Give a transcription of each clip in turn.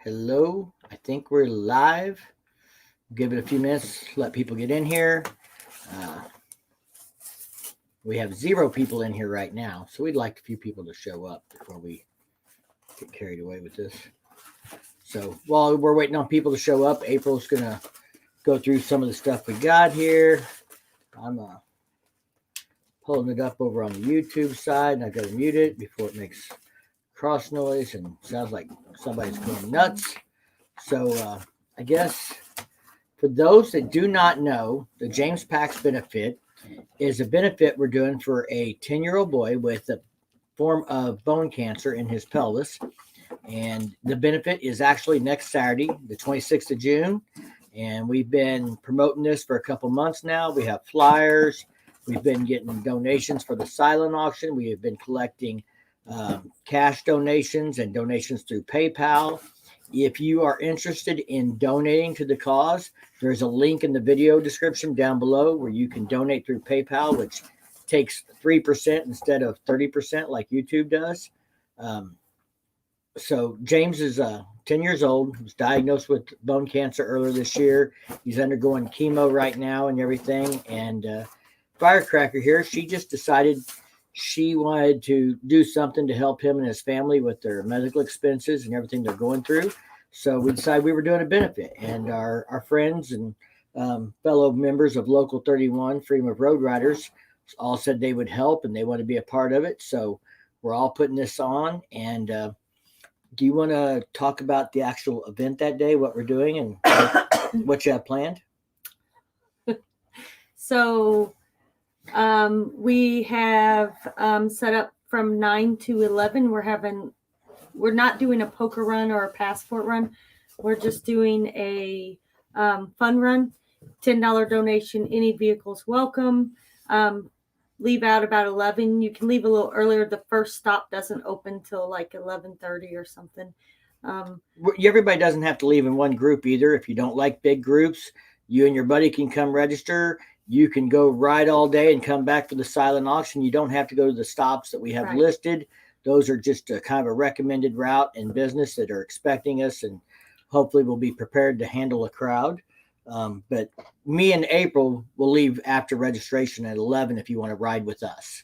Hello, I think we're live. Give it a few minutes, let people get in here. Uh, we have 0 people in here right now, so we'd like a few people to show up before we get carried away with this. So while we're waiting on people to show up, April's going to go through some of the stuff we got here. I'm pulling it up over on the YouTube side, and I got to mute it before it makes cross noise and sounds like somebody's going nuts. So I guess for those that do not know, the James Pax benefit is a benefit we're doing for a 10-year-old boy with a form of bone cancer in his pelvis. And the benefit is actually next Saturday, the 26th of June. And we've been promoting this for a couple months now. We have flyers. We've been getting donations for the silent auction. We have been collecting cash donations and donations through PayPal. If you are interested in donating to the cause, there's a link in the video description down below where you can donate through PayPal, which takes 3% instead of 30% like YouTube does. So James is 10 years old. He was diagnosed with bone cancer earlier this year. He's undergoing chemo right now and everything. And Firecracker here, she just decided she wanted to do something to help him and his family with their medical expenses and everything they're going through. So we decided we were doing a benefit, and our friends and fellow members of Local 31, Freedom of Road Riders, all said they would help and they want to be a part of it. So we're all putting this on. And do you want to talk about the actual event that day, what we're doing and what you have planned? So we have set up from 9 to 11. We're not doing a poker run or a passport run. We're just doing a fun run. $10 donation. Any vehicles welcome. Leave out about 11. You can leave a little earlier. The first stop doesn't open till like 11:30 or something. Everybody doesn't have to leave in one group either. If you don't like big groups, you and your buddy can come register. You can go ride all day and come back for the silent auction. You don't have to go to the stops that we have listed. Those are just a kind of a recommended route in business that are expecting us, and hopefully we'll be prepared to handle a crowd. But me and April will leave after registration at 11 if you want to ride with us.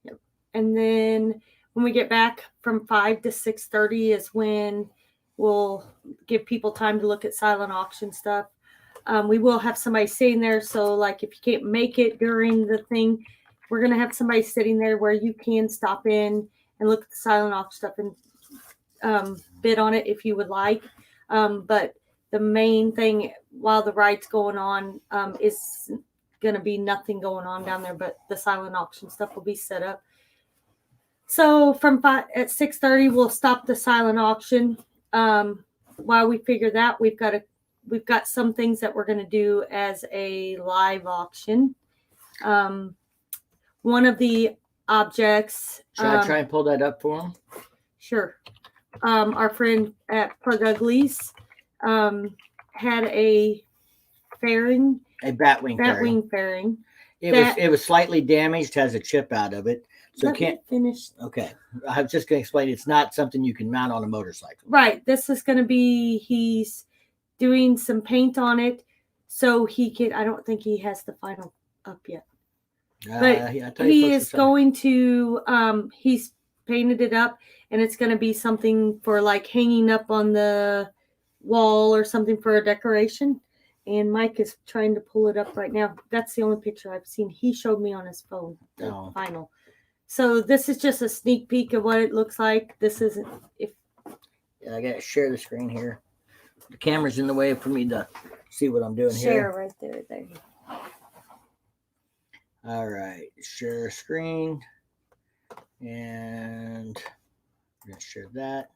Yep. And then when we get back from 5 to 6:30 is when we'll give people time to look at silent auction stuff. We will have somebody sitting there. So like if you can't make it during the thing, we're going to have somebody sitting there where you can stop in and look at the silent auction stuff and bid on it if you would like. But the main thing while the ride's going on is going to be nothing going on down there, but the silent auction stuff will be set up. So from 5 at 6:30, we'll stop the silent auction. While we figure that, we've got some things that we're going to do as a live auction. One of the objects. Should I try and pull that up for them? Sure. Our friend at Plug Uglies had a fairing. A Batwing Fairing. It was slightly damaged, has a chip out of it. So can't finish. Okay. I was just going to explain it's not something you can mount on a motorcycle. Right. This is going to be, he's doing some paint on it so he can, I don't think he has the final up yet. But he is going to, he's painted it up, and it's going to be something for like hanging up on the wall or something for a decoration. And Mike is trying to pull it up right now. That's the only picture I've seen. He showed me on his phone, the final. So this is just a sneak peek of what it looks like. This isn't, I got to share the screen here. The camera's in the way for me to see what I'm doing here. Share right there. All right, share screen, and I'm gonna share that.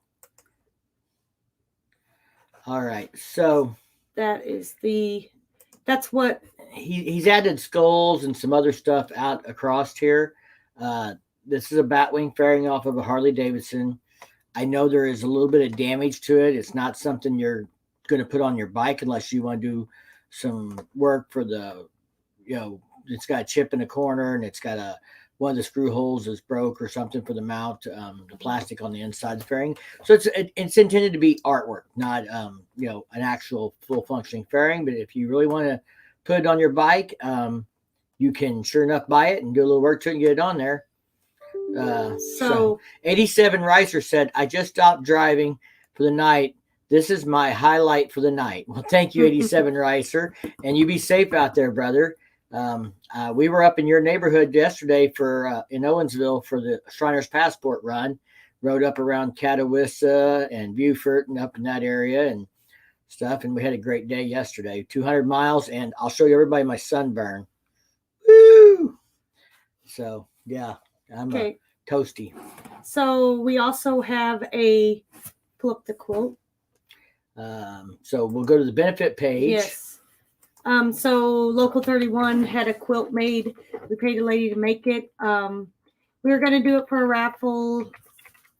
All right, so that's what he's added skulls and some other stuff out across here. This is a Batwing Fairing off of a Harley Davidson. I know there is a little bit of damage to it. It's not something you're going to put on your bike unless you want to do some work for the, it's got a chip in the corner and it's got a one of the screw holes is broke or something for the mount, the plastic on the inside of the fairing. So it's intended to be artwork, not an actual full functioning fairing. But if you really want to put it on your bike, you can sure enough buy it and do a little work to it and get it on there. So 87 Ricer said, I just stopped driving for the night. This is my highlight for the night. Well, thank you, 87 Ricer, and you be safe out there, brother. We were up in your neighborhood yesterday in Owensville for the Shriners Passport run. Rode up around Catawissa and Beaufort and up in that area and stuff, and we had a great day yesterday. 200 miles, and I'll show you everybody my sunburn. Woo! So yeah, I'm toasty. So we also have pull up the quote. So we'll go to the benefit page. Yes. So Local 31 had a quilt made. We paid a lady to make it. We were going to do it for a raffle,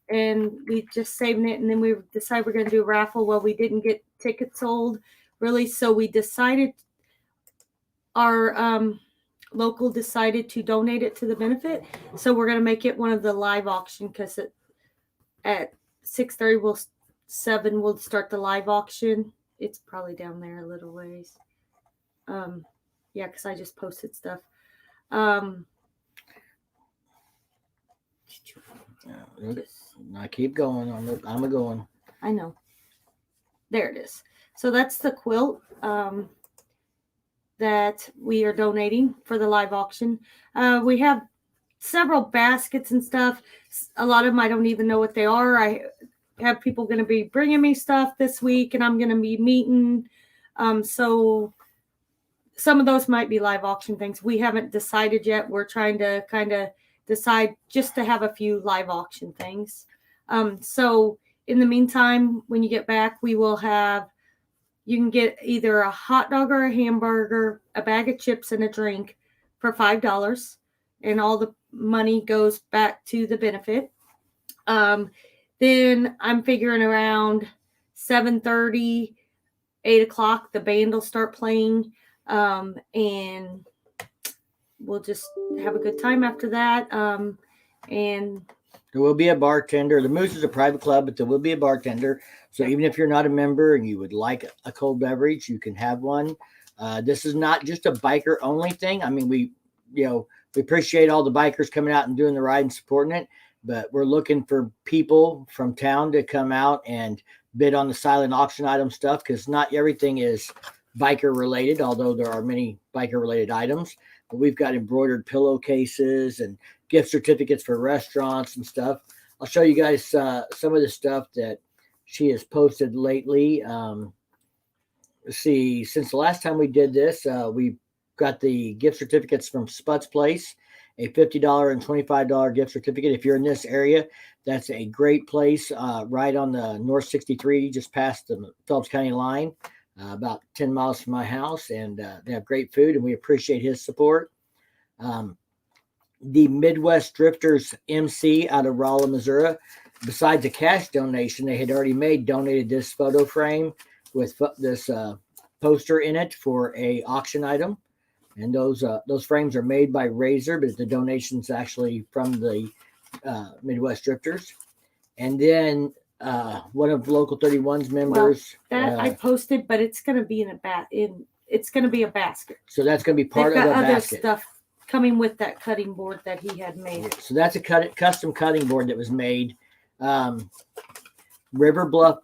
and we just saving it. And then we decided we're going to do a raffle. Well, we didn't get tickets sold, really. So we decided our local decided to donate it to the benefit. So we're going to make it one of the live auction because at 6:30 we'll start the live auction. It's probably down there a little ways. Yeah, because I just posted stuff. I keep going. I'm going. I know. There it is. So that's the quilt that we are donating for the live auction. We have several baskets and stuff. A lot of them I don't even know what they are. I have people going to be bringing me stuff this week, and I'm going to be meeting. So some of those might be live auction things. We haven't decided yet. We're trying to kind of decide just to have a few live auction things. So in the meantime, when you get back, you can get either a hot dog or a hamburger, a bag of chips, and a drink for $5. And all the money goes back to the benefit. Then I'm figuring around 7:30, 8 o'clock, the band will start playing. And we'll just have a good time after that. And there will be a bartender. The Moose is a private club, but there will be a bartender. So even if you're not a member and you would like a cold beverage, you can have one. This is not just a biker only thing. I mean, we appreciate all the bikers coming out and doing the ride and supporting it, but we're looking for people from town to come out and bid on the silent auction item stuff, because not everything is biker related, although there are many biker related items. But we've got embroidered pillowcases and gift certificates for restaurants and stuff. I'll show you guys some of the stuff that she has posted lately. Let's see, since the last time we did this, we got the gift certificates from Sput's Place, a $50 and $25 gift certificate. If you're in this area, that's a great place, right on the North 63, just past the Phelps County line. About 10 miles from my house, and they have great food, and we appreciate his support. The Midwest Drifters MC out of Rolla, Missouri, besides a cash donation they had already donated this photo frame with this poster in it for a auction item. And those frames are made by Razor, but the donation's actually from the Midwest Drifters. And then one of Local 31's members. Well, that I posted, but it's going to be it's going to be a basket. So that's going to be part of the basket. Other stuff coming with that cutting board that he had made. So that's a custom cutting board that was made. River Bluff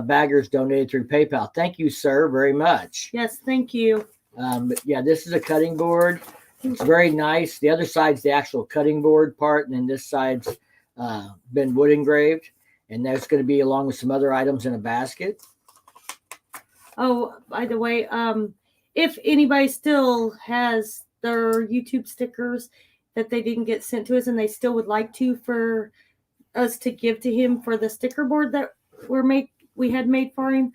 Baggers donated through PayPal. Thank you, sir, very much. Yes, thank you. But yeah, this is a cutting board. It's very nice. The other side's the actual cutting board part, and then this side's been wood engraved. And that's going to be along with some other items in a basket. Oh, by the way, if anybody still has their YouTube stickers that they didn't get sent to us and they still would like for us to give to him for the sticker board that we had made for him,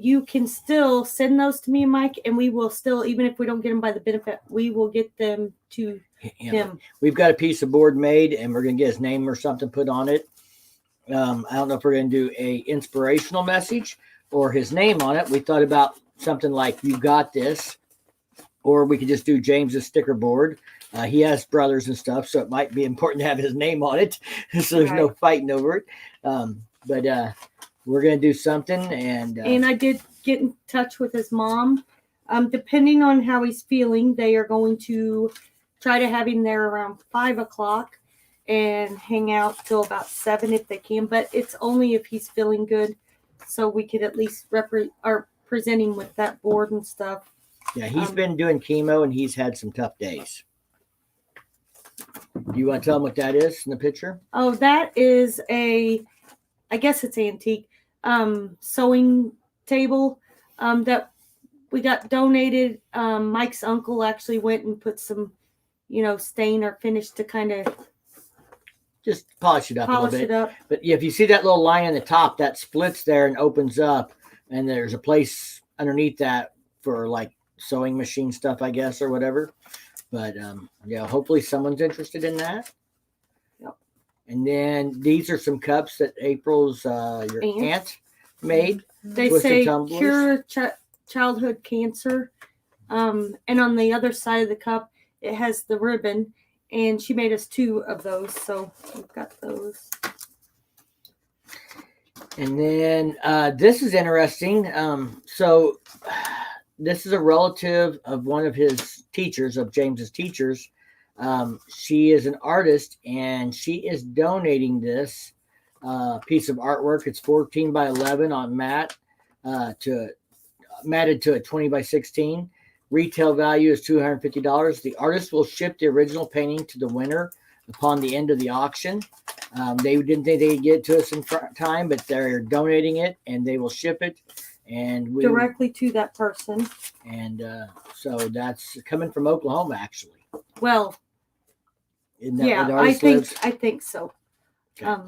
you can still send those to me and Mike, and we will still, even if we don't get them by the benefit, we will get them to him. We've got a piece of board made, and we're going to get his name or something put on it. I don't know if we're going to do a inspirational message or his name on it. We thought about something like "You got this," or we could just do James's sticker board. He has brothers and stuff, so it might be important to have his name on it, so there's no Right. fighting over it. But we're gonna do something, and And I did get in touch with his mom. Depending on how he's feeling, they are going to try to have him there around 5 o'clock and hang out till about 7 if they can. But it's only if he's feeling good, so we could at least present him with that board and stuff. yeah, he's been doing chemo, and he's had some tough days. Do you want to tell him what that is in the picture? Oh, that is I guess it's antique, sewing table that we got donated. Mike's uncle actually went and put some, stain or finish to kind of Just polish it up a polish little it bit. up. But if you see that little line on the top, that splits there and opens up, and there's a place underneath that for like sewing machine stuff, I guess, or whatever. But yeah, hopefully someone's interested in that. Yep. And then these are some cups that April's your aunt made. They Twisted say tumblers. cure childhood cancer. And on the other side of the cup, it has the ribbon. And she made us 2 of those, so we've got those. And then this is interesting. So this is a relative of one of his teachers, of James's teachers. She is an artist, and she is donating this piece of artwork. It's 14 by 11 on mat, matted to a 20 by 16. Retail value is $250. The artist will ship the original painting to the winner upon the end of the auction. They didn't think they'd get it to us in time, but they're donating it, and they will ship it. And we Directly to that person. And so that's coming from Oklahoma, actually. Well, Isn't that yeah, where the I artist lives? think so. Okay.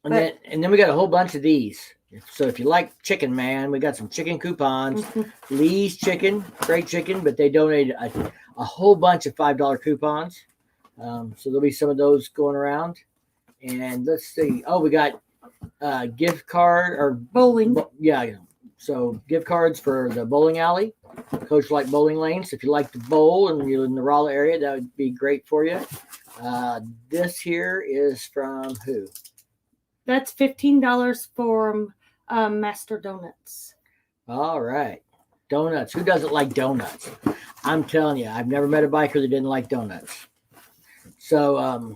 And then we got a whole bunch of these. So if you like chicken, man, we got some chicken coupons. Mm-hmm. Lee's Chicken, great chicken, but they donated a whole bunch of $5 coupons. So there'll be some of those going around. And let's see. Oh, we got gift card or Bowling. Yeah. So gift cards for the bowling alley, Coach Like Bowling Lanes. If you like to bowl and you're in the Raleigh area, that would be great for you. This here is from who? That's $15 from Master Donuts. All right. Donuts. Who doesn't like donuts? I'm telling you, I've never met a biker that didn't like donuts. So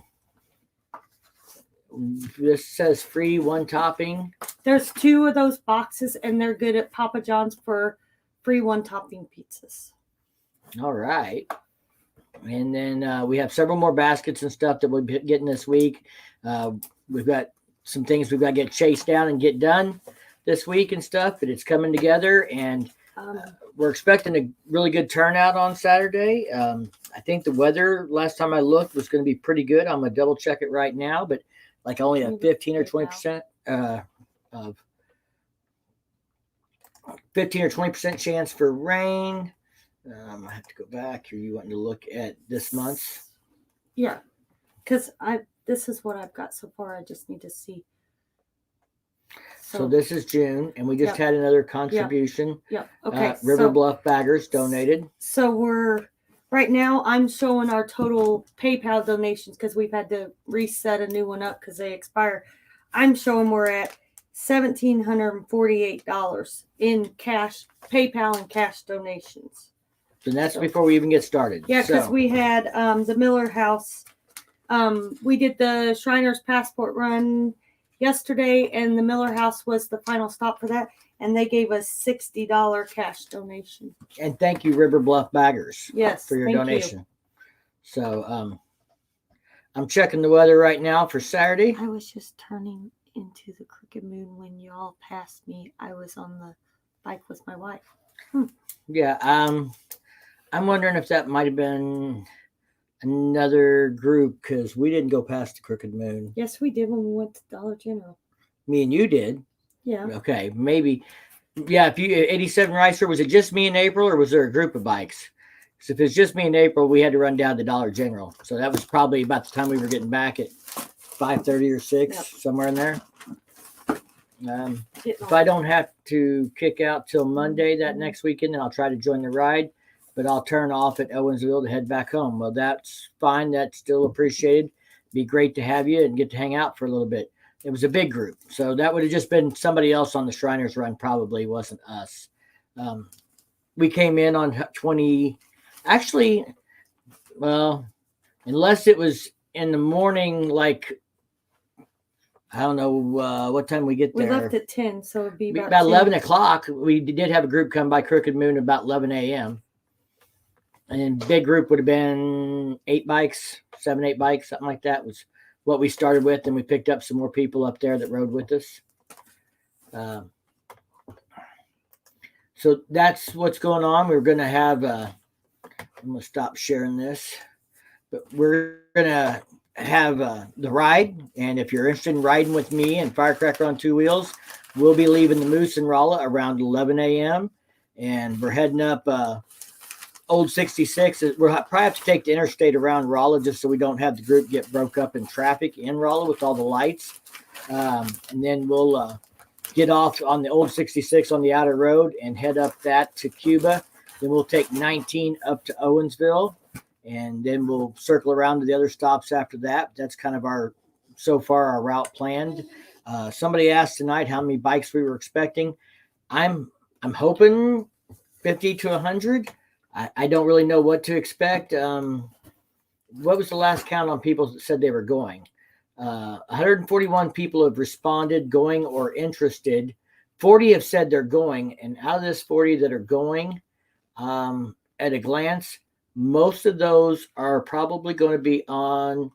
this says free one topping. There's 2 of those boxes, and they're good at Papa John's for free one topping pizzas. All right. And then we have several more baskets and stuff that we'll be getting this week. We've got some things we've got to get chased down and get done this week and stuff, but it's coming together, and we're expecting a really good turnout on Saturday. I think the weather last time I looked was going to be pretty good. I'm going to double check it right now, but like only a 15 or 20% of 15 or 20% chance for rain. I have to go back. Are you wanting to look at this month's? Yeah, because this is what I've got so far. I just need to see. So this is June, and we just had another contribution. Yep. Okay. River Bluff Baggers donated. So right now I'm showing our total PayPal donations because we've had to reset a new one up because they expire. I'm showing we're at $1,748 in cash, PayPal and cash donations. And that's before we even get started. Yeah, because we had the Miller House. We did the Shriners Passport Run yesterday, and the Miller House was the final stop for that, and they gave us $60 cash donation. And thank you, River Bluff Baggers, yes, for your donation. So I'm checking the weather right now for Saturday. I was just turning into the Crooked Moon when y'all passed me. I was on the bike with my wife. Yeah, I'm wondering if that might have been another group, because we didn't go past the Crooked Moon. Yes, we did when we went to Dollar General. Me and you did. Yeah. Okay, maybe. Yeah, if you 87 Ricer, was it just me and April, or was there a group of bikes? Because if it's just me and April, we had to run down to Dollar General. So that was probably about the time we were getting back at 5:30 or 6, somewhere in there. If I don't have to kick out till Monday that next weekend, then I'll try to join the ride. but I'll turn off at Owensville to head back home. Well, that's fine. That's still appreciated. Be great to have you and get to hang out for a little bit. It was a big group, so that would have just been somebody else on the Shriners run. Probably wasn't us. We came in on 20. Actually, well, unless it was in the morning, like I don't know what time we get there. We left at 10, so it'd be about 11 o'clock. We did have a group come by Crooked Moon about 11 a.m. And then big group would have been 8 bikes, 7, 8 bikes, something like that was what we started with. And we picked up some more people up there that rode with us. So that's what's going on. We're going to have, I'm going to stop sharing this, but we're going to have the ride. And if you're interested in riding with me and Firecracker on 2 wheels, we'll be leaving the Moose and Rolla around 11 a.m. And we're heading up Old 66. We'll probably have to take the interstate around Rolla just so we don't have the group get broke up in traffic in Rolla with all the lights. And then we'll get off on the Old 66 on the outer road and head up that to Cuba. Then we'll take 19 up to Owensville, and then we'll circle around to the other stops after that. That's kind of our route planned. Somebody asked tonight how many bikes we were expecting. I'm hoping 50 to 100. I don't really know what to expect. What was the last count on people that said they were going? 141 people have responded, going or interested. 40 have said they're going. And out of this 40 that are going, at a glance, most of those are probably going to be on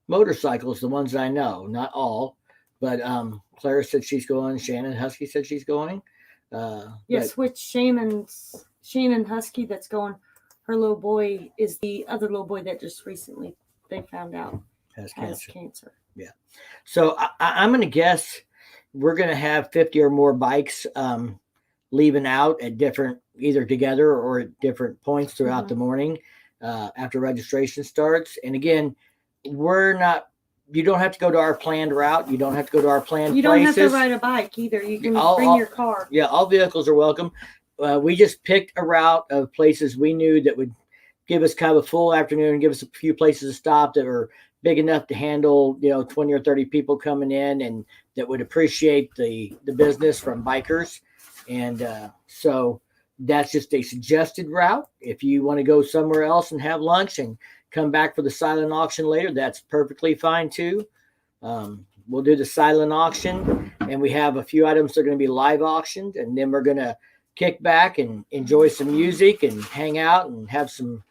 motorcycles, the ones I know. Not all, but Clara said she's going. Shannon Husky said she's going. Yes, which Shannon Husky that's going, her little boy is the other little boy that just recently they found out has cancer. Yeah. So I'm going to guess we're going to have 50 or more bikes leaving out at different, either together or at different points throughout the morning after registration starts. And again, you don't have to go to our planned route. You don't have to go to our planned places. You don't have to ride a bike either. You can bring your car. Yeah, all vehicles are welcome. We just picked a route of places we knew that would give us kind of a full afternoon and give us a few places to stop that were big enough to handle, 20 or 30 people coming in and that would appreciate the business from bikers. And so that's just a suggested route. If you want to go somewhere else and have lunch and come back for the silent auction later, that's perfectly fine too. We'll do the silent auction, and we have a few items that are going to be live auctioned, and then we're going to kick back and enjoy some music and hang out and have some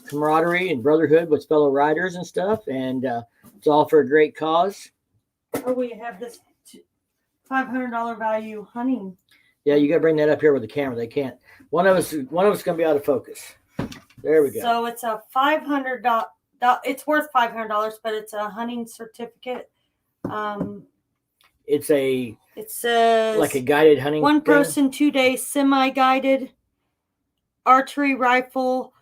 camaraderie and brotherhood with fellow riders and stuff. And it's all for a great cause. Oh, we have this $500 value hunting. Yeah, you got to bring that up here with the camera. They can't. One of us going to be out of focus. There we go. So it's a $500. It's worth $500, but it's a hunting certificate. It says like a guided hunting. 1 person, 2 days, semi-guided archery rifle,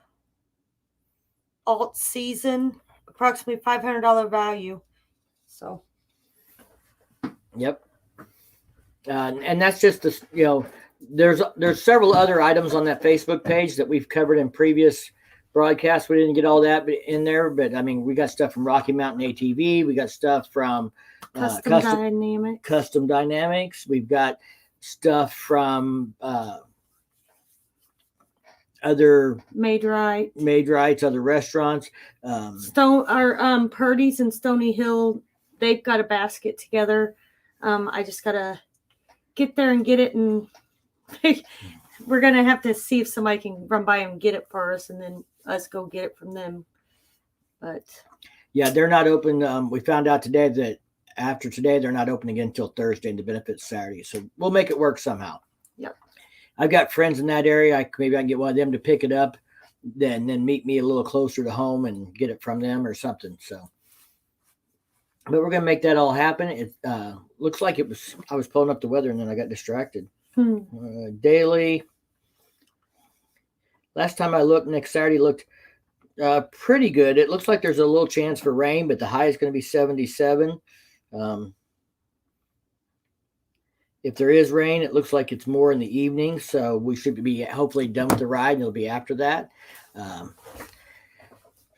alt season, approximately $500 value. So. Yep. And that's just there's several other items on that Facebook page that we've covered in previous broadcasts. We didn't get all that in there, but I mean, we got stuff from Rocky Mountain ATV. We got stuff from Custom Dynamics. We've got stuff from other Made Rights, other restaurants. Purdy's and Stony Hill, they've got a basket together. I just gotta get there and get it, and we're gonna have to see if somebody can run by and get it for us, and then us go get it from them. But yeah, they're not open. We found out today that after today they're not open again until Thursday, and the benefit's Saturday. So we'll make it work somehow. Yep. I've got friends in that area. Maybe I can get one of them to pick it up, then meet me a little closer to home and get it from them or something. So. But we're going to make that all happen. It looks like I was pulling up the weather and then I got distracted. Daily. Last time I looked, next Saturday looked pretty good. It looks like there's a little chance for rain, but the high is going to be 77. If there is rain, it looks like it's more in the evening, so we should be hopefully done with the ride, and it'll be after that. Um,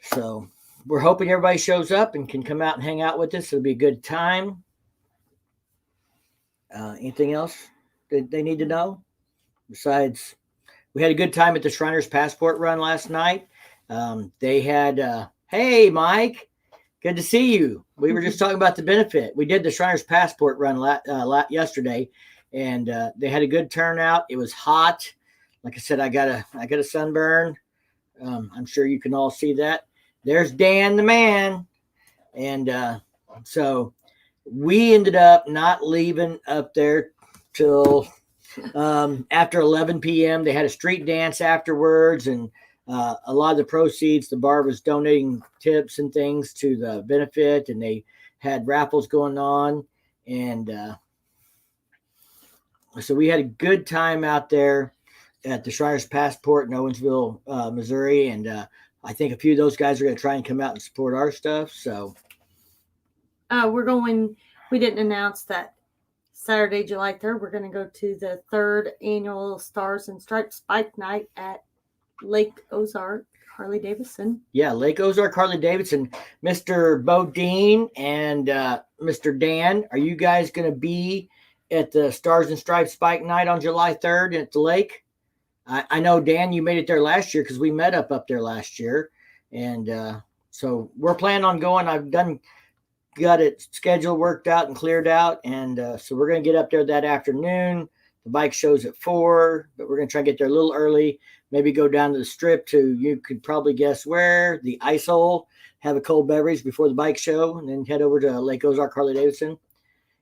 so we're hoping everybody shows up and can come out and hang out with us. It'll be a good time. Anything else that they need to know? Besides, we had a good time at the Shriners Passport Run last night. They had, hey, Mike, good to see you. We were just talking about the benefit. We did the Shriners Passport Run yesterday, and they had a good turnout. It was hot. Like I said, I got a sunburn. I'm sure you can all see that. There's Dan the man. And so we ended up not leaving up there till after 11 p.m. They had a street dance afterwards, and a lot of the proceeds, the bar was donating tips and things to the benefit, and they had raffles going on. And so we had a good time out there at the Shriners Passport in Owensville, Missouri. And I think a few of those guys are going to try and come out and support our stuff. So we're going, we didn't announce that Saturday, July 3rd, we're going to go to the 3rd annual Stars and Stripes Bike Night at Lake Ozark, Harley Davidson. Yeah, Lake Ozark, Harley Davidson. Mr. Bodine and Mr. Dan, are you guys going to be at the Stars and Stripes Bike Night on July 3rd at the lake? I know, Dan, you made it there last year because we met up there last year. And so we're planning on going. I've got it scheduled, worked out, and cleared out. And so we're going to get up there that afternoon. The bike show's at 4, but we're going to try and get there a little early. Maybe go down to the strip to, you could probably guess where, the Ice Hole, have a cold beverage before the bike show, and then head over to Lake Ozark, Harley Davidson.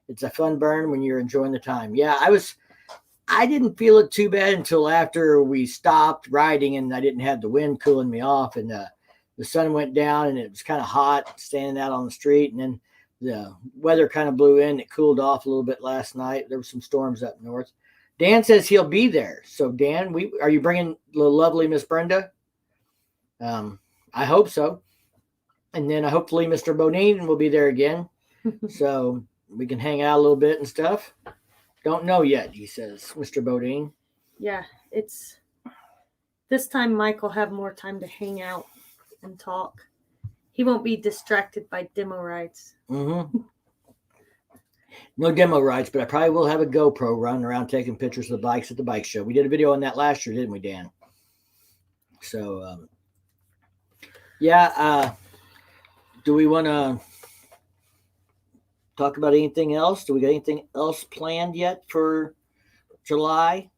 It's a fun burn when you're enjoying the time. Yeah, I didn't feel it too bad until after we stopped riding and I didn't have the wind cooling me off, and the sun went down and it was kind of hot standing out on the street. And then the weather kind of blew in. It cooled off a little bit last night. There were some storms up north. Dan says he'll be there. So Dan, are you bringing the lovely Miss Brenda? I hope so. And then hopefully Mr. Bodine will be there again. So we can hang out a little bit and stuff. Don't know yet, he says, Mr. Bodine. Yeah, it's this time Mike will have more time to hang out and talk. He won't be distracted by demo rides. Mm-hmm. No demo rides, but I probably will have a GoPro running around taking pictures of the bikes at the bike show. We did a video on that last year, didn't we, Dan? So, yeah. Do we want to talk about anything else? Do we got anything else planned yet for July?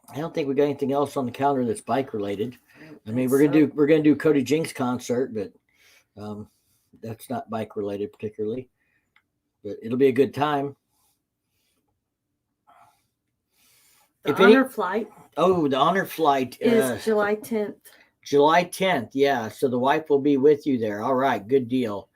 I don't think we got anything else on the calendar that's bike related. I mean, we're gonna do Cody Jinks concert, but that's not bike related particularly. But it'll be a good time. The honor flight. Oh, the honor flight is July 10th. July 10th, yeah. So the wife will be with you there. All right, good deal.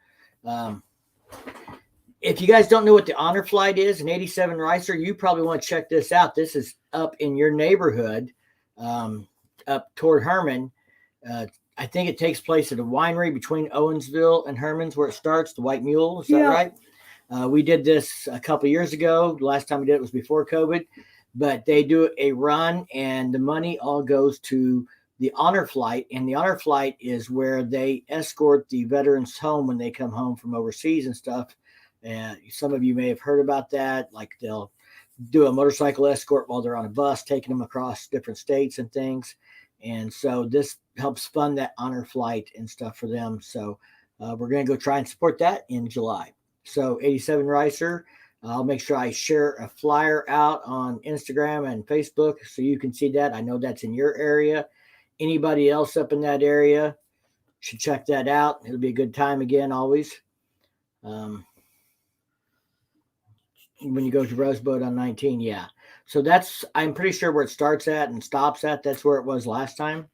If you guys don't know what the honor flight is, an 87 Ricer, you probably want to check this out. This is up in your neighborhood, up toward Herman. I think it takes place at a winery between Owensville and Herman's where it starts, the White Mule. Is that right? We did this a couple of years ago. The last time we did it was before COVID. But they do a run, and the money all goes to the honor flight. And the honor flight is where they escort the veterans home when they come home from overseas and stuff. And some of you may have heard about that. Like they'll do a motorcycle escort while they're on a bus, taking them across different states and things. And so this helps fund that honor flight and stuff for them. So we're going to go try and support that in July. So 87 Ricer. I'll make sure I share a flyer out on Instagram and Facebook so you can see that. I know that's in your area. Anybody else up in that area should check that out. It'll be a good time again, always. When you go to Rosebud on 19, yeah. So I'm pretty sure where it starts at and stops at. That's where it was last time.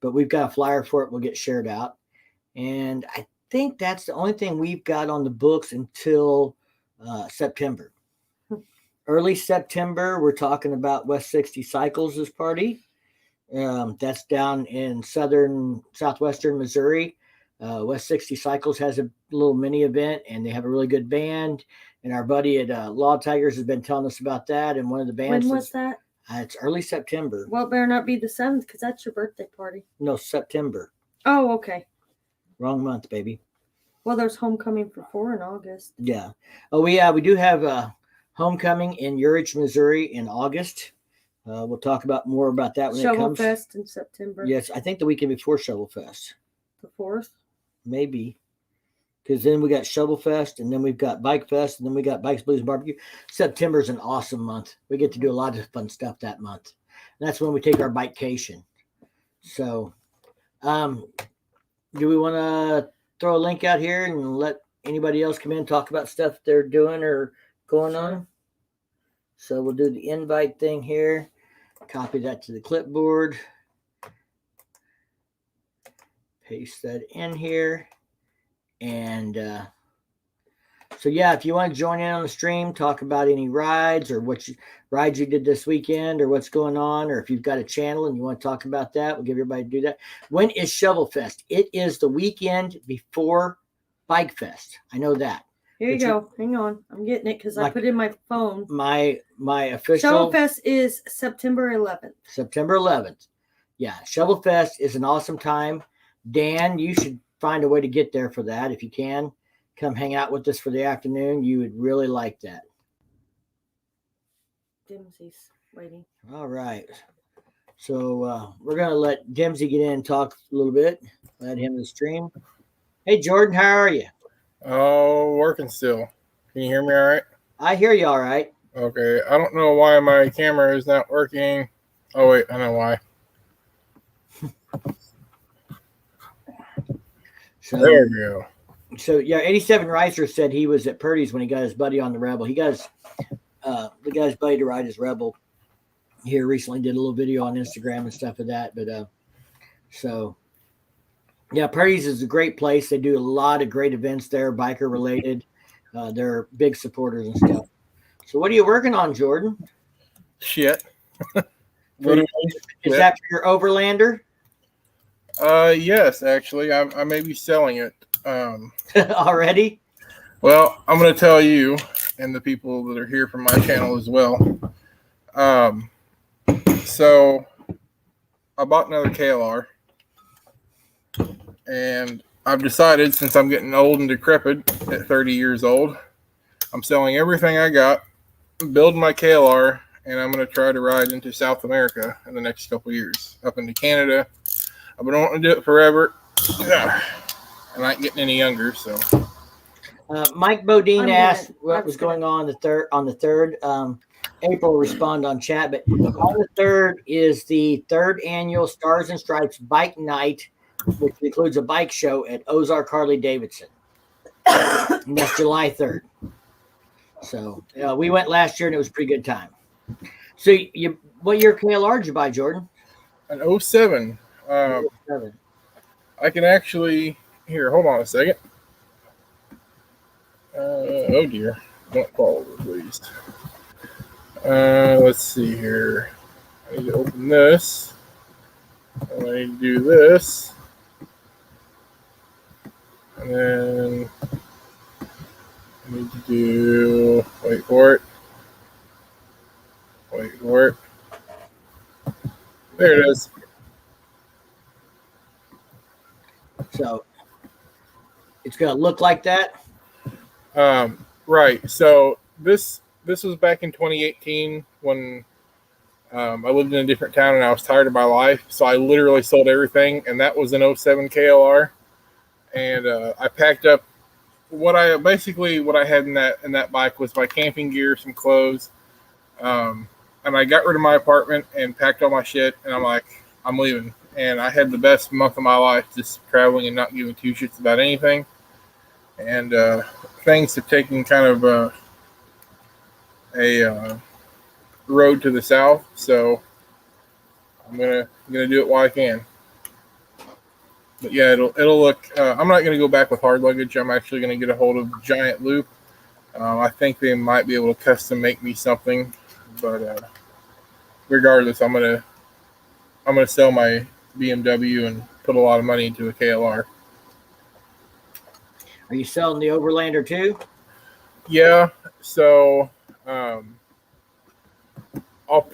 But we've got a flyer for it. We'll get shared out. And I think that's the only thing we've got on the books until September. Early September, we're talking about West 60 Cycles' party. That's down in southwestern Missouri. West 60 Cycles has a little mini event, and they have a really good band. And our buddy at Law Tigers has been telling us about that. And one of the bands. When was that? It's early September. Well, it better not be the 7th because that's your birthday party. No, September. Oh, okay. Wrong month, baby. Well, there's homecoming for 4 in August. Yeah. Oh, we do have homecoming in Urich, Missouri in August. We'll talk more about that when it comes. Shovel Fest in September. Yes, I think the weekend before Shovel Fest. The 4th? Maybe. Because then we got Shovel Fest, and then we've got Bike Fest, and then we got Bikes, Blues, and Barbecue. September's an awesome month. We get to do a lot of fun stuff that month. And that's when we take our bikecation. So, do we want to throw a link out here and let anybody else come in and talk about stuff they're doing or going on? So we'll do the invite thing here. Copy that to the clipboard. Paste that in here. And so, yeah, if you want to join in on the stream, talk about any rides or rides you did this weekend or what's going on, or if you've got a channel and you want to talk about that, we'll give everybody to do that. When is Shovel Fest? It is the weekend before Bike Fest. I know that. Here you go. Hang on. I'm getting it because I put it in my phone. My official. Shovel Fest is September 11th. September 11th. Yeah, Shovel Fest is an awesome time. Dan, you should find a way to get there for that if you can. Come hang out with us for the afternoon. You would really like that. Dimsy's waiting. All right. So we're going to let Dimsy get in and talk a little bit. Let him to stream. Hey, Jordan, how are you? Oh, working still. Can you hear me all right? I hear you all right. Okay. I don't know why my camera is not working. Oh, wait. I know why. So, there we go. So, yeah, 87 Ricer said he was at Purdy's when he got his buddy on the Rebel. He got the guy's buddy to ride his Rebel here recently. Did a little video on Instagram and stuff of that. But so, yeah, Purdy's is a great place. They do a lot of great events there, biker related. They're big supporters and stuff. So, what are you working on, Jordan? Shit. Is that for your Overlander? Yes, actually. I may be selling it. Already? Well, I'm going to tell you and the people that are here from my channel as well. So I bought another KLR, and I've decided, since I'm getting old and decrepit at 30 years old, I'm selling everything I got, building my KLR, and I'm going to try to ride into South America in the next couple years, up into Canada. I've been wanting to do it forever. And I ain't getting any younger, so. Mike Bodine asked what was going on the third. April will respond on chat, but on the 3rd is the 3rd annual Stars and Stripes Bike Night, which includes a bike show at Ozark Harley Davidson. And that's July 3rd. So we went last year and it was a pretty good time. So what year KLR did you buy, Jordan? An 07. 07. I can actually. Here, hold on a second. Oh dear. Don't fall over, please. Let's see here. I need to open this. And I need to do this. And then I need to do, wait for it. There it is. So it's going to look like that. Right. So this was back in 2018 when I lived in a different town and I was tired of my life. So I literally sold everything, and that was an 07 KLR. And I packed up what I had in that bike was my camping gear, some clothes, and I got rid of my apartment and packed all my shit. And I'm like, I'm leaving. And I had the best month of my life just traveling and not giving two shits about anything. And things have taken kind of a road to the south, so I'm gonna do it while I can. But yeah, it'll look. I'm not gonna go back with hard luggage. I'm actually gonna get a hold of Giant Loop. I think they might be able to custom make me something, but regardless, I'm gonna sell my BMW and put a lot of money into a KLR. Are you selling the Overlander too? Yeah, so I'll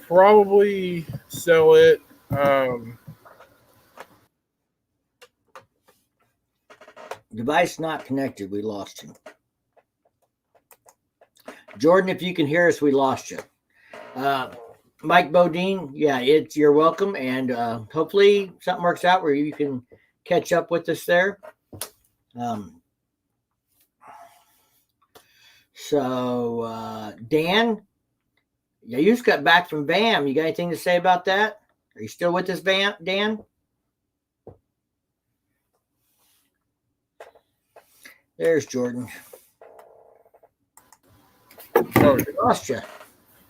probably sell it. Device not connected. We lost you. Jordan, if you can hear us, we lost you. Mike Bodine, yeah, you're welcome, and hopefully something works out where you can catch up with us there. Dan, yeah, you just got back from BAM. You got anything to say about that? Are you still with us, Dan? There's Jordan. Oh, Lost you.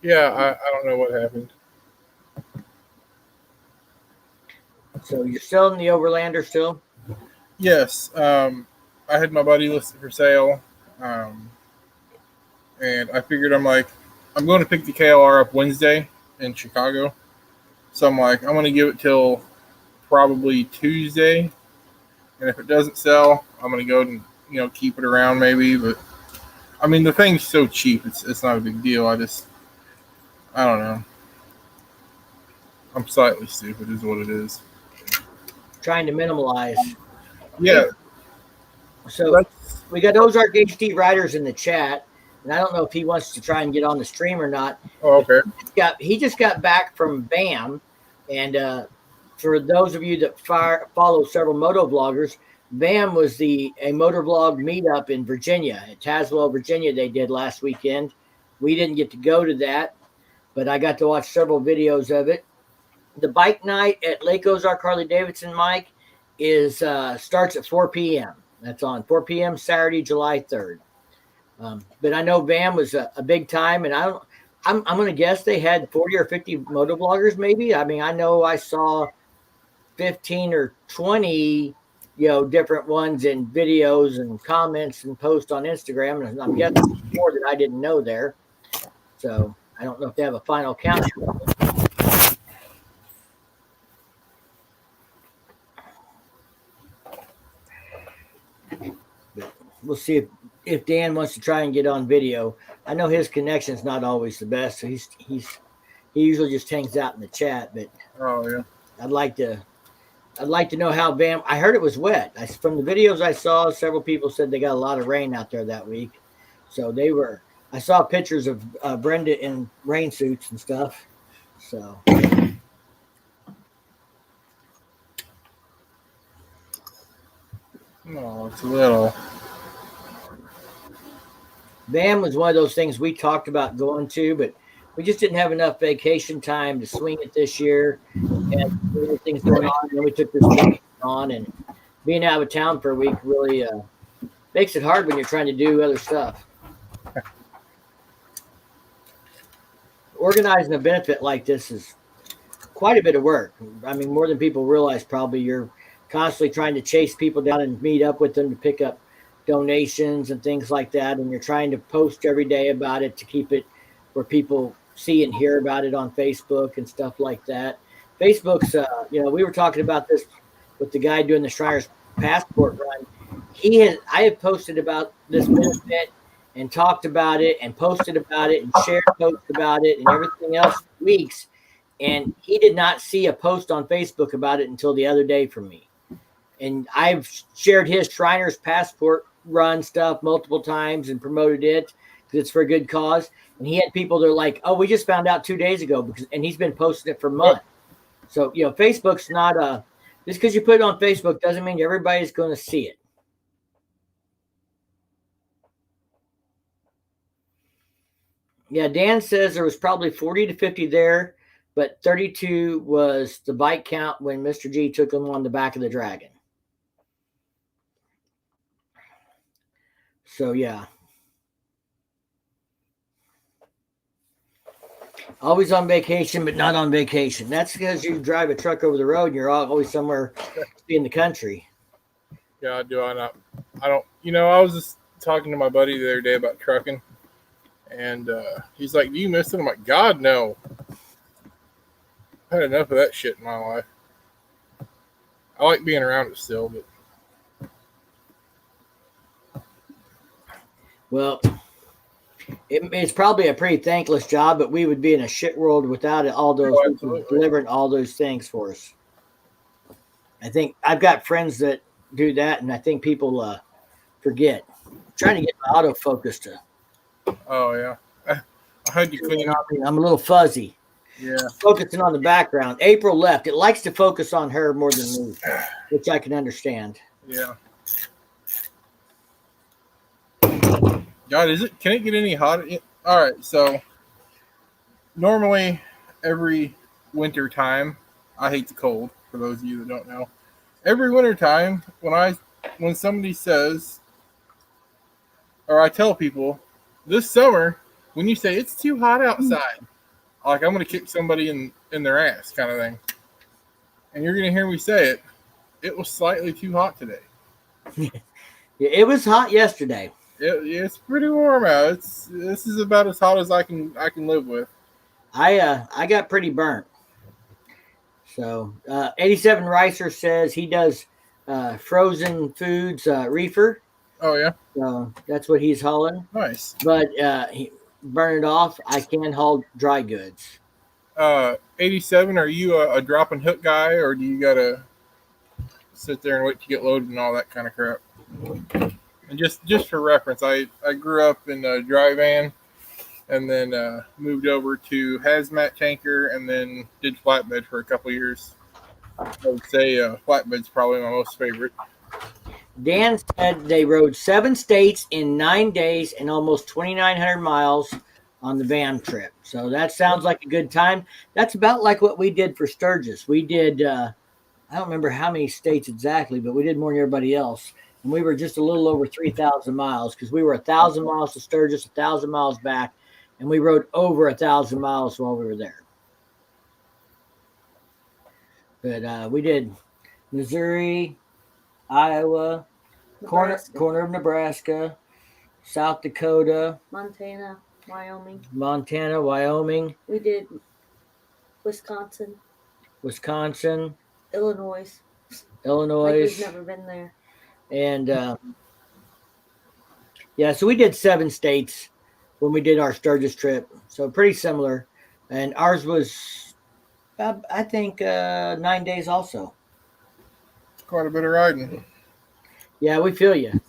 yeah, I don't know what happened. So you're still in the Overlander still? Yes, I had my buddy listed for sale, and I figured I'm going to pick the KLR up Wednesday in Chicago. So I'm going to give it till probably Tuesday, and if it doesn't sell, I'm going to go and keep it around maybe. But I mean, the thing's so cheap, it's not a big deal. I don't know. I'm slightly stupid, is what it is. Trying to minimalize. Yeah. So we got Ozark HD Riders in the chat, and I don't know if he wants to try and get on the stream or not. Oh, okay. He just got back from BAM, and for those of you that follow several moto vloggers, BAM was a motor vlog meetup in Virginia, at Tazewell, Virginia. They did last weekend. We didn't get to go to that, but I got to watch several videos of it. The bike night at Lake Ozark Harley Davidson, Mike, starts at 4 p.m. That's on 4 p.m. Saturday, July 3rd. But I know BAM was a big time, and I'm going to guess they had 40 or 50 motovloggers maybe. I mean, I know I saw 15 or 20, different ones in videos and comments and posts on Instagram, and I'm guessing more that I didn't know there. So I don't know if they have a final count. We'll see if Dan wants to try and get on video. I know his connection's not always the best, so he usually just hangs out in the chat. But yeah, I'd like to know how BAM. I heard it was wet. From the videos I saw, several people said they got a lot of rain out there that week. So I saw pictures of Brenda in rain suits and stuff. So. No, it's a little. BAM was one of those things we talked about going to, but we just didn't have enough vacation time to swing it this year. And things going on, and then we took this vacation on, and being out of town for a week really makes it hard when you're trying to do other stuff. Organizing a benefit like this is quite a bit of work. I mean, more than people realize probably. You're constantly trying to chase people down and meet up with them to pick up donations and things like that, and you're trying to post every day about it to keep it where people see and hear about it on Facebook and stuff like that. Facebook's we were talking about this with the guy doing the Shriner's passport run. I have posted about this benefit and talked about it and posted about it and shared posts about it and everything else for weeks, and he did not see a post on Facebook about it until the other day from me. And I've shared his Shriner's passport run stuff multiple times and promoted it because it's for a good cause. And he had people that are like, "Oh, we just found out 2 days ago," and he's been posting it for months. So Facebook's not just because you put it on Facebook doesn't mean everybody's going to see it. Yeah, Dan says there was probably 40 to 50 there, but 32 was the bike count when Mr. G took him on the back of the Dragon. So, yeah. Always on vacation, but not on vacation. That's because you drive a truck over the road and you're always somewhere in the country. Yeah, do I not? I don't. I was just talking to my buddy the other day about trucking, and he's like, "Do you miss it?" I'm like, "God, no. I've had enough of that shit in my life. I like being around it still, but." Well, It's probably a pretty thankless job, but we would be in a shit world without all those Oh, people absolutely. delivering all those things for us. I think I've got friends that do that, and I think people forget. I'm trying to get my autofocus to Oh yeah. I had to clean. I'm a little fuzzy. Yeah. Focusing on the background. April left. It likes to focus on her more than me, which I can understand. Yeah. God, can it get any hotter? All right. So normally every winter time, I hate the cold. For those of you that don't know, every winter time when somebody says, or I tell people, this summer when you say it's too hot outside, like I'm gonna kick somebody in their ass, kind of thing. And you're gonna hear me say it. It was slightly too hot today. Yeah, it was hot yesterday. It's pretty warm out. This is about as hot as I can live with. I got pretty burnt. So 87 Ricer says he does frozen foods reefer. Oh yeah, So that's what he's hauling. nice. But he burn it off. I can haul dry goods. 87. Are you a drop and hook guy, or do you gotta sit there and wait to get loaded and all that kind of crap? And just for reference, I grew up in a dry van, and then moved over to hazmat tanker, and then did flatbed for a couple years. I would say flatbed's probably my most favorite. Dan said they rode 7 states in 9 days and almost 2,900 miles on the van trip. So that sounds like a good time. That's about like what we did for Sturgis. We did, I don't remember how many states exactly, but we did more than everybody else. And we were just a little over 3,000 miles because we were 1,000 miles to Sturgis, 1,000 miles back, and we rode over 1,000 miles while we were there. But we did Missouri, Iowa, corner of Nebraska, South Dakota, Montana, Wyoming. Wyoming, We did Wisconsin, Illinois. Like we've never been there. And yeah, so we did 7 states when we did our Sturgis trip. So pretty similar. And ours was, I think, 9 days also. Quite a bit of riding. Yeah, we feel you.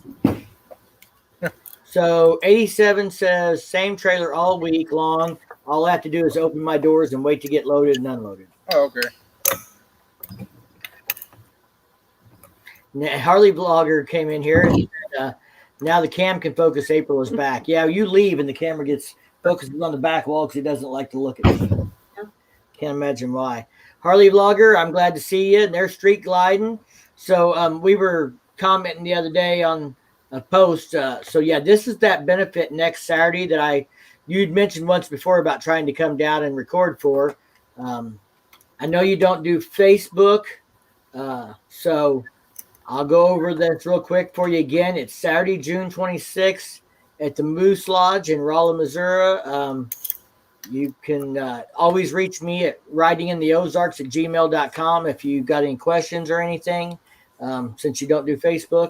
So 87 says, same trailer all week long. All I have to do is open my doors and wait to get loaded and unloaded. Oh, okay. Harley Vlogger came in here and now the cam can focus. April is back. Yeah, you leave and the camera gets focused on the back wall because he doesn't like to look at me. Can't imagine why. Harley Vlogger, I'm glad to see you. And they're street gliding. So we were commenting the other day on a post. So yeah, this is that benefit next Saturday that you'd mentioned once before about trying to come down and record for. I know you don't do Facebook, so I'll go over this real quick for you again. It's Saturday, June 26th at the Moose Lodge in Rolla, Missouri. You can always reach me at ridingintheozarks@gmail.com if you've got any questions or anything, since you don't do Facebook.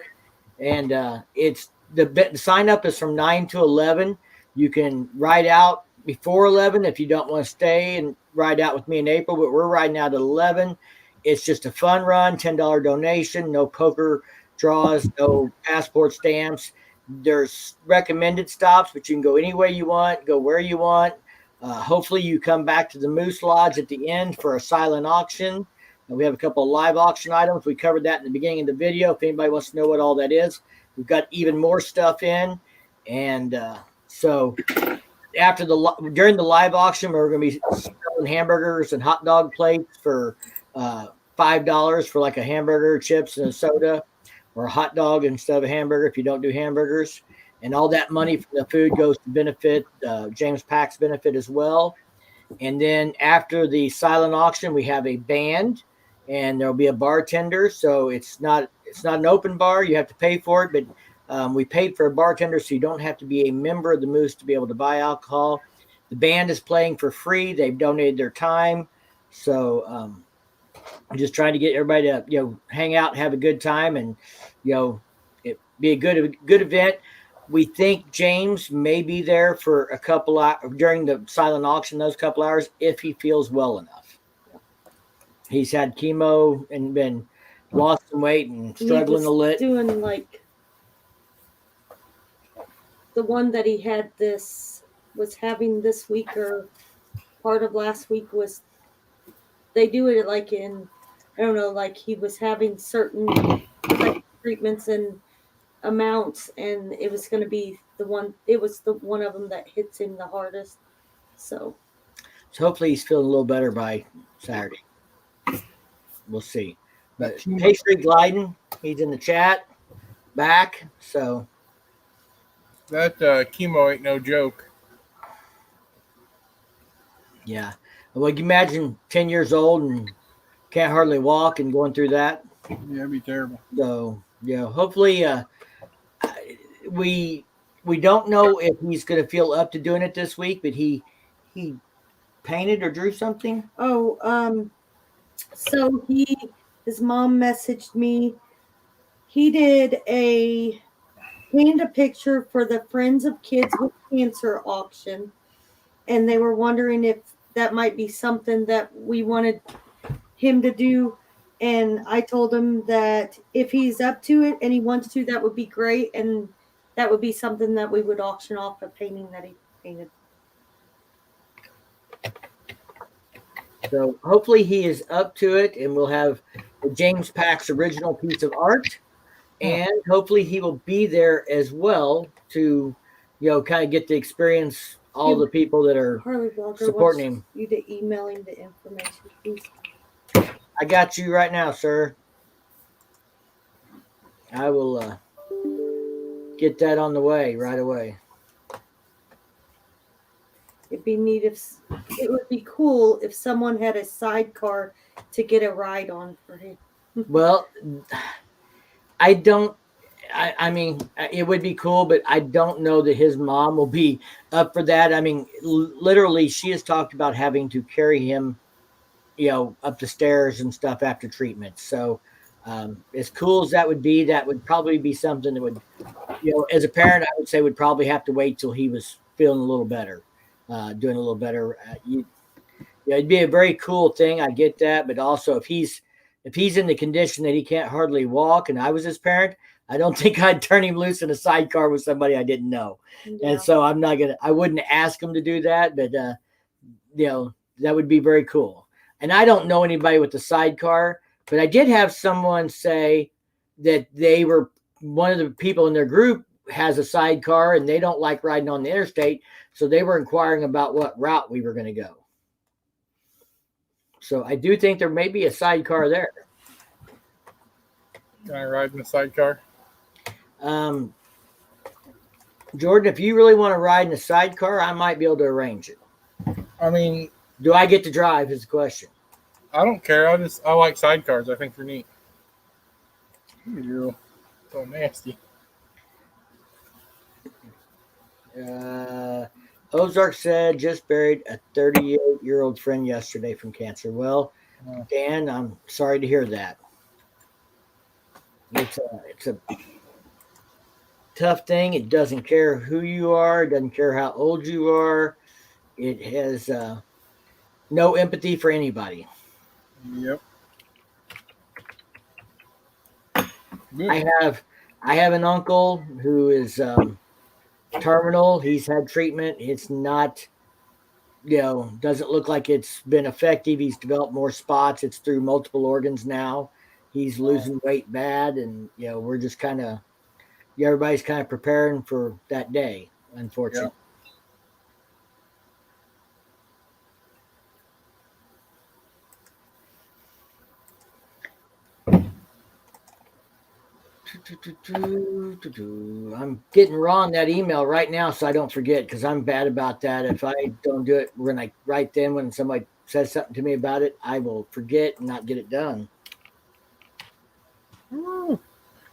And it's the sign up is from 9 to 11. You can ride out before 11 if you don't want to stay and ride out with me in April, but we're riding out at 11. It's just a fun run, $10 donation, no poker draws, no passport stamps. There's recommended stops, but you can go any way you want, go where you want. Hopefully you come back to the Moose Lodge at the end for a silent auction. And we have a couple of live auction items. We covered that in the beginning of the video. If anybody wants to know what all that is, we've got even more stuff in. And so during the live auction, we're going to be selling hamburgers and hot dog plates for $5 for like a hamburger, chips, and a soda, or a hot dog instead of a hamburger if you don't do hamburgers. And all that money from the food goes to benefit James Pack's benefit as well. And then after the silent auction, we have a band, and there'll be a bartender. So it's not an open bar; you have to pay for it. But we paid for a bartender, so you don't have to be a member of the Moose to be able to buy alcohol. The band is playing for free; they've donated their time. So I'm just trying to get everybody to hang out and have a good time, and it be a good event. We think James may be there for a couple hours during the silent auction, those couple hours, if he feels well enough. He's had chemo and been lost some weight and struggling a little. Doing like the one that he had was having this week or part of last week was they do it like in, I don't know, like he was having certain like treatments and amounts, and it was going to be the one of them that hits him the hardest. So hopefully he's feeling a little better by Saturday. We'll see. But Pastry Gliding, he's in the chat back. So that chemo ain't no joke. Yeah. Well, you imagine 10 years old and can't hardly walk and going through that. Yeah, it'd be terrible. So, hopefully we don't know if he's going to feel up to doing it this week, but he painted or drew something. Oh, so his mom messaged me. He did painted a picture for the Friends of Kids with Cancer auction, and they were wondering if that might be something that we wanted him to do. And I told him that if he's up to it and he wants to, that would be great, and that would be something that we would auction off, a painting that he painted. So hopefully he is up to it, and we'll have James Pack's original piece of art, and hopefully he will be there as well to, kind of get to experience all the people that are Harley Blogger supporting him. You to email him the information, please. I got you right now, sir. I will get that on the way right away. It'd be neat it would be cool if someone had a sidecar to get a ride on for him. Well, I mean, it would be cool, but I don't know that his mom will be up for that. I mean, literally, she has talked about having to carry him, up the stairs and stuff after treatment. So, as cool as that would probably be something that would, as a parent, I would say would probably have to wait till he was feeling a little better, doing a little better. It'd be a very cool thing. I get that, but also if he's in the condition that he can't hardly walk, and I was his parent, I don't think I'd turn him loose in a sidecar with somebody I didn't know. Yeah. And so I wouldn't ask him to do that, but that would be very cool. And I don't know anybody with a sidecar, but I did have someone say that one of the people in their group has a sidecar and they don't like riding on the interstate. So they were inquiring about what route we were going to go. So I do think there may be a sidecar there. Can I ride in a sidecar? Jordan, if you really want to ride in a sidecar, I might be able to arrange it. I mean, do I get to drive is the question. I don't care. I like sidecars. I think they're neat. You're so nasty. Ozark said just buried a 38-year-old friend yesterday from cancer. Well, Dan, I'm sorry to hear that. It's a tough thing. It doesn't care who you are. It doesn't care how old you are. It has no empathy for anybody. Yep. Good. I have an uncle who is terminal. He's had treatment. It's not, doesn't look like it's been effective. He's developed more spots. It's through multiple organs now. He's losing weight bad, and we're just kind of, everybody's kind of preparing for that day, unfortunately. Yeah. I'm getting Ron that email right now so I don't forget, because I'm bad about that. If I don't do it right then when somebody says something to me about it, I will forget and not get it done. Ooh,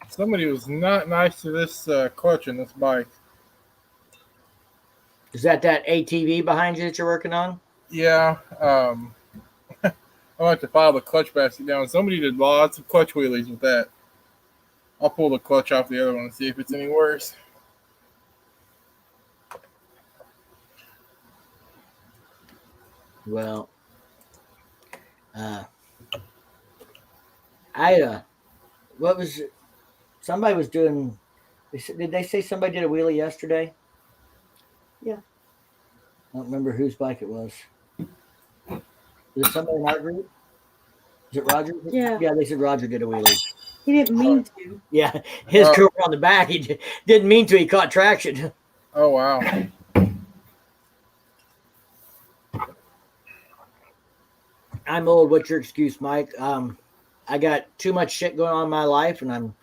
somebody was not nice to this clutch in this bike. Is that ATV behind you that you're working on? Yeah. I like to file the clutch basket down. Somebody did lots of clutch wheelies with that. I'll pull the clutch off the other one and see if it's any worse. Well, what was somebody was doing? Did they say somebody did a wheelie yesterday? Yeah. I don't remember whose bike it was. Was it somebody in our group? Is it Roger? Yeah. Yeah, they said Roger did a wheelie. He didn't mean to. Yeah, his girl on the back. He didn't mean to. He caught traction. Oh wow. I'm old. What's your excuse, Mike? I got too much shit going on in my life, and I'm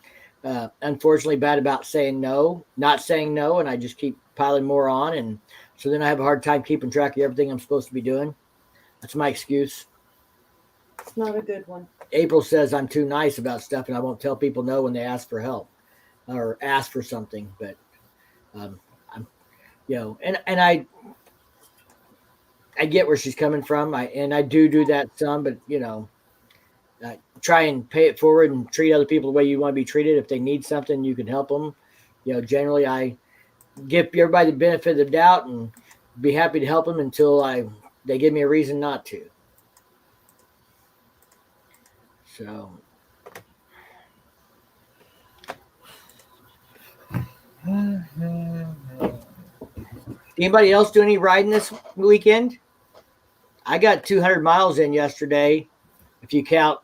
unfortunately bad about saying no, not saying no, and I just keep piling more on, and so then I have a hard time keeping track of everything I'm supposed to be doing. That's my excuse. It's not a good one. April says I'm too nice about stuff, and I won't tell people no when they ask for help or ask for something. But I'm, and I get where she's coming from. I do that some, but try and pay it forward and treat other people the way you want to be treated. If they need something, you can help them. Generally I give everybody the benefit of the doubt and be happy to help them until they give me a reason not to. So. Anybody else do any riding this weekend? I got 200 miles in yesterday. If you count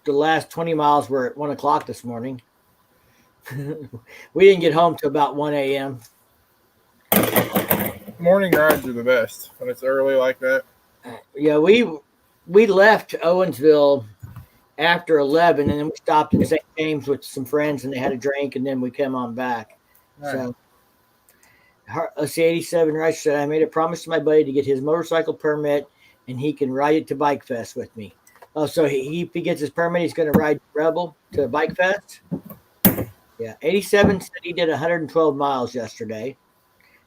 the last 20 miles were at 1 o'clock this morning. We didn't get home till about 1 a.m. Morning rides are the best when it's early like that. Yeah, we left Owensville after 11, and then we stopped in St. James with some friends, and they had a drink, and then we came on back. Nice. So, let's see, 87 right said, I made a promise to my buddy to get his motorcycle permit, and he can ride it to Bike Fest with me. Oh, so if he gets his permit, he's going to ride Rebel to Bike Fest? Yeah, 87 said he did 112 miles yesterday.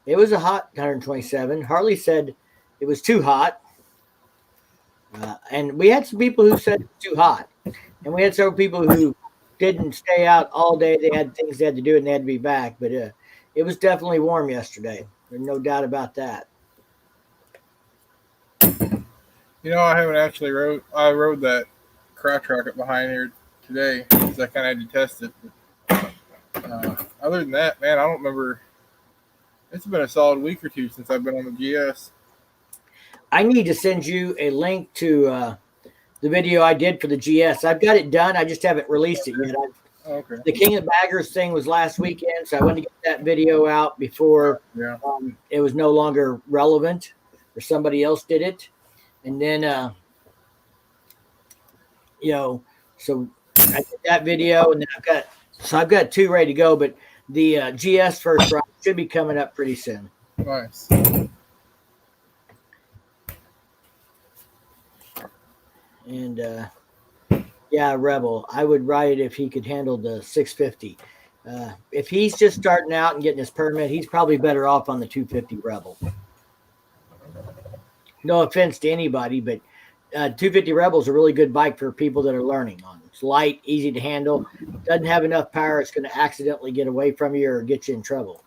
It was a hot 127. Harley said it was too hot. And we had some people who said it was too hot. And we had several people who didn't stay out all day. They had things they had to do and they had to be back. But it was definitely warm yesterday. There's no doubt about that. I haven't actually rode that crotch rocket behind here today because I kind of had to test it. But, other than that, man, I don't remember. It's been a solid week or two since I've been on the GS. I need to send you a link to the video I did for the GS. I've got it done. I just haven't released it yet. Okay. The King of Baggers thing was last weekend, so I wanted to get that video out before it was no longer relevant or somebody else did it. And then, so I did that video, and then I've got two ready to go, but the GS first ride should be coming up pretty soon. Nice. And Rebel, I would ride it if he could handle the 650. If he's just starting out and getting his permit, he's probably better off on the 250 Rebel. No offense to anybody, but 250 Rebel is a really good bike for people that are learning on. It's light, easy to handle, doesn't have enough power. It's going to accidentally get away from you or get you in trouble.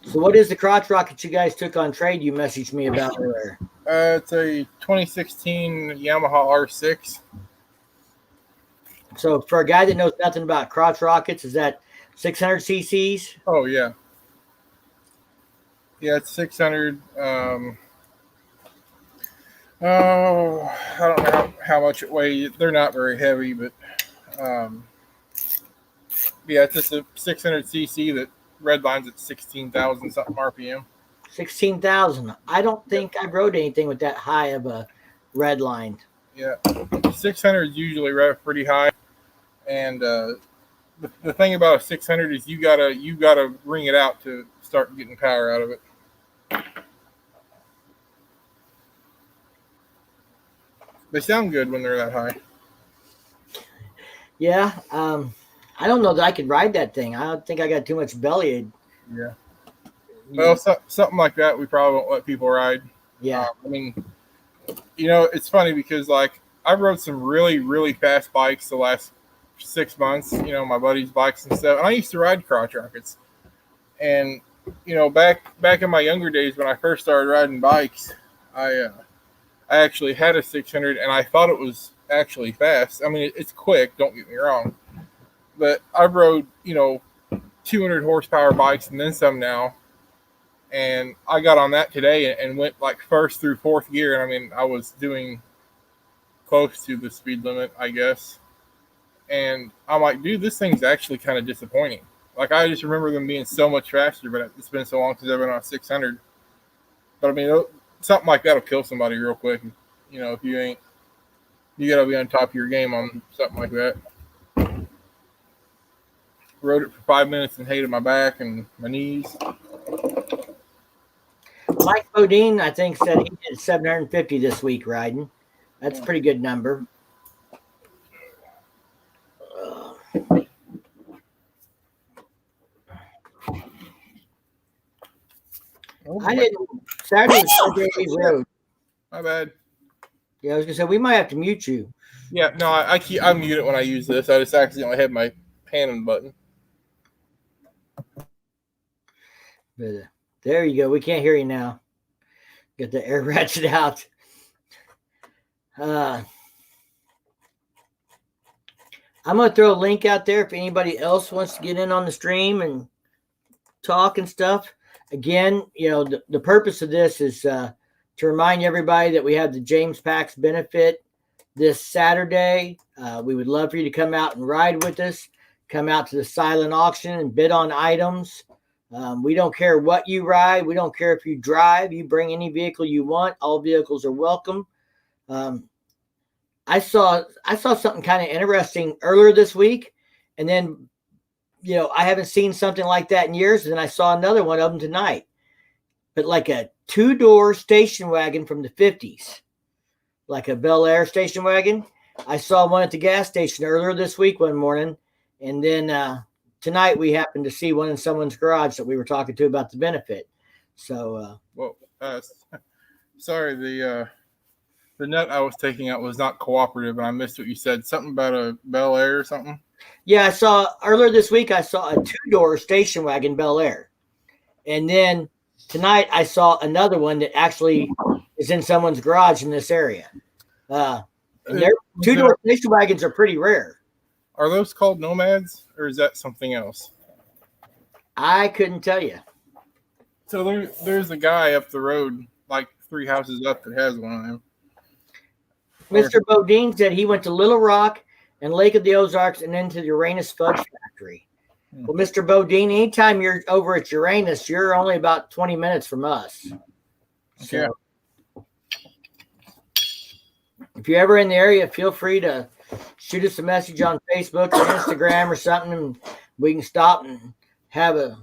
So what is the crotch rocket you guys took on trade you messaged me about earlier? It's a 2016 Yamaha R6. So for a guy that knows nothing about crotch rockets, is that 600 cc's? Oh, yeah. Yeah, it's 600. I don't know how much it weighs. They're not very heavy, but it's just a 600 cc that redlines at 16,000 something RPM. 16,000. I don't think I rode anything with that high of a red line. Yeah, 600 is usually pretty high, and the thing about a 600 is you gotta ring it out to start getting power out of it. They sound good when they're that high. Yeah, I don't know that I could ride that thing. I don't think I got too much belly. Yeah. Well, something like that we probably won't let people ride. Yeah. It's funny because like I rode some really, really fast bikes the last 6 months, my buddies' bikes and stuff. And I used to ride crotch rockets. And, back in my younger days when I first started riding bikes, I actually had a 600 and I thought it was actually fast. I mean, it's quick, don't get me wrong. But I've rode, 200 horsepower bikes and then some now. And I got on that today and went like first through fourth gear. And I mean, I was doing close to the speed limit, I guess. And I'm like, dude, this thing's actually kind of disappointing. Like, I just remember them being so much faster, but it's been so long since I've been on 600. But I mean, something like that will kill somebody real quick. If you ain't, you got to be on top of your game on something like that. Rode it for 5 minutes and hated my back and my knees. Mike Bodine, I think, said he did 750 this week riding. That's a pretty good number. I didn't. Saturday was Saturday Road. My bad. Yeah, I was gonna say we might have to mute you. Yeah, no, I mute it when I use this. I just accidentally had my panning button. But, there you go. We can't hear you now. Get the air ratchet out. I'm going to throw a link out there if anybody else wants to get in on the stream and talk and stuff. Again, the purpose of this is to remind everybody that we have the James Pax benefit this Saturday. We would love for you to come out and ride with us. Come out to the silent auction and bid on items. We don't care what you ride. We don't care if you drive. You bring any vehicle you want. All vehicles are welcome. I saw something kind of interesting earlier this week, and then, I haven't seen something like that in years. And then I saw another one of them tonight, but like a 2-door station wagon from the 50s, like a Bel Air station wagon. I saw one at the gas station earlier this week one morning, and then tonight we happened to see one in someone's garage that we were talking to about the benefit. So, sorry, the nut I was taking out was not cooperative, and I missed what you said. Something about a Bel Air or something. Yeah, I saw earlier this week. I saw a 2-door station wagon Bel Air, and then tonight I saw another one that actually is in someone's garage in this area. And their 2-door station wagons are pretty rare. Are those called Nomads, or is that something else? I couldn't tell you. So there's a guy up the road, like 3 houses up, that has one of them. Mr. Bodine said he went to Little Rock and Lake of the Ozarks and then to the Uranus Fudge Factory. Well, Mr. Bodine, anytime you're over at Uranus, you're only about 20 minutes from us. So, yeah. If you're ever in the area, feel free to shoot us a message on Facebook or Instagram or something, and we can stop and have a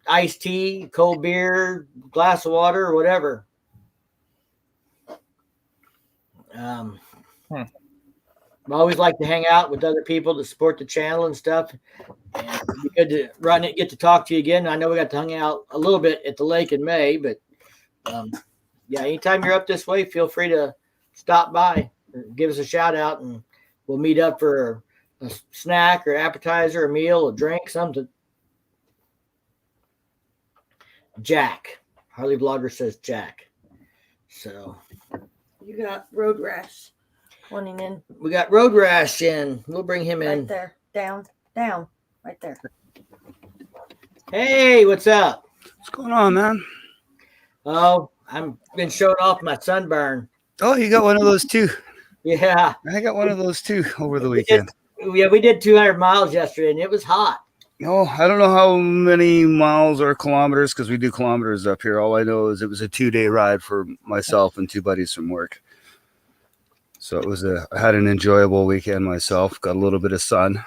iced tea, cold beer, glass of water, or whatever. I always like to hang out with other people to support the channel and stuff. And it'd be good to run it, get to talk to you again. I know we got to hang out a little bit at the lake in May, but yeah, anytime you're up this way, feel free to stop by or give us a shout out, and we'll meet up for a snack or appetizer, a meal, a drink, something. Jack. Harley Vlogger says Jack. So You got road rash wanting in. we got Road Rash in. We'll bring him in. Right there. Down. Right there. Hey, what's up? What's going on, man? Oh, I've been showing off my sunburn. Oh, you got one of those too. Yeah. I got one of those too over the weekend. We did 200 miles yesterday, and it was hot. No, I don't know how many miles or kilometers, because we do kilometers up here. All I know is it was a 2-day ride for myself and 2 buddies from work. So I had an enjoyable weekend myself. Got a little bit of sun,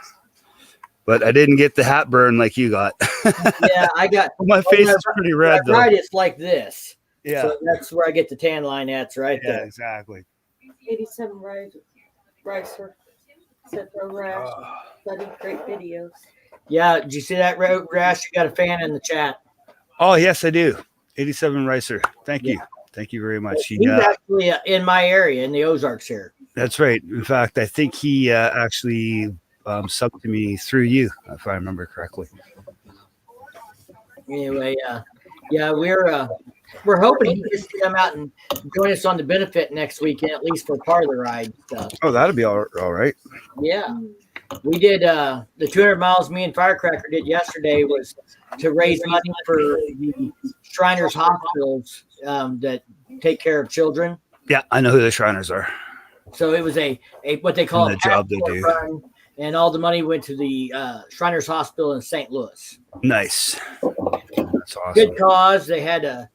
but I didn't get the hat burn like you got. Yeah, I got my face is pretty red though. Right, it's like this. Yeah, so that's where I get the tan line at. Right yeah, there. exactly. 87 Ricer. Said road rash. Bloody great videos. Yeah, did you see that, Road Rash? You got a fan in the chat. Oh yes, I do. 87 Ricer. Thank you. Thank you very much. He's actually in my area in the Ozarks here. That's right. In fact, I think he actually subbed to me through you, if I remember correctly. Anyway, yeah, we're hoping he gets to come out and join us on the benefit next weekend, at least for part of the ride stuff. Oh, that'll be all right. Yeah. We did the 200 miles me and Firecracker did yesterday was to raise money for the Shriners hospitals that take care of children. Yeah, I know who the Shriners are. So it was a what they call the job they do. Run, and all the money went to the Shriners Hospital in St. Louis. Nice. That's awesome. Good cause. They had a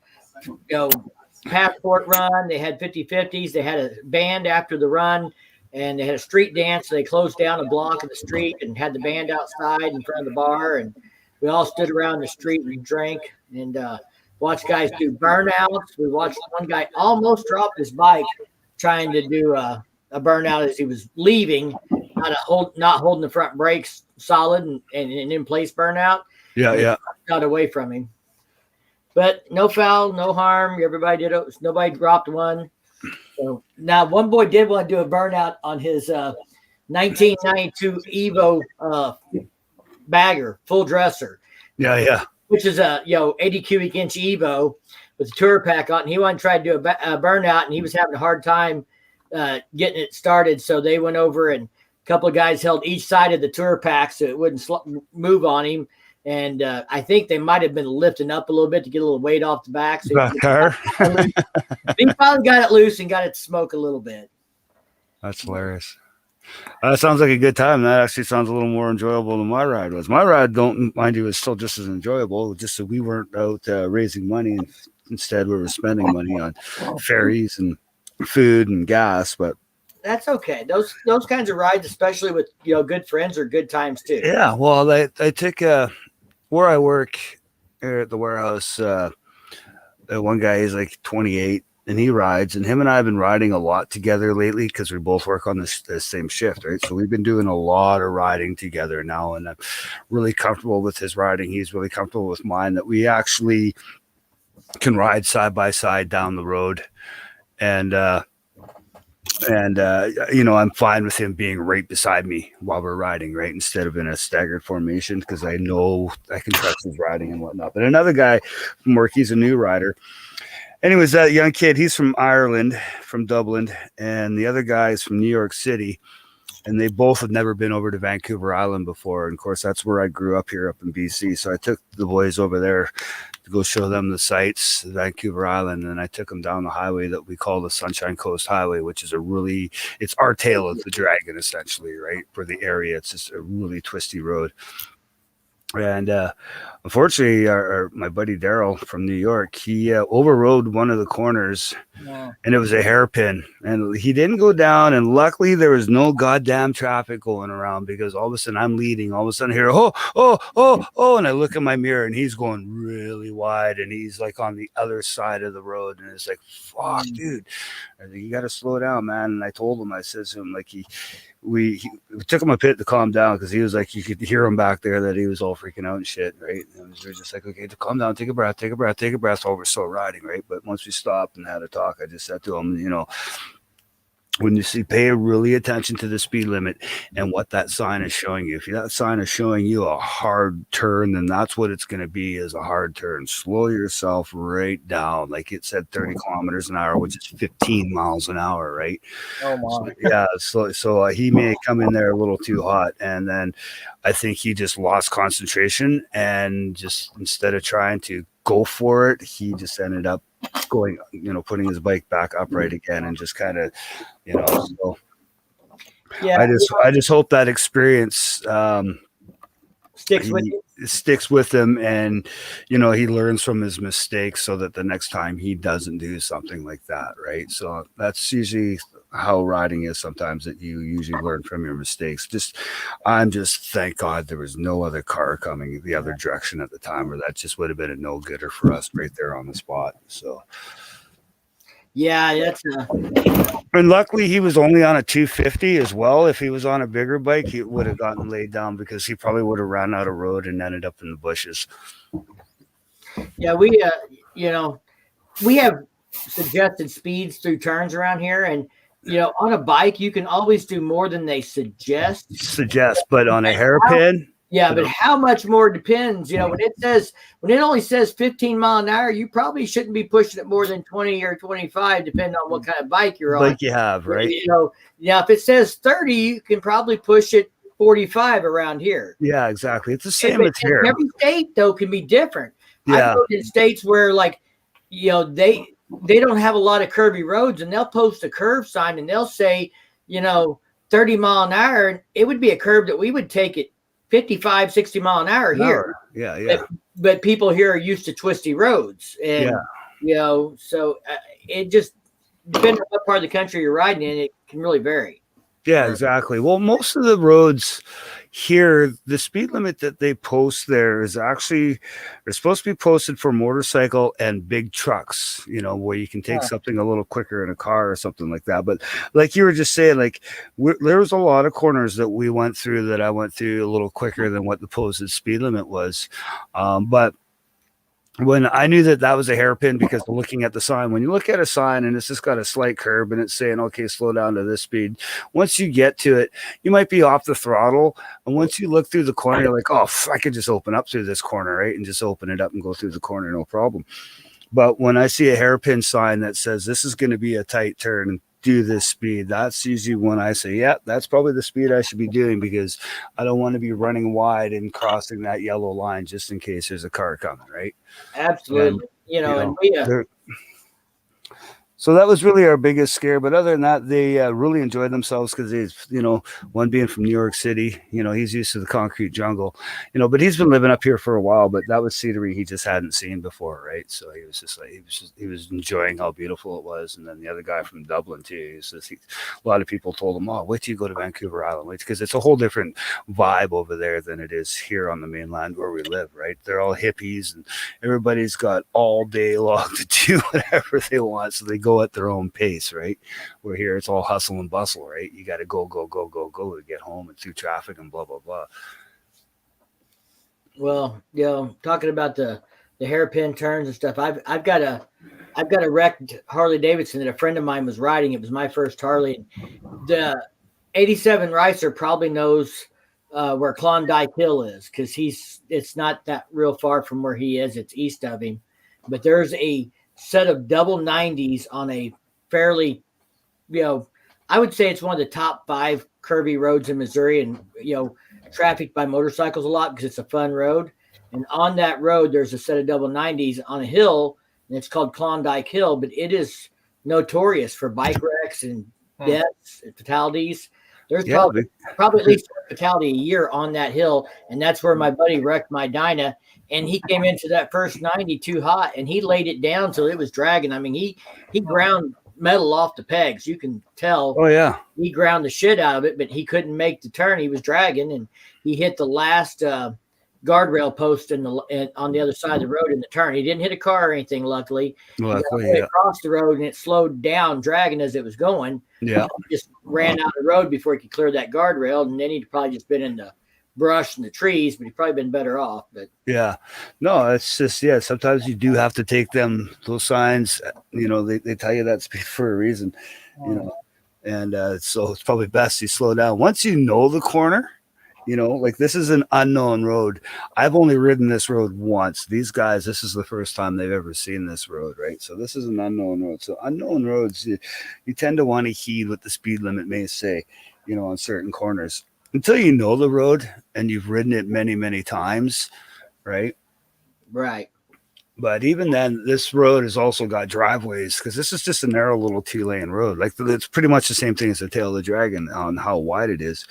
passport run. They had 50-50s. They had a band after the run, and they had a street dance. So they closed down a block of the street and had the band outside in front of the bar, and we all stood around the street and drank and watched guys do burnouts. We watched one guy almost drop his bike trying to do a burnout as he was leaving, not holding the front brakes solid and in place burnout. Yeah. Got away from him. But no foul, no harm. Everybody did it. Nobody dropped one. So now one boy did want to do a burnout on his 1992 Evo bagger, full dresser. Yeah. Which is a 80 cubic inch Evo with a tour pack on. And he wanted to try to do a burnout, and he was having a hard time getting it started. So they went over, and a couple of guys held each side of the tour pack so it wouldn't move on him. And I think they might have been lifting up a little bit to get a little weight off the back. So Back car. he finally got it loose and got it to smoke a little bit. That's hilarious. That sounds like a good time. That actually sounds a little more enjoyable than my ride was. My ride, don't mind you, was still just as enjoyable. Just that we weren't out raising money, and instead we were spending money on ferries and food and gas. But that's okay. Those kinds of rides, especially with good friends, are good times too. Yeah, well, I took where I work here at the warehouse. One guy is like 28. And he rides, and him and I have been riding a lot together lately because we both work on the same shift, right? So we've been doing a lot of riding together now, and I'm really comfortable with his riding. He's really comfortable with mine, that we actually can ride side by side down the road. And I'm fine with him being right beside me while we're riding, right? Instead of in a staggered formation, because I know I can trust his riding and whatnot. But another guy from work, he's a new rider. Anyways, that young kid, he's from Ireland, from Dublin, and the other guy is from New York City, and they both had never been over to Vancouver Island before. And of course, that's where I grew up here up in BC. So I took the boys over there to go show them the sights, Vancouver Island, and I took them down the highway that we call the Sunshine Coast Highway, which is it's our tail of the dragon, essentially, right? For the area, it's just a really twisty road. And unfortunately, my buddy Daryl from New York, he overrode one of the corners, and it was a hairpin. And he didn't go down. And luckily, there was no goddamn traffic going around, because all of a sudden I'm leading. All of a sudden, I hear oh, and I look in my mirror, and he's going really wide, and he's like on the other side of the road, and it's like, fuck, dude, I think you got to slow down, man. And I told him, I said to him, like we took him a bit to calm down, because he was like, you could hear him back there that he was all freaking out and shit, right? And we were just like, okay, to calm down, take a breath while we're still riding, right? But once we stopped and had a talk, I just said to him, when you see, pay really attention to the speed limit and what that sign is showing you. If that sign is showing you a hard turn, then that's what it's going to be, is a hard turn. Slow yourself right down. Like it said 30 kilometers an hour, which is 15 miles an hour, right? Oh, my. So he may come in there a little too hot. And then I think he just lost concentration, and just instead of trying to go for it, he just ended up going, putting his bike back upright again, and just kind of, so yeah, I just hope that experience sticks with him, and he learns from his mistakes, so that the next time he doesn't do something like that, right? So that's usually how riding is sometimes, that you usually learn from your mistakes. I'm just thank God there was no other car coming the other direction at the time, or that just would have been a no-gooder for us right there on the spot. So yeah, that's and luckily he was only on a 250 as well. If he was on a bigger bike, he would have gotten laid down, because he probably would have ran out of road and ended up in the bushes. Yeah, we have suggested speeds through turns around here, and on a bike you can always do more than they suggest. But on a hairpin, yeah, but how much more depends. When it only says 15 mile an hour, you probably shouldn't be pushing it more than 20 or 25, depending on what kind of bike you're on. Like you have, right? If it says 30, you can probably push it 45 around here. Yeah, exactly. It's the same as here. Every state though can be different. Yeah. I've lived in states where they don't have a lot of curvy roads, and they'll post a curve sign and they'll say 30 mile an hour, and it would be a curve that we would take at 55, 60 mile an hour here. Yeah. But people here are used to twisty roads, and so it just depending on what part of the country you're riding in, it can really vary. Yeah, exactly. Well, most of the roads here, the speed limit that they post there is actually, they're supposed to be posted for motorcycle and big trucks, where you can take something a little quicker in a car or something like that. But like you were just saying, there was a lot of corners that we went through that I went through a little quicker than what the posted speed limit was. But when I knew that was a hairpin, because looking at the sign, when you look at a sign and it's just got a slight curve and it's saying, okay, slow down to this speed. Once you get to it, you might be off the throttle. And once you look through the corner, you're like, oh, I could just open up through this corner, right? And just open it up and go through the corner, no problem. But when I see a hairpin sign that says this is going to be a tight turn, do this speed, that's usually when I say, yeah, that's probably the speed I should be doing, because I don't want to be running wide and crossing that yellow line just in case there's a car coming, right? Absolutely. So that was really our biggest scare. But other than that, they really enjoyed themselves, because one being from New York City, he's used to the concrete jungle, but he's been living up here for a while, but that was scenery he just hadn't seen before, right? So he was just like, he was enjoying how beautiful it was. And then the other guy from Dublin too, a lot of people told him, oh, wait till you go to Vancouver Island, because it's a whole different vibe over there than it is here on the mainland where we live, right? They're all hippies and everybody's got all day long to do whatever they want, so they go at their own pace, right? Where here it's all hustle and bustle, right? You got to go to get home and through traffic and blah blah blah. Well, talking about the hairpin turns and stuff, I've got a wrecked Harley Davidson that a friend of mine was riding. It was my first Harley. The 87 Ricer probably knows where Klondike Hill is, because it's not that real far from where he is. It's east of him, but there's a set of double 90s on a fairly, I would say it's one of the top 5 curvy roads in Missouri, and trafficked by motorcycles a lot because it's a fun road. And on that road, there's a set of double 90s on a hill, and it's called Klondike Hill, but it is notorious for bike wrecks and deaths and fatalities. There's probably at least a fatality a year on that hill, and that's where my buddy wrecked my Dyna. And he came into that first 90 too hot, and he laid it down till it was dragging. I mean, he ground metal off the pegs. You can tell. Oh yeah, he ground the shit out of it, but he couldn't make the turn. He was dragging, and he hit the last guardrail post on the other side of the road in the turn. He didn't hit a car or anything, luckily. He across the road, and it slowed down, dragging as it was going. Yeah, he just ran out the road before he could clear that guardrail, and then he'd probably just been in the brush and the trees, but he'd probably been better off. But it's just sometimes you do have to take those signs, they tell you that's for a reason, and so it's probably best you slow down once you know the corner. This is an unknown road. I've only ridden this road once. These guys, this is the first time they've ever seen this road, right? So this is an unknown road. So unknown roads, you tend to want to heed what the speed limit may say, on certain corners, until you know the road and you've ridden it many, many times, right? Right. But even then, this road has also got driveways, because this is just a narrow little 2-lane road. It's pretty much the same thing as the Tail of the Dragon on how wide it is.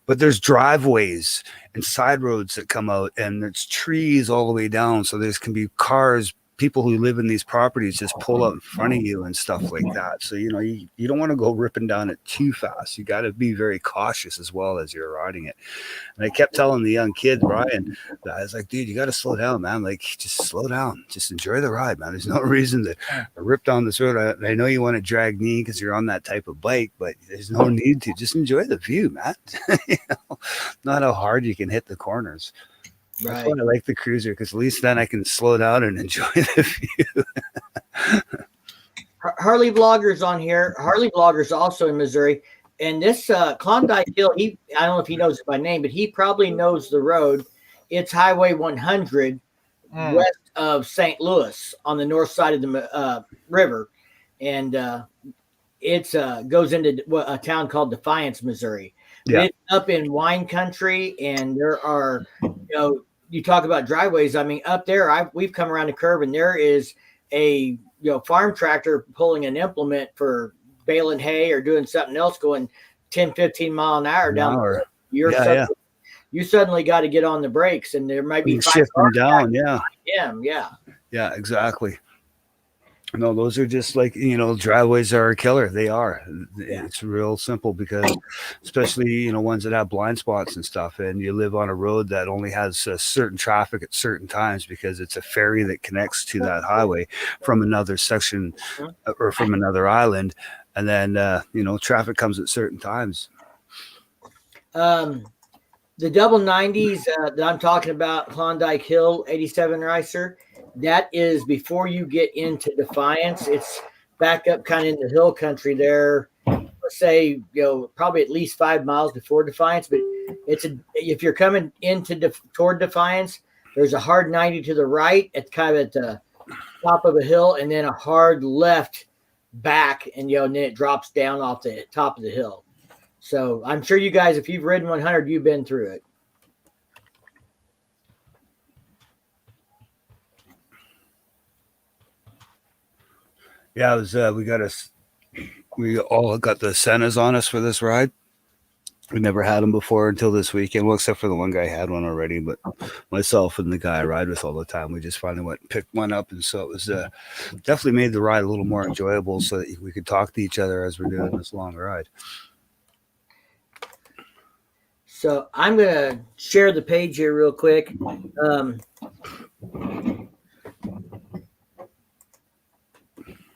But there's driveways and side roads that come out, and there's trees all the way down. So there can be cars, people who live in these properties just pull out in front of you and stuff like that. So, you don't want to go ripping down it too fast. You got to be very cautious as well as you're riding it. And I kept telling the young kid, Brian, I was like, dude, you got to slow down, man. Just slow down. Just enjoy the ride, man. There's no reason to rip down this road. I know you want to drag knee because you're on that type of bike, but there's no need to. Just enjoy the view, man. Not how hard you can hit the corners. Right. That's why I like the cruiser, because at least then I can slow down and enjoy the view. Harley Vlogger's on here. Harley Vlogger's also in Missouri. And this Klondike Hill, I don't know if he knows it by name, but he probably knows the road. It's Highway 100 west of St. Louis on the north side of the river. And it goes into a town called Defiance, Missouri. Yeah. It's up in wine country, and there are, you talk about driveways. I mean, up there, we've come around the curve, and there is a farm tractor pulling an implement for baling hay or doing something else, going 10, 15 mile an hour down the road. You suddenly got to get on the brakes, and there might be shifting down. Yeah, exactly. No, those are just like, driveways are a killer. They are. Yeah. It's real simple because especially, ones that have blind spots and stuff, and you live on a road that only has a certain traffic at certain times because it's a ferry that connects to that highway from another section or from another island. And then, traffic comes at certain times. The double 90s that I'm talking about, Klondike Hill 87 Ricer, that is before you get into Defiance. It's back up kind of in the hill country there. Let's say, probably at least 5 miles before Defiance. But if you're coming into toward Defiance, there's a hard 90 to the right at the top of a hill, and then a hard left back, and then it drops down off the top of the hill. So I'm sure you guys, if you've ridden 100, you've been through it. Yeah, it was. We all got the Sennas on us for this ride. We never had them before until this weekend. Well, except for the one guy had one already, but myself and the guy I ride with all the time, we just finally went and picked one up, and so it was definitely made the ride a little more enjoyable, so that we could talk to each other as we're doing this long ride. So I'm gonna share the page here real quick.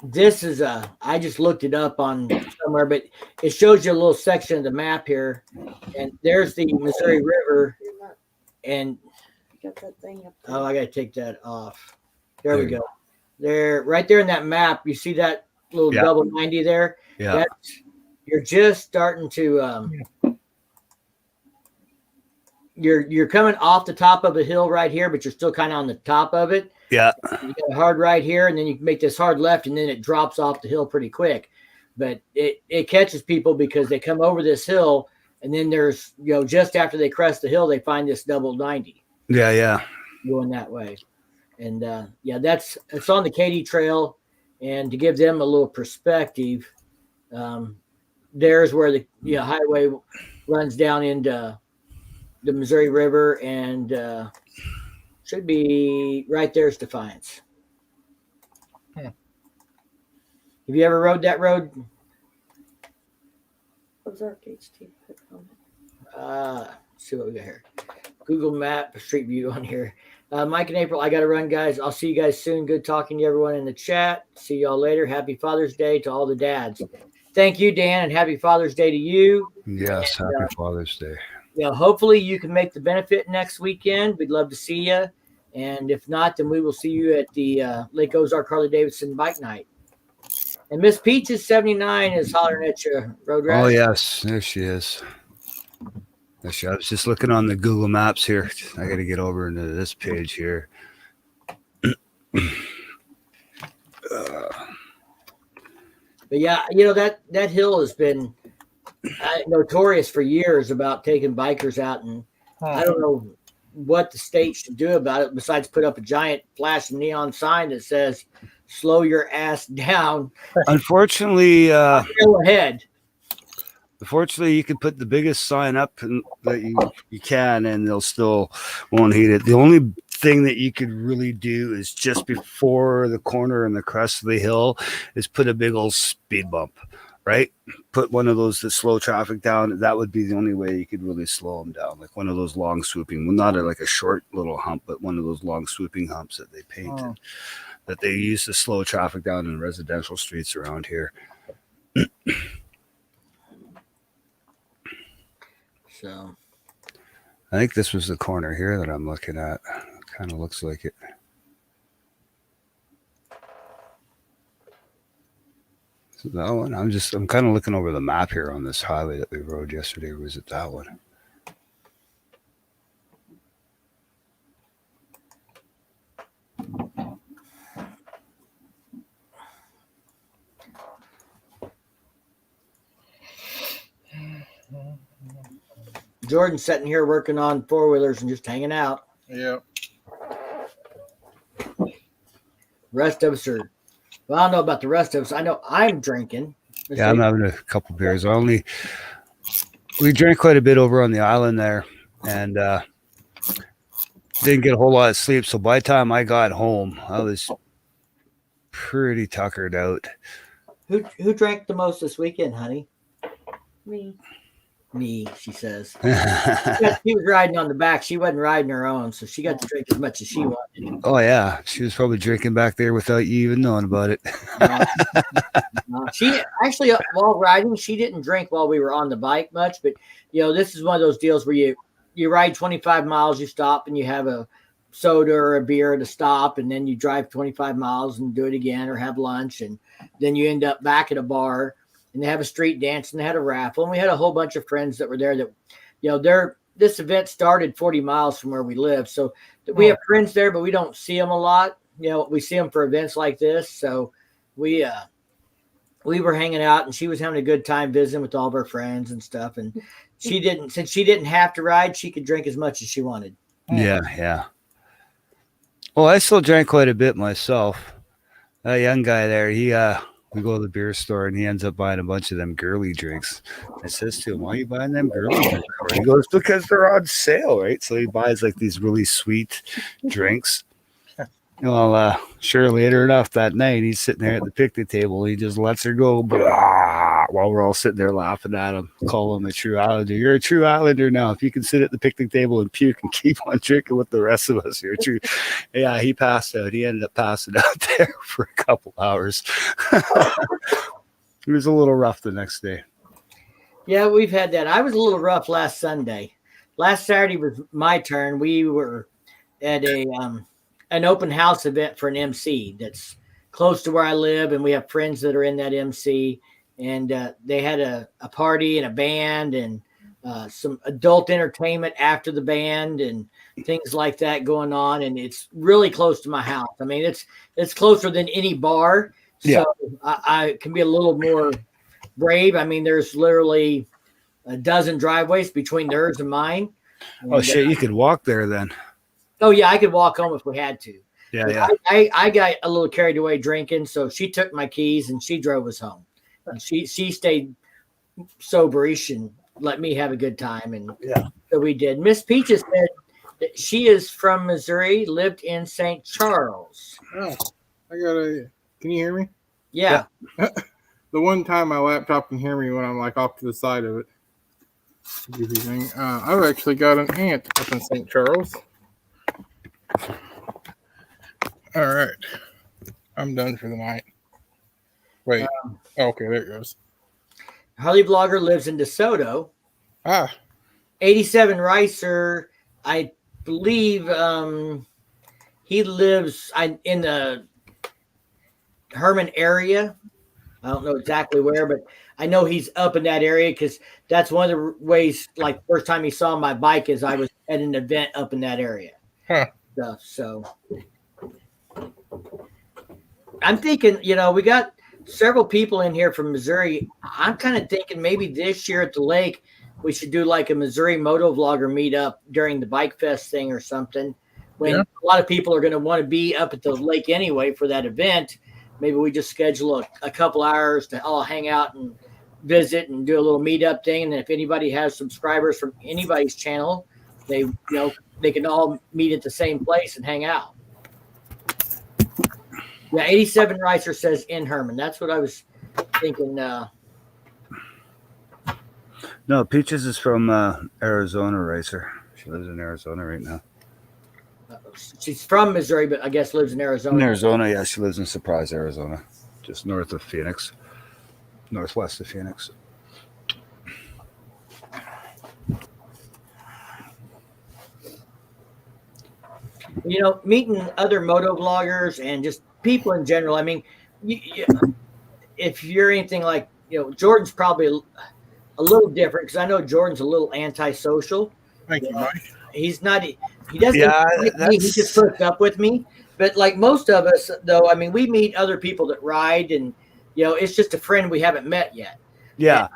This is I just looked it up on somewhere, but it shows you a little section of the map here, and there's the Missouri River, and Got that thing up there. I gotta take that off. There we go. There, right there in that map, you see that little double 90 there? Yeah. You're just starting to you're coming off the top of a hill right here, but you're still kind of on the top of it. Yeah. You got a hard right here, and then you can make this hard left, and then it drops off the hill pretty quick. But it catches people because they come over this hill, and then there's, just after they crest the hill, they find this double 90. Yeah. Going that way. And it's on the Katy Trail. And to give them a little perspective, there's where the highway runs down into the Missouri River, and should be right there's Defiance. Have you ever rode that road? Ozark HT. Let's see what we got here. Google Map, Street View on here. Mike and April, I got to run, guys. I'll see you guys soon. Good talking to everyone in the chat. See y'all later. Happy Father's Day to all the dads. Thank you, Dan, and happy Father's Day to you. Yes, and, happy Father's Day. Hopefully you can make the benefit next weekend. We'd love to see you. And if not, then we will see you at the Lake Ozark Harley-Davidson Bike Night. And Miss Peaches 79 is hollering at you, Road Rat. Oh, yes. There she is. I was just looking on the Google Maps here. I got to get over into this page here. But yeah, that hill has been notorious for years about taking bikers out, and I don't know what the state should do about it besides put up a giant flashing neon sign that says "Slow your ass down." Unfortunately, go ahead. Unfortunately, you can put the biggest sign up that you can, and they'll still won't heed it. The only thing that you could really do is just before the corner and the crest of the hill is put a big old speed bump, right? Put one of those that slow traffic down. That would be the only way you could really slow them down, like one of those long swooping, well, not like a short little hump, but one of those long swooping humps that they painted, that they use to slow traffic down in residential streets around here. So I think this was the corner here that I'm looking at. Kind of looks like it. That one. I'm kind of looking over the map here on this highway that we rode yesterday. Was it that one? Jordan's sitting here working on 4-wheelers and just hanging out. Yeah. Rest of us are, well, I don't know about the rest of us. I know I'm drinking. Yeah, I'm having a couple beers. We drank quite a bit over on the island there, and didn't get a whole lot of sleep. So by the time I got home, I was pretty tuckered out. Who drank the most this weekend, honey? Me. She says. She was riding on the back. She wasn't riding her own, so she got to drink as much as she wanted. Oh yeah, she was probably drinking back there without you even knowing about it. She actually, while riding, she didn't drink while we were on the bike much. But this is one of those deals where you ride 25 miles, you stop and you have a soda or a beer to stop, and then you drive 25 miles and do it again, or have lunch, and then you end up back at a bar. And they have a street dance, and they had a raffle, and we had a whole bunch of friends that were there. That this event started 40 miles from where we live, so we have friends there, but we don't see them a lot. We see them for events like this. So we were hanging out, and she was having a good time visiting with all of her friends and stuff. And since she didn't have to ride, she could drink as much as she wanted. Yeah. Well, I still drank quite a bit myself. That young guy there, we go to the beer store and he ends up buying a bunch of them girly drinks. I says to him, "Why are you buying them girly drinks for?" He goes, "Because they're on sale, right?" So he buys like these really sweet drinks. Well, sure, later enough that night, he's sitting there at the picnic table. He just lets her go, while we're all sitting there laughing at him, call him a true islander. You're a true islander now. If you can sit at the picnic table and puke and keep on drinking with the rest of us, you're true. Yeah, he passed out. He ended up passing out there for a couple hours. It was a little rough the next day. Yeah, we've had that. I was a little rough last Sunday. Last Saturday was my turn. We were at an open house event for an MC that's close to where I live, and we have friends that are in that MC, and they had a party and a band and some adult entertainment after the band and things like that going on, and it's really close to my house. I mean, it's closer than any bar, so I can be a little more brave. I mean, there's literally a dozen driveways between theirs and mine. Oh, shit, you could walk there then. Oh, yeah, I could walk home if we had to. Yeah. I got a little carried away drinking, so she took my keys and she drove us home. And she stayed soberish and let me have a good time, and so we did. Miss Peaches said that she is from Missouri, lived in St. Charles. Oh, can you hear me? Yeah. The one time my laptop can hear me when I'm like off to the side of it. I've actually got an aunt up in St. Charles. All right. I'm done for the night. Wait. Okay, there it goes. Harley Vlogger lives in DeSoto. 87 Ricer, I believe he lives in the Herman area. I don't know exactly where, but I know he's up in that area because that's one of the ways, like, first time he saw my bike is I was at an event up in that area. So I'm thinking, we got several people in here from Missouri. I'm kind of thinking maybe this year at the lake, we should do like a Missouri moto vlogger meetup during the Bike Fest thing or something. When a lot of people are going to want to be up at the lake anyway for that event, maybe we just schedule a couple hours to all hang out and visit and do a little meetup thing. And then if anybody has subscribers from anybody's channel, they can all meet at the same place and hang out. Yeah, 87 Ricer says in Herman. That's what I was thinking. No, Peaches is from Arizona, Ricer. She lives in Arizona right now. She's from Missouri, but I guess lives in Arizona. In Arizona, yeah. She lives in Surprise, Arizona. Just north of Phoenix. Northwest of Phoenix. Meeting other moto vloggers and just people in general. I mean, if you're anything like, Jordan's probably a little different because I know Jordan's a little antisocial. Thank you, Mike. He's not. He doesn't Yeah, like me. He just puts up with me. But like most of us, though, I mean, we meet other people that ride, and it's just a friend we haven't met yet. Yeah.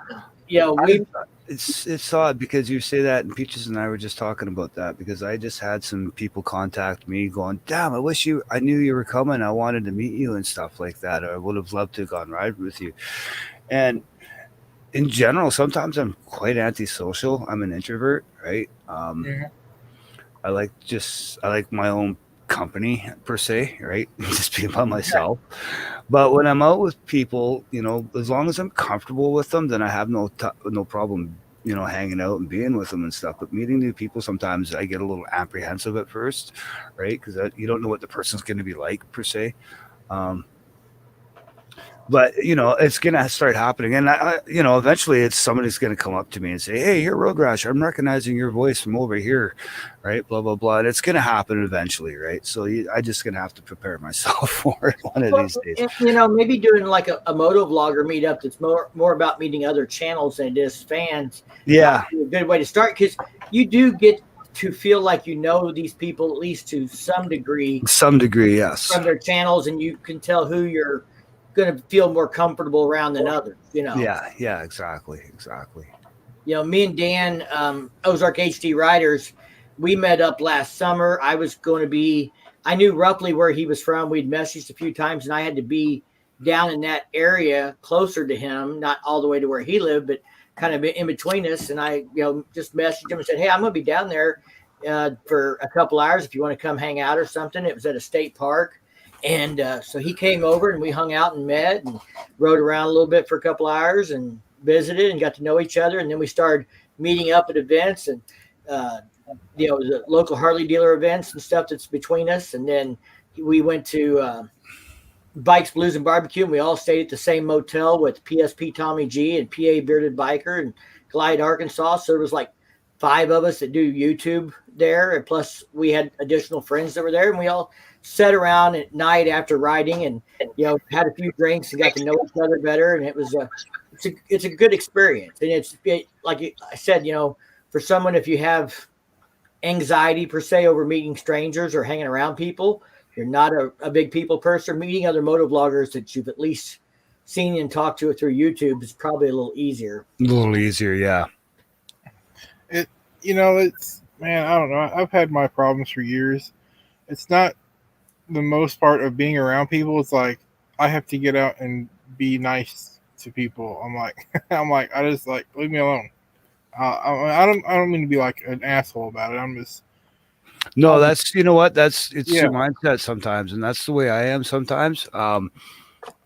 We. It's odd because you say that, and Peaches and I were just talking about that because I just had some people contact me going, "Damn, I knew you were coming. I wanted to meet you and stuff like that. I would have loved to have gone ride with you." And in general, sometimes I'm quite antisocial. I'm an introvert, right? I like my own company per se, right? Just being by myself. But when I'm out with people, as long as I'm comfortable with them, then I have no problem, hanging out and being with them and stuff. But meeting new people, sometimes I get a little apprehensive at first, right? Because you don't know what the person's going to be like per se. But it's gonna start happening, and eventually somebody's gonna come up to me and say, "Hey, you're Road Rash. I'm recognizing your voice from over here," right? Blah blah blah. And it's gonna happen eventually, right? So I just gonna have to prepare myself for it one of these days. Maybe doing like a moto vlogger meetup that's more about meeting other channels than it is fans. Yeah, a good way to start because you do get to feel like these people at least to some degree. Some degree, yes. From their channels, and you can tell who you're going to feel more comfortable around than others, Yeah, exactly. Me and Dan, Ozark HD Riders, we met up last summer. I knew roughly where he was from. We'd messaged a few times, and I had to be down in that area closer to him, not all the way to where he lived, but kind of in between us. And I just messaged him and said, "Hey, I'm going to be down there for a couple hours if you want to come hang out or something." It was at a state park. And so he came over and we hung out and met and rode around a little bit for a couple hours and visited and got to know each other. And then we started meeting up at events and, the local Harley dealer events and stuff that's between us. And then we went to Bikes, Blues, and Barbecue, and we all stayed at the same motel with PSP Tommy G and PA Bearded Biker and Glide, Arkansas. So there was like 5 of us that do YouTube there. And plus we had additional friends that were there, and we all sat around at night after riding and had a few drinks and got to know each other better, and it's a good experience. And like I said, for someone, if you have anxiety per se over meeting strangers or hanging around people, you're not a big people person, meeting other moto vloggers that you've at least seen and talked to through YouTube is probably a little easier. Yeah. It's, man, I don't know, I've had my problems for years. It's not the most part of being around people. It's like I have to get out and be nice to people. I'm like I just like, leave me alone. I don't mean to be like an asshole about it. I'm just it's your mindset sometimes, and that's the way I am sometimes.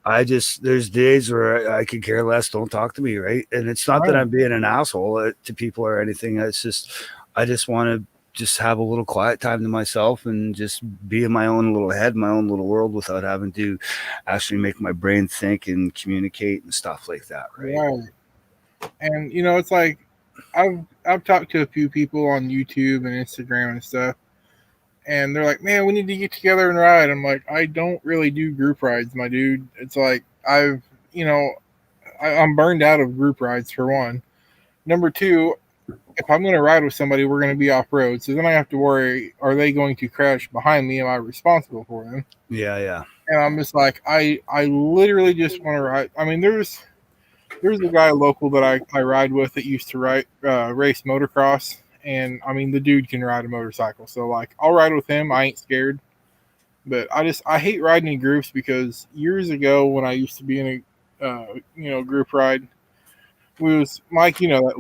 There's days where I could care less. Don't talk to me, right? And it's not that I'm being an asshole to people or anything. It's just I just want to just have a little quiet time to myself and just be in my own little head, my own little world, without having to actually make my brain think and communicate and stuff like that, right? And it's like I've talked to a few people on YouTube and Instagram and stuff, and they're like, "Man, we need to get together and ride." I'm like, I don't really do group rides, my dude. It's like I'm burned out of group rides, for one. Number two, if I'm going to ride with somebody, we're going to be off road. So then I have to worry, are they going to crash behind me? Am I responsible for them? Yeah. And I'm just like, I literally just want to ride. I mean, there's a guy local that I ride with that used to race motocross. And I mean, the dude can ride a motorcycle. So like, I'll ride with him. I ain't scared. But I hate riding in groups because years ago when I used to be in a group ride, we was Mike, that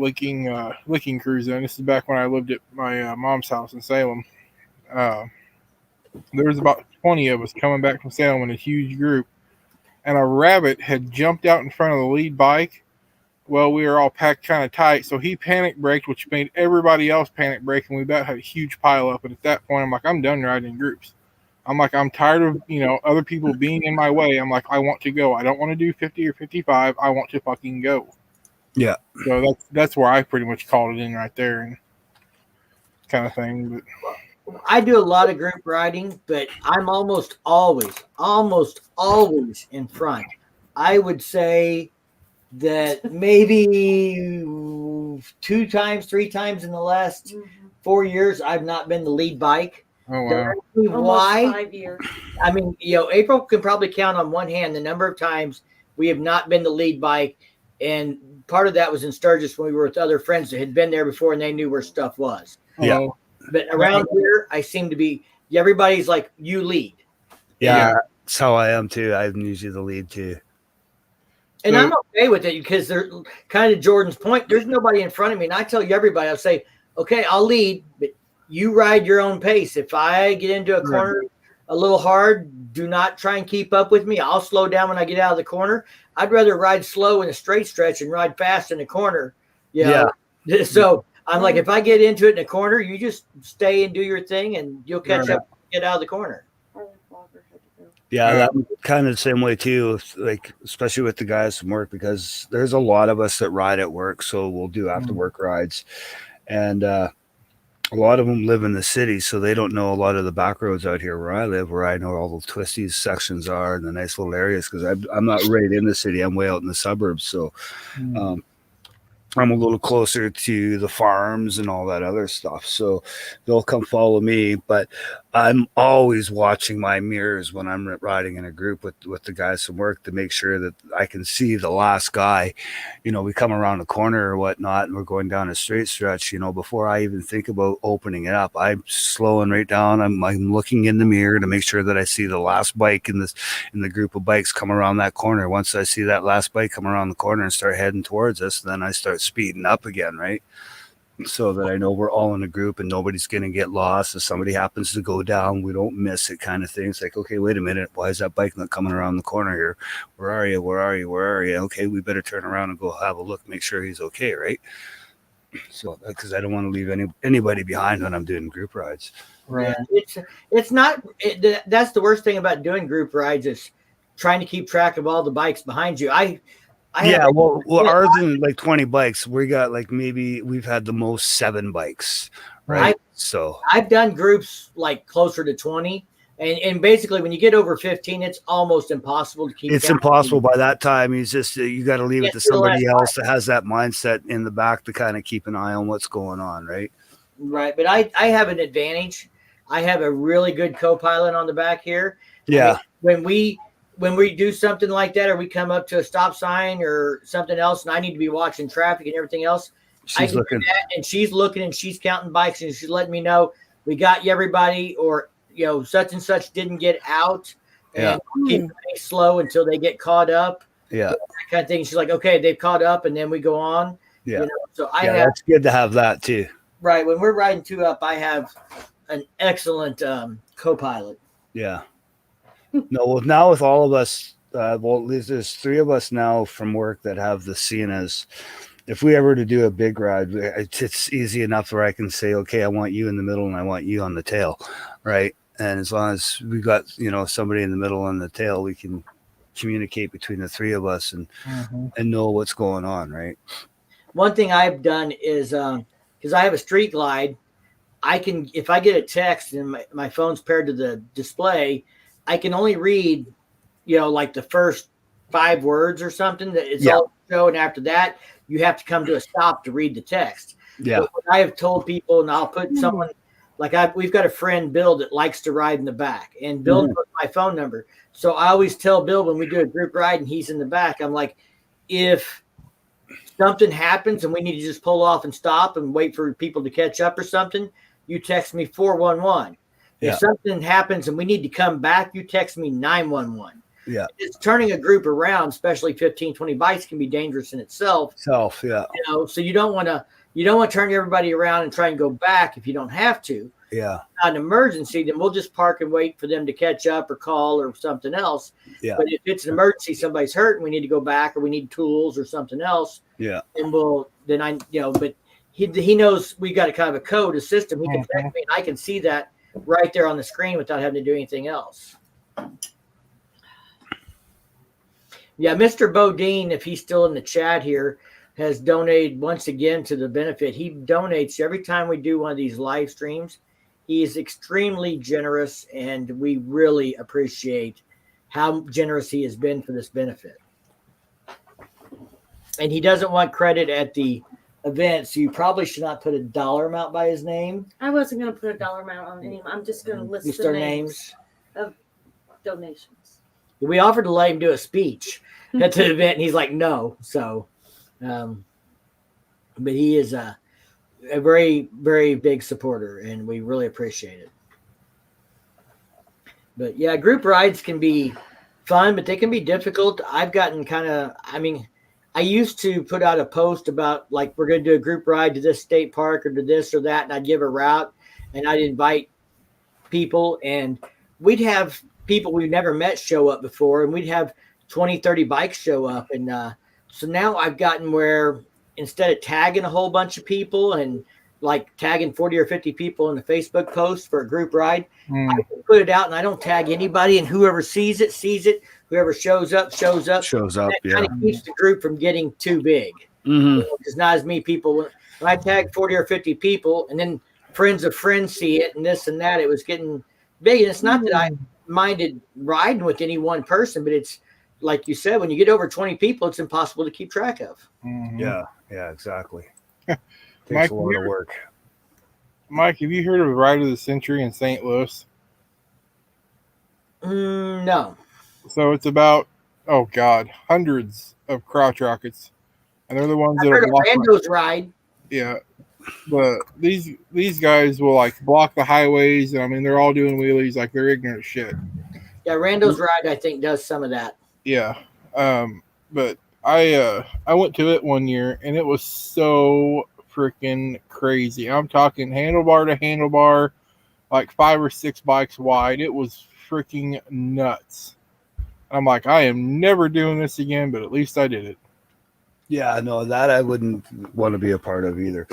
licking cruiser, and this is back when I lived at my mom's house in Salem. There was about 20 of us coming back from Salem in a huge group, and a rabbit had jumped out in front of the lead bike. Well, we were all packed kind of tight, so he panic braked, which made everybody else panic brake, and we about had a huge pile up. And at that point, I'm like, I'm done riding in groups. I'm like, I'm tired of other people being in my way. I'm like, I want to go. I don't want to do 50 or 55. I want to fucking go. Yeah. So that's where I pretty much called it in right there, and kind of thing. But I do a lot of group riding, but I'm almost always in front. I would say that maybe 2 times, 3 times in the last 4 years, I've not been the lead bike. Oh wow. Almost Why? 5 years. I mean, April can probably count on one hand the number of times we have not been the lead bike. And part of that was in Sturgis when we were with other friends that had been there before and they knew where stuff was. Yeah. Oh, But around here, I seem to be, everybody's like, you lead. Yeah, that's how I am too. I'm usually the lead too. And I'm okay with it because they're kind of Jordan's point. There's nobody in front of me. And I tell you, everybody, I'll say, okay, I'll lead, but you ride your own pace. If I get into a corner a little hard, do not try and keep up with me. I'll slow down when I get out of the corner. I'd rather ride slow in a straight stretch and ride fast in the corner. You know? So I'm like, if I get into it in the corner, you just stay and do your thing and you'll catch up and get out of the corner. Yeah, I'm kind of the same way too. Like, especially with the guys from work, because there's a lot of us that ride at work, so we'll do after work rides, and a lot of them live in the city, so they don't know a lot of the back roads out here where I live, where I know all the twisty sections are and the nice little areas. Because I'm not right in the city; I'm way out in the suburbs, so I'm a little closer to the farms and all that other stuff. So they'll come follow me, but I'm always watching my mirrors when I'm riding in a group with the guys from work to make sure that I can see the last guy. We come around a corner or whatnot and we're going down a straight stretch, before I even think about opening it up, I'm slowing right down. I'm looking in the mirror to make sure that I see the last bike in the group of bikes come around that corner. Once I see that last bike come around the corner and start heading towards us, then I start speeding up again, right? So that I know we're all in a group and nobody's going to get lost. If somebody happens to go down, we don't miss it, kind of thing. It's like, okay, wait a minute. Why is that bike not coming around the corner here? Where are you? Where are you? Where are you? Okay, we better turn around and go have a look, make sure he's okay, right? So, because I don't want to leave anybody behind when I'm doing group rides. right. Yeah, it's not. That's the worst thing about doing group rides is trying to keep track of all the bikes behind you. Well, ours in like 20 bikes, we got like maybe we've had the most 7 bikes, right? So I've done groups like closer to 20, and basically when you get over 15, it's almost impossible to keep. It's impossible by that time. You got to leave it to somebody else that has that mindset in the back to kind of keep an eye on what's going on, right? Right, but I have an advantage. I have a really good co-pilot on the back here. Yeah. I mean, when we do something like that, or we come up to a stop sign or something else, and I need to be watching traffic and everything else, She's looking, and she's looking and she's counting bikes and she's letting me know we got you everybody, or such and such didn't get out, and keep the pace slow until they get caught up. Yeah, that kind of thing. She's like, okay, they've caught up, and then we go on. Yeah, so that's good to have that too. Right, when we're riding 2 up, I have an excellent co-pilot. Yeah. No, well, now with all of us, there's 3 of us now from work that have the Siennas. If we ever to do a big ride, it's easy enough where I can say, okay, I want you in the middle and I want you on the tail, right? And as long as we got, somebody in the middle and the tail, we can communicate between the 3 of us and know what's going on, right? One thing I've done is, because I have a street glide, I can, if I get a text and my phone's paired to the display, I can only read, like the first 5 words or something that it's all show. And after that, you have to come to a stop to read the text. Yeah. But I have told people, and I'll put someone like we've got a friend, Bill, that likes to ride in the back, and Bill put my phone number. So I always tell Bill when we do a group ride and he's in the back, I'm like, if something happens and we need to just pull off and stop and wait for people to catch up or something, you text me 411. If something happens and we need to come back, you text me 911. Yeah. It's turning a group around, especially 15, 20 bikes can be dangerous in itself. So you don't want to turn everybody around and try and go back if you don't have to. Yeah. Not an emergency, then we'll just park and wait for them to catch up or call or something else. Yeah. But if it's an emergency, somebody's hurt and we need to go back or we need tools or something else. Yeah. And but he knows we got a kind of a code, a system. He can text me and I can see that right there on the screen without having to do anything else. Yeah, Mr. Bodine, if he's still in the chat here, has donated once again to the benefit. He donates every time we do one of these live streams. He is extremely generous, and we really appreciate how generous he has been for this benefit. and he doesn't want credit at the event, so you probably should not put a dollar amount by his name. I wasn't going to put a dollar amount on any. I'm just going to list List the our names of donations. We offered to let him do a speech at the event, and he's like, no. So, but he is a very, very big supporter, and we really appreciate it. But yeah, group rides can be fun, but they can be difficult. I've gotten I used to put out a post about like, we're going to do a group ride to this state park or to this or that, and I'd give a route, and I'd invite people, and we'd have people we've never met show up before, and we'd have 20, 30 bikes show up. And so now I've gotten where instead of tagging a whole bunch of people and like tagging 40 or 50 people in a Facebook post for a group ride, I can put it out and I don't tag anybody, and whoever sees it, whoever shows up. Shows up. That Yeah. kind of keeps the group from getting too big. Because not as many people, when I tag 40 or 50 people and then friends of friends see it and this and that, it was getting big. And it's not that I minded riding with any one person, but it's like you said, when you get over 20 people, it's impossible to keep track of. Yeah, exactly. Mike, Takes a lot of work. Mike, have you heard of the Ride of the Century in St. Louis? No. So it's about, hundreds of crotch rockets, and they're the ones I've that heard of Rando's ride. Yeah, but these guys will like block the highways, and I mean they're all doing wheelies like they're ignorant as shit. Yeah, Rando's ride I think does some of that. Yeah, but I went to it one year, and it was so freaking crazy. I'm talking handlebar to handlebar, like 5 or 6 bikes wide. It was freaking nuts. I'm like, I am never doing this again, but at least I did it. Yeah, no, that I wouldn't want to be a part of either.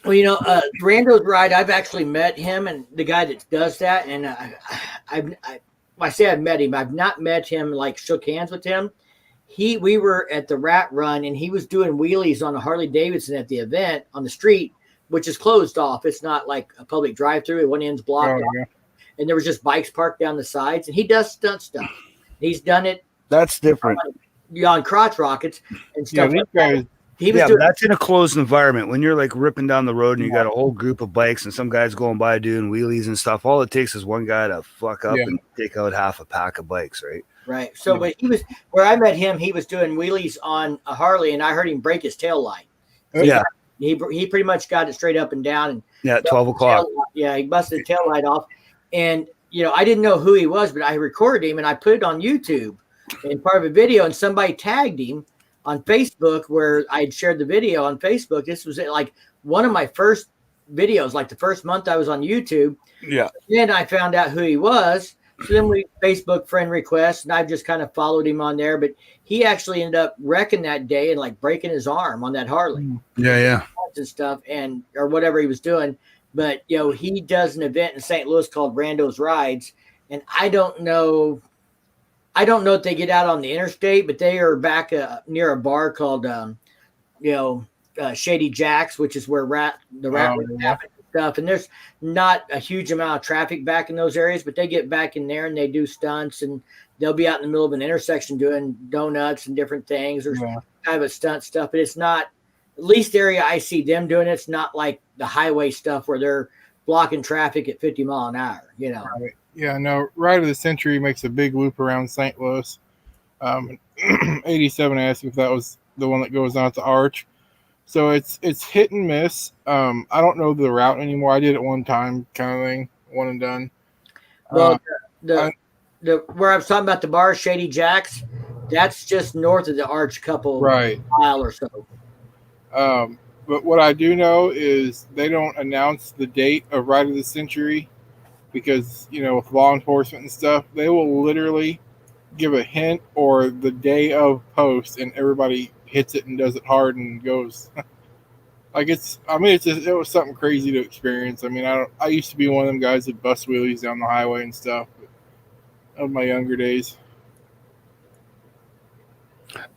Well, you know, Rando's ride, I've actually met him and the guy that does that. And I say I've met him. I've not met him, like shook hands with him. We were at the Rat Run, and he was doing wheelies on a Harley Davidson at the event on the street, which is closed off. It's not like a public drive-through. One end's blocked off. Yeah. And there was just bikes parked down the sides, and he does stunt stuff. He's done it That's different. on crotch rockets and Yeah, stuff these like that. guys. He was Yeah, doing but that's in a closed environment. When you're like ripping down the road and you got a whole group of bikes and some guys going by doing wheelies and stuff, all it takes is one guy to fuck up and take out half a pack of bikes, right? right. So, but he was where I met him. He was doing wheelies on a Harley, and I heard him break his tail light. So Yeah. he pretty much got it straight up and down. And Yeah, 12 o'clock. Yeah, he busted the tail light off, and you know I didn't know who he was, but I recorded him and I put it on YouTube and part of a video, and somebody tagged him on Facebook where I had shared the video on Facebook. This was like one of my first videos, like the first month I was on YouTube. Yeah. Then I found out who he was. So then we Facebook friend request, and I've just kind of followed him on there. But he actually ended up wrecking that day and like breaking his arm on that Harley Yeah. and stuff, and or whatever he was doing. But you know, he does an event in St. Louis called Rando's Rides, and I don't know if they get out on the interstate, but they are back near a bar called Shady Jack's, which is where the rat happen and stuff. And there's not a huge amount of traffic back in those areas, but they get back in there and they do stunts, and they'll be out in the middle of an intersection doing donuts and different things or kind of a stunt stuff. But it's not, at least the area I see them doing, it's not like the highway stuff where they're blocking traffic at 50 mile an hour, you know. Right. Yeah, no, Ride of the Century makes a big loop around St. Louis. 87 asked if that was the one that goes out to Arch. So it's hit and miss. I don't know the route anymore. I did it one time kind of thing, one and done. Well, where I was talking about the bar, Shady Jack's, that's just north of the Arch, couple mile or so. But what I do know is they don't announce the date of Ride of the Century because, you know, with law enforcement and stuff, they will literally give a hint or the day of post, and everybody hits it and does it hard and goes. Like it was something crazy to experience. I mean, I used to be one of them guys that bust wheelies down the highway and stuff of my younger days.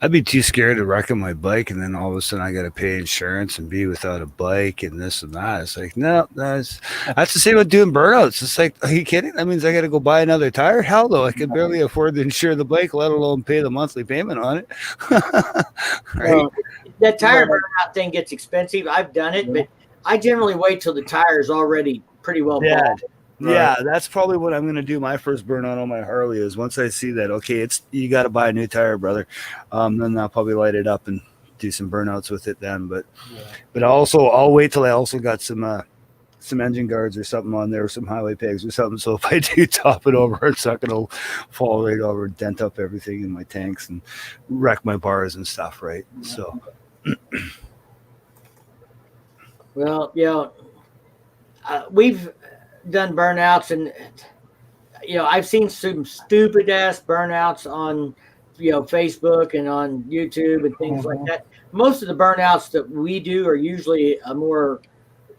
I'd be too scared to wreck on my bike, and then all of a sudden I got to pay insurance and be without a bike and this and that. It's like, no, that's the same with doing burnouts. It's like, are you kidding? That means I got to go buy another tire. Hell no, I can barely afford to insure the bike, let alone pay the monthly payment on it. Right? Well, that tire burnout thing gets expensive. I've done it, but I generally wait till the tire is already pretty well Dead. bald. Yeah, that's probably what I'm going to do. My first burnout on my Harley is once I see that, okay, it's you got to buy a new tire, brother. Then I'll probably light it up and do some burnouts with it then. But also I'll wait till I also got some engine guards or something on there, or some highway pegs or something. So if I do top it over, it's not going to fall right over, dent up everything in my tanks and wreck my bars and stuff, right? So. Well, we've done burnouts, and I've seen some stupid ass burnouts on Facebook and on YouTube and things like that. Most of the burnouts that we do are usually a more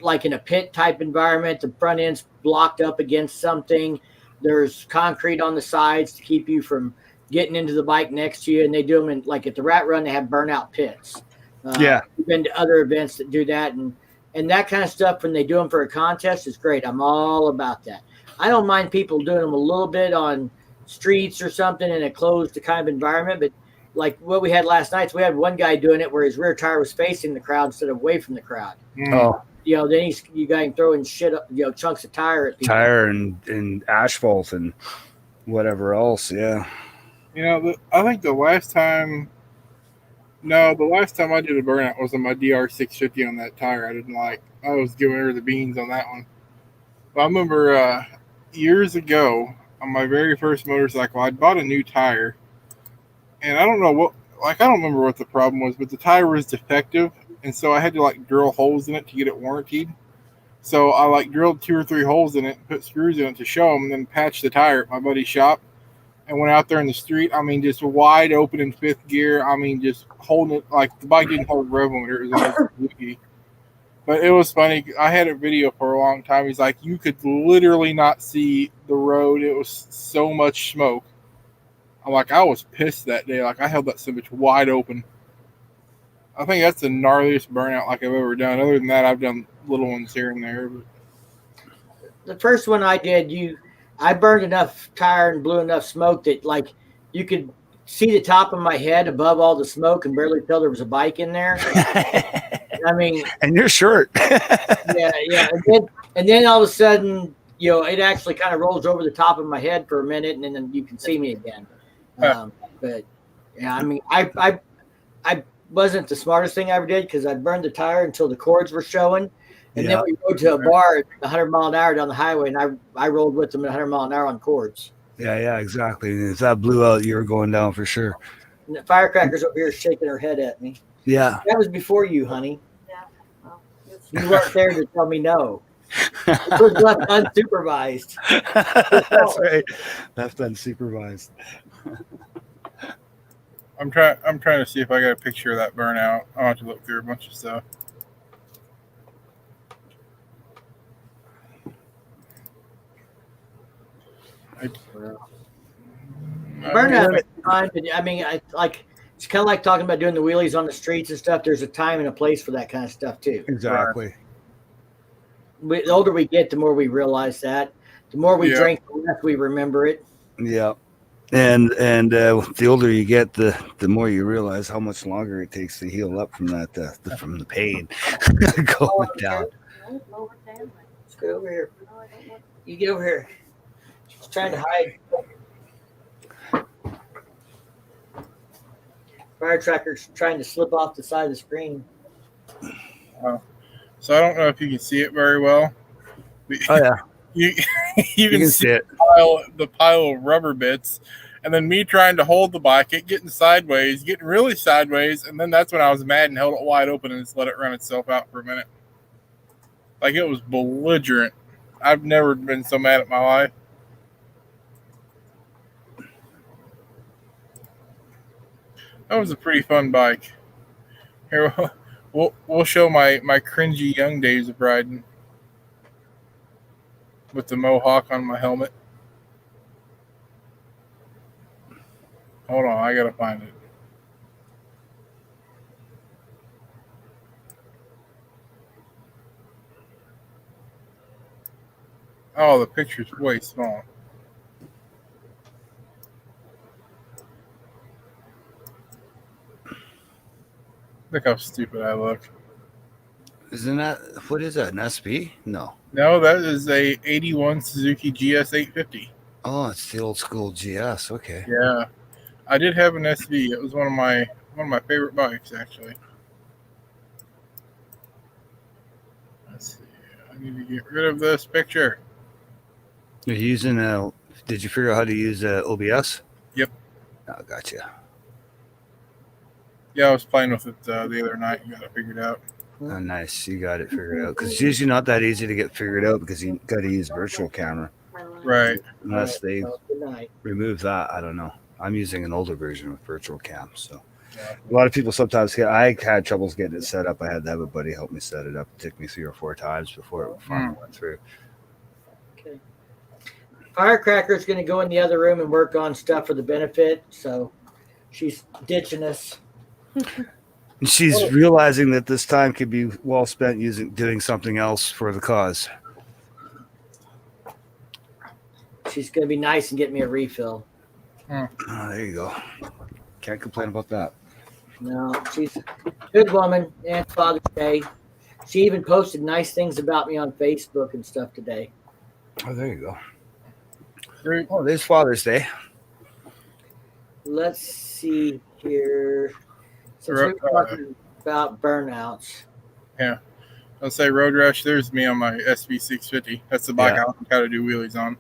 like in a pit type environment. The front end's blocked up against something. There's concrete on the sides to keep you from getting into the bike next to you, and they do them in, like at the Rat Run, they have burnout pits. We've been to other events that do that, and that kind of stuff, when they do them for a contest, is great. I'm all about that. I don't mind people doing them a little bit on streets or something in a closed kind of environment, but like what we had last night, so we had one guy doing it where his rear tire was facing the crowd instead of away from the crowd. Oh. Then you got him throwing shit, chunks of tire at people. Tire and asphalt and whatever else, yeah. I think the last time I did a burnout was on my DR650 on that tire. I didn't like. I was giving her the beans on that one. But I remember years ago on my very first motorcycle, I bought a new tire, and I don't remember what the problem was, but the tire was defective, and so I had to drill holes in it to get it warranted. So I drilled 2 or 3 holes in it, put screws in it to show them, and then patched the tire at my buddy's shop. And went out there in the street, just wide open in 5th gear. Just holding it, the bike didn't hold rev limiter. It was leaky. But it was funny. I had a video for a long time. He's like, you could literally not see the road. It was so much smoke. I'm like, I was pissed that day. I held that son of a bitch wide open. I think that's the gnarliest burnout I've ever done. Other than that, I've done little ones here and there. But the first one I did, I burned enough tire and blew enough smoke that you could see the top of my head above all the smoke and barely tell there was a bike in there. And you're short. yeah. And then all of a sudden, it actually kind of rolls over the top of my head for a minute, and then you can see me again. But yeah, I wasn't the smartest thing I ever did, because I burned the tire until the cords were showing. And then we rode to a bar at 100 mile an hour down the highway, and I rolled with them at 100 mile an hour on cords. Yeah, exactly. And if that blew out, you were going down for sure. And the firecrackers over here shaking her head at me. Yeah. That was before you, honey. Yeah. Well, you weren't there to tell me no. It was left unsupervised. That's right. Left unsupervised. I'm trying to see if I got a picture of that burnout. I'll have to look through a bunch of stuff. Burnout is fine, but it's kind of like talking about doing the wheelies on the streets and stuff. There's a time and a place for that kind of stuff too. Exactly. The older we get, the more we realize that. The more we drink, the less we remember it. Yeah. And the older you get, the more you realize how much longer it takes to heal up from that from the pain going down. Let's get over here. You get over here. She's trying to hide. Fire tracker's trying to slip off the side of the screen. So I don't know if you can see it very well. Oh yeah. You can see it. The pile of rubber bits, and then me trying to hold the bike, it getting really sideways, and then that's when I was mad and held it wide open and just let it run itself out for a minute. It was belligerent. I've never been so mad at my life. That was a pretty fun bike. Here, we'll show my cringy young days of riding with the mohawk on my helmet. Hold on, I gotta find it. Oh, the picture's way small. Look how stupid I look. Isn't that, what is that, an SB? No. No, that is a 81 Suzuki GS 850. Oh, it's the old school GS. Okay. Yeah, I did have an SV. It was one of my favorite bikes, actually. Let's see. I need to get rid of this picture. You're using did you figure out how to use OBS? Yep. Oh, gotcha. Yeah, I was playing with it the other night and got it figured out. Oh, nice. You got it figured out. Because it's usually not that easy to get figured out because you got to use virtual camera. Right. Unless they Well, good night. remove that. I don't know. I'm using an older version with virtual cam. So Yeah. a lot of people sometimes I had troubles getting it set up. I had to have a buddy help me set it up. It took me 3 or 4 times before it finally went through. Okay. Firecracker's going to go in the other room and work on stuff for the benefit. So she's ditching us. And she's realizing that this time could be well spent doing something else for the cause. She's going to be nice and get me a refill. Oh, there you go. Can't complain about that. No, she's a good woman. And Father's Day. She even posted nice things about me on Facebook and stuff today. Oh, there you go. Great. Oh, there's Father's Day. Let's see here. Since we were talking about burnouts. I'll say Road Rush. There's me on my SV 650. That's the bike Yeah. I learned how to do wheelies on.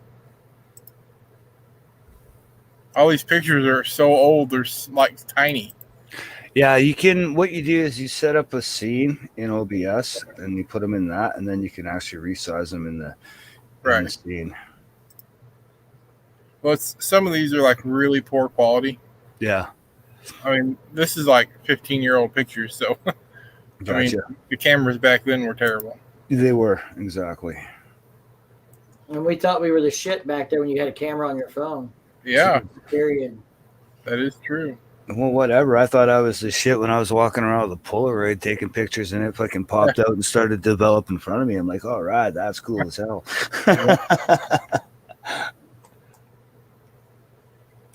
All these pictures are so old; they're like tiny. Yeah, you can. What you do is you set up a scene in OBS and you put them in that, and then you can actually resize them in the Right. scene. Well, some of these are like really poor quality. Yeah, I mean, this is like 15-year-old pictures, so gotcha. I mean, the cameras back then were terrible. They were exactly. And we thought we were the shit back there when you had a camera on your phone. Yeah, Period. that is true. Well, whatever. I thought I was the shit when I was walking around with a Polaroid taking pictures, and it fucking popped out and started to develop in front of me. I'm like, all right, that's cool as hell.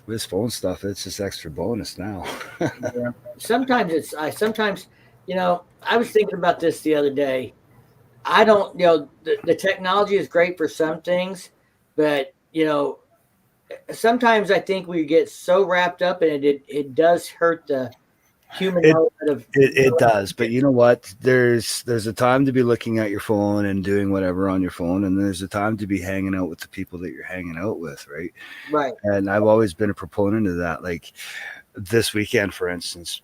This phone stuff, it's just extra bonus now. Yeah. Sometimes I was thinking about this the other day. I don't, the technology is great for some things, but, sometimes I think we get so wrapped up in it, it does hurt the human element of It does, but you know what? There's a time to be looking at your phone and doing whatever on your phone, and there's a time to be hanging out with the people that you're hanging out with, right? right. And I've always been a proponent of that. Like this weekend, for instance,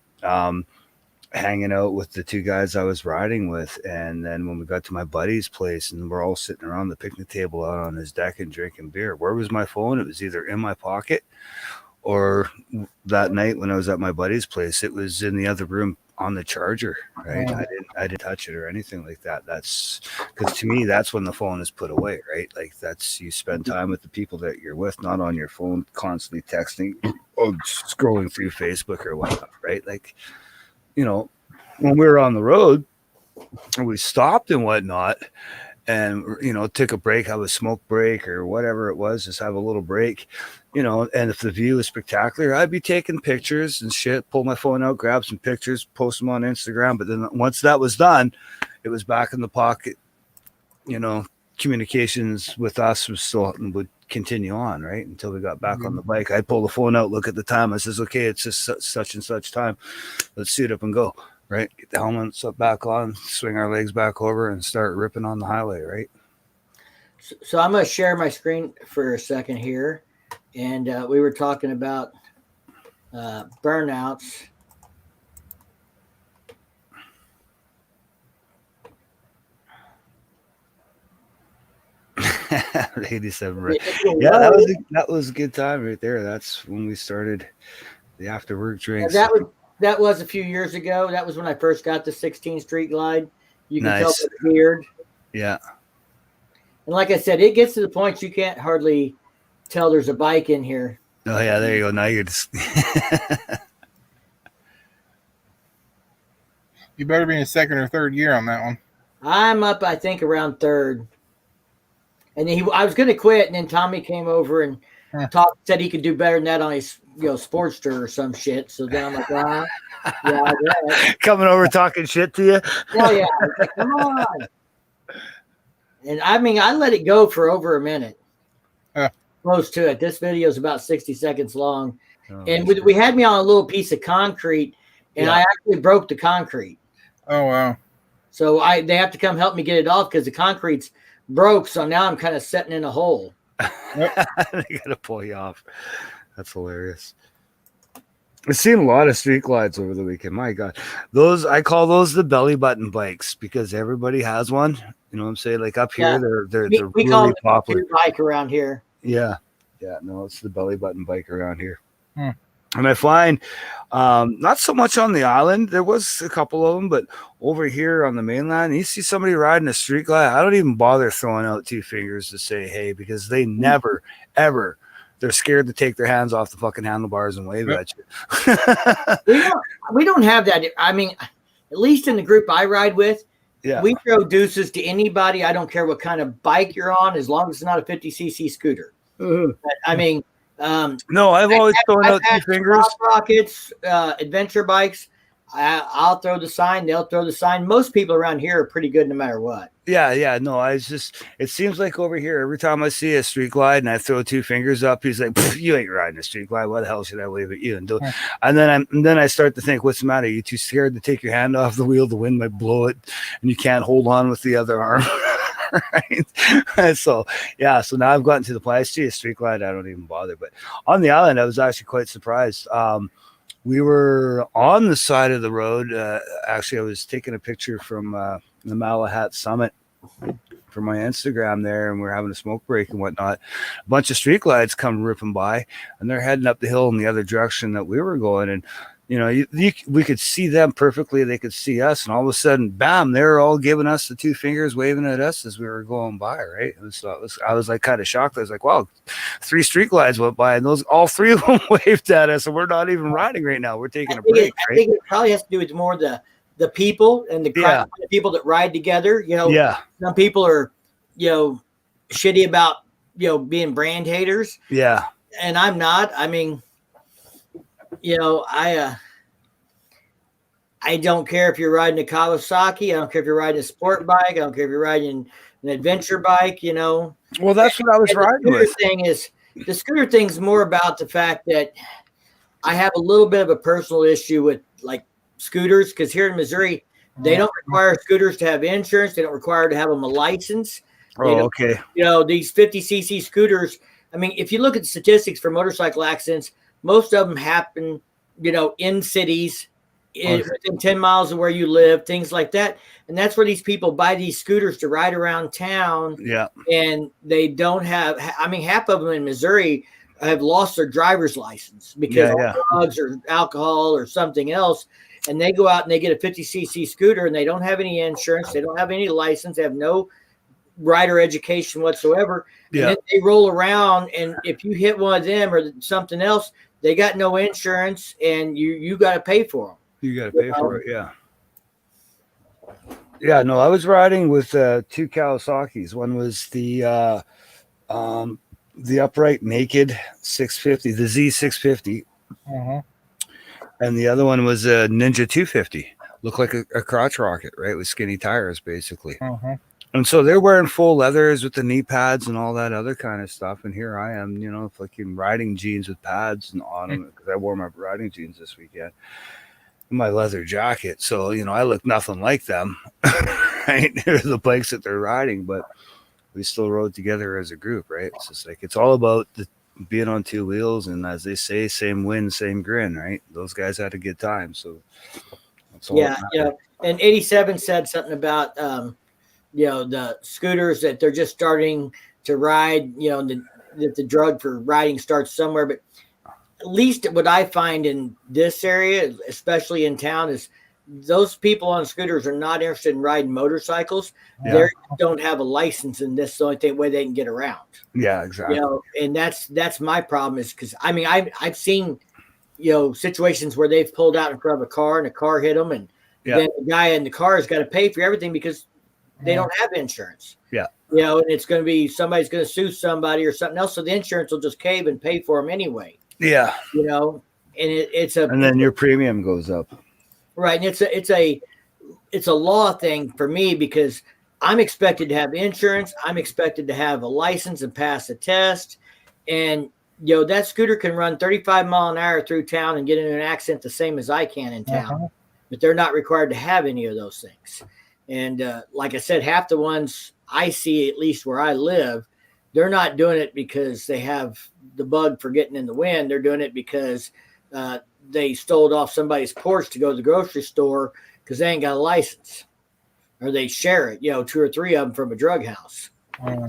hanging out with the 2 guys I was riding with, and then when we got to my buddy's place and we're all sitting around the picnic table out on his deck and drinking beer, where was my phone? It was either in my pocket, or that night when I was at my buddy's place, it was in the other room on the charger, right? I didn't touch it or anything like that. That's because to me, that's when the phone is put away, right? Like that's, you spend time with the people that you're with, not on your phone, constantly texting or scrolling through Facebook or whatnot, right? Like, when we were on the road and we stopped and whatnot, and took a break, have a smoke break or whatever it was, just have a little break, and if the view is spectacular, I'd be taking pictures and shit, pull my phone out, grab some pictures, post them on Instagram. But then once that was done, it was back in the pocket. Communications with us would continue on, right, until we got back on the bike. I'd pull the phone out, look at the time. I says, okay, it's just such and such time, let's suit up and go, right? Get the helmets up back on, swing our legs back over and start ripping on the highway, right? So I'm going to share my screen for a second here. And we were talking about burnouts. The 87, right? Yeah, that was a good time right there. That's when we started the after work drinks. That was a few years ago. That was when I first got the 16th Street Glide. You can tell Nice. it's weird. Yeah. And like I said, it gets to the point you can't hardly tell there's a bike in here. Oh yeah, there you go. Now you're just You better be in 2nd or 3rd gear on that one. I'm up, I think, around 3rd. And then I was going to quit, and then Tommy came over and said he could do better than that on his Sportster or some shit. So then I'm like, yeah, Coming over talking shit to you. hell yeah, like, come on. And I mean, I let it go for over a minute, close to it. This video is about 60 seconds long, and we had me on a little piece of concrete, and I actually broke the concrete. Oh wow! So they have to come help me get it off because the concrete's broke. So now I'm kind of sitting in a hole. They gotta pull you off. That's hilarious. I've seen a lot of street glides over the weekend. My God, I call those the belly button bikes because everybody has one. You know what I'm saying? Like up here, they're we really call it popular. Bike around here. Yeah. No, it's the belly button bike around here. And I find not so much on the island. There was a couple of them, but over here on the mainland, you see somebody riding a street glide. I don't even bother throwing out 2 fingers to say hey because they never ever. They're scared to take their hands off the fucking handlebars and wave at you. we don't have that. I mean, at least in the group I ride with, we throw deuces to anybody. I don't care what kind of bike you're on, as long as it's not a 50cc scooter. But, I mean, no, I've always thrown out 2 fingers. Rockets, adventure bikes. I'll throw the sign. They'll throw the sign. Most people around here are pretty good no matter what. Yeah. No, it seems like over here, every time I see a street glide and I throw 2 fingers up, he's like, you ain't riding a street glide. Why the hell should I wave at you? And then I start to think, what's the matter? Are you too scared to take your hand off the wheel? The wind might blow it and you can't hold on with the other arm. Right. So now I've gotten to the point. I see a street glide, I don't even bother. But on the island, I was actually quite surprised. We were on the side of the road. Actually, I was taking a picture from the Malahat Summit for my Instagram there, and we were having a smoke break and whatnot. A bunch of street glides come ripping by, and they're heading up the hill in the other direction that we were going. And we could see them perfectly. They could see us, and all of a sudden, bam! They're all giving us the 2 fingers, waving at us as we were going by. Right? And so I was like kind of shocked. I was like, "Wow!" 3 street glides went by, and all 3 of them waved at us, and we're not even riding right now. We're taking a break. I think it probably has to do with more the people and the people that ride together. Some people are shitty about being brand haters. Yeah, and I'm not. I mean. I don't care if you're riding a Kawasaki. I don't care if you're riding a sport bike. I don't care if you're riding an adventure bike. Well, that's what I was riding with. The scooter thing's more about the fact that I have a little bit of a personal issue with like scooters because here in Missouri, they don't require scooters to have insurance. They don't require to have them a license. Okay. These 50cc scooters. I mean, if you look at the statistics for motorcycle accidents. Most of them happen, in cities, within 10 miles of where you live, things like that. And that's where these people buy these scooters to ride around town. Yeah. And they don't have, half of them in Missouri have lost their driver's license because of drugs or alcohol or something else. And they go out and they get a 50cc scooter and they don't have any insurance. They don't have any license. They have no rider education whatsoever. And then they roll around. And if you hit one of them or something else, they got no insurance, and you got to pay for them. You got to pay for it, yeah. Yeah, no, I was riding with 2 Kawasaki's. One was the upright naked 650, the Z650, and the other one was a Ninja 250. Looked like a crotch rocket, right, with skinny tires, basically. And so they're wearing full leathers with the knee pads and all that other kind of stuff. And here I am, fucking riding jeans with pads and on them because I wore my riding jeans this weekend. My leather jacket. So, I look nothing like them. Right? They're the bikes that they're riding, but we still rode together as a group, right? It's just like, it's all about being on 2 wheels. And as they say, same win, same grin, right? Those guys had a good time. So, that's all. Yeah. And 87 said something about, the scooters that they're just starting to ride, that the drug for riding starts somewhere. But at least what I find in this area, especially in town, is those people on scooters are not interested in riding motorcycles. They don't have a license, and this is the only way they can get around. Yeah, exactly. And that's my problem is because, I've seen, situations where they've pulled out in front of a car and a car hit them. And then the guy in the car has got to pay for everything because they don't have insurance. Yeah. You know, and it's going to be somebody's going to sue somebody or something else, so the insurance will just cave and pay for them anyway. Yeah. You know, and And then your premium goes up. right, and it's a law thing for me because I'm expected to have insurance. I'm expected to have a license and pass a test. And, that scooter can run 35 mile an hour through town and get in an accident the same as I can in town. But they're not required to have any of those things. And like I said, half the ones I see, at least where I live, they're not doing it because they have the bug for getting in the wind. They're doing it because they stole it off somebody's porch to go to the grocery store because they ain't got a license, or they share it, 2 or 3 of them from a drug house.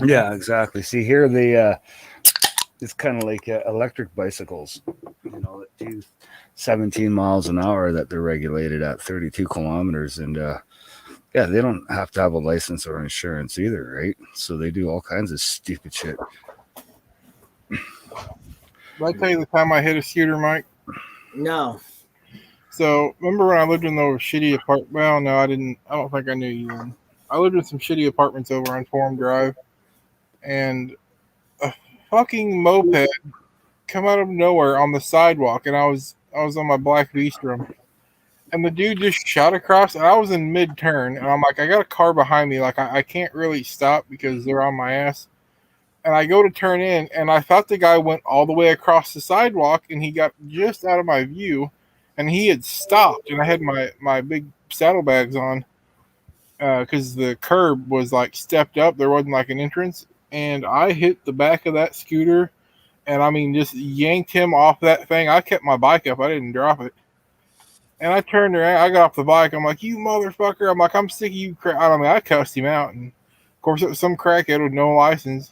Yeah, exactly. See, here it's kind of like electric bicycles, that do 17 miles an hour that they're regulated at 32 kilometers. And yeah, they don't have to have a license or insurance either, right? So they do all kinds of stupid shit. Did I tell you the time I hit a scooter, Mike? No. So remember when I lived in those shitty apartments? Well, no, I didn't. I don't think I knew you then. I lived in some shitty apartments over on Forum Drive, and a fucking moped come out of nowhere on the sidewalk, and I was on my Black Beastrom, and the dude just shot across, and I was in mid-turn, and I'm like, I got a car behind me, like I can't really stop because they're on my ass. And I go to turn in, and I thought the guy went all the way across the sidewalk, and he got just out of my view, and he had stopped, and I had my big saddlebags on because the curb was like stepped up. There wasn't like an entrance, and I hit the back of that scooter, and I mean just yanked him off that thing. I kept my bike up. I didn't drop it. And I turned around. I got off the bike. I'm like, you motherfucker. I'm like, I'm sick of you. I mean, I cussed him out, and of course it was some crackhead with no license.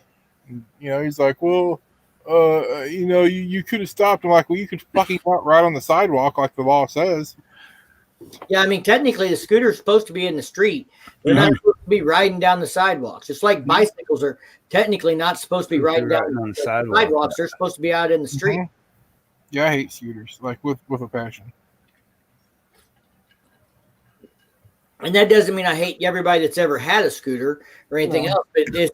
He's like, well, you could have stopped. I'm like, well, you could fucking not ride on the sidewalk like the law says. Yeah, I mean, technically, the scooter is supposed to be in the street. They're not supposed to be riding down the sidewalks. Just like bicycles are technically not supposed to be riding down on the sidewalks. They're supposed to be out in the street. Mm-hmm. Yeah, I hate scooters, like with a passion. And that doesn't mean I hate everybody that's ever had a scooter or anything else. But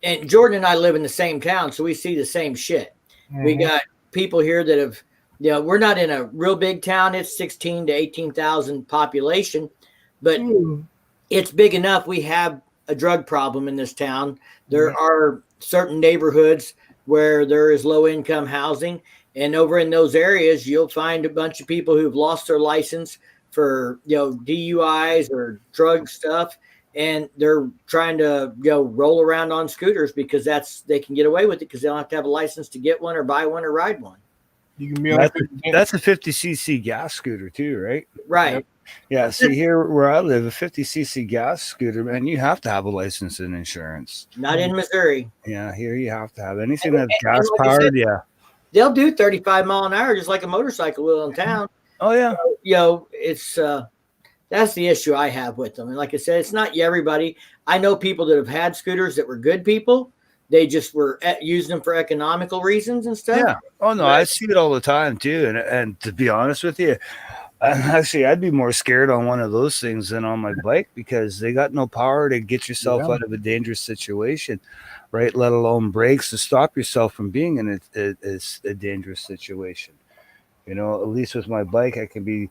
and Jordan and I live in the same town, so we see the same shit. We got people here that have, we're not in a real big town. It's 16 to 18,000 population, but it's big enough. We have a drug problem in this town. There are certain neighborhoods where there is low income housing, and over in those areas, you'll find a bunch of people who've lost their license for, DUIs or drug stuff. And they're trying to roll around on scooters because they can get away with it because they don't have to have a license to get one or buy one or ride one. You can be that's a 50cc gas scooter too, right? Right. Yep. Yeah. See, here where I live, a 50cc gas scooter, man, you have to have a license and insurance. Not in Missouri. Yeah, here you have to have anything that's gas powered. Yeah, they'll do 35 mile an hour just like a motorcycle will in town. Oh yeah. So, it's that's the issue I have with them. And like I said, it's not everybody. I know people that have had scooters that were good people. They just were using them for economical reasons and stuff. Yeah. Oh no, I see it all the time too. And to be honest with you, actually, I'd be more scared on one of those things than on my bike because they got no power to get yourself out of a dangerous situation, right? Let alone brakes to stop yourself from being in a dangerous situation. At least with my bike, I can be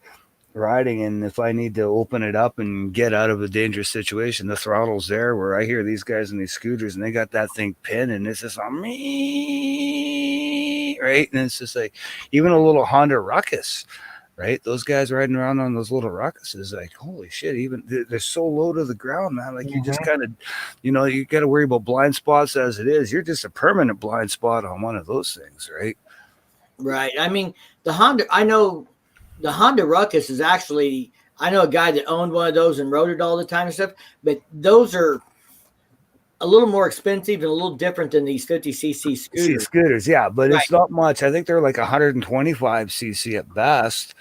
riding, and if I need to open it up and get out of a dangerous situation, the throttle's there. Where I hear these guys in these scooters and they got that thing pinned and it's just on me, right? And it's just like even a little Honda Ruckus, right? Those guys riding around on those little Ruckuses, like holy shit, even they're so low to the ground, man. Like you just kind of, you got to worry about blind spots as it is. You're just a permanent blind spot on one of those things, right? Right. I mean, the Honda Ruckus is actually, I know a guy that owned one of those and rode it all the time and stuff, but those are a little more expensive and a little different than these 50cc scooters. Yeah, but it's not much. I think they're like 125cc at best,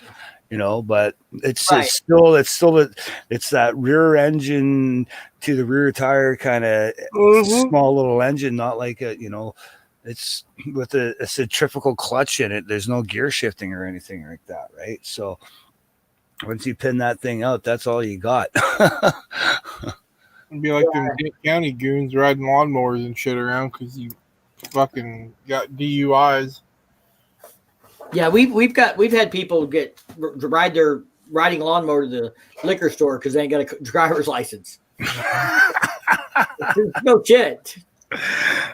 but it's still that rear engine to the rear tire kind of small little engine, not like it's with a centrifugal clutch in it. There's no gear shifting or anything like that, right? So once you pin that thing out, that's all you got. It'd be like them Kent County goons riding lawnmowers and shit around because you fucking got DUIs. Yeah, we've had people ride their riding lawnmower to the liquor store because they ain't got a driver's license. No shit.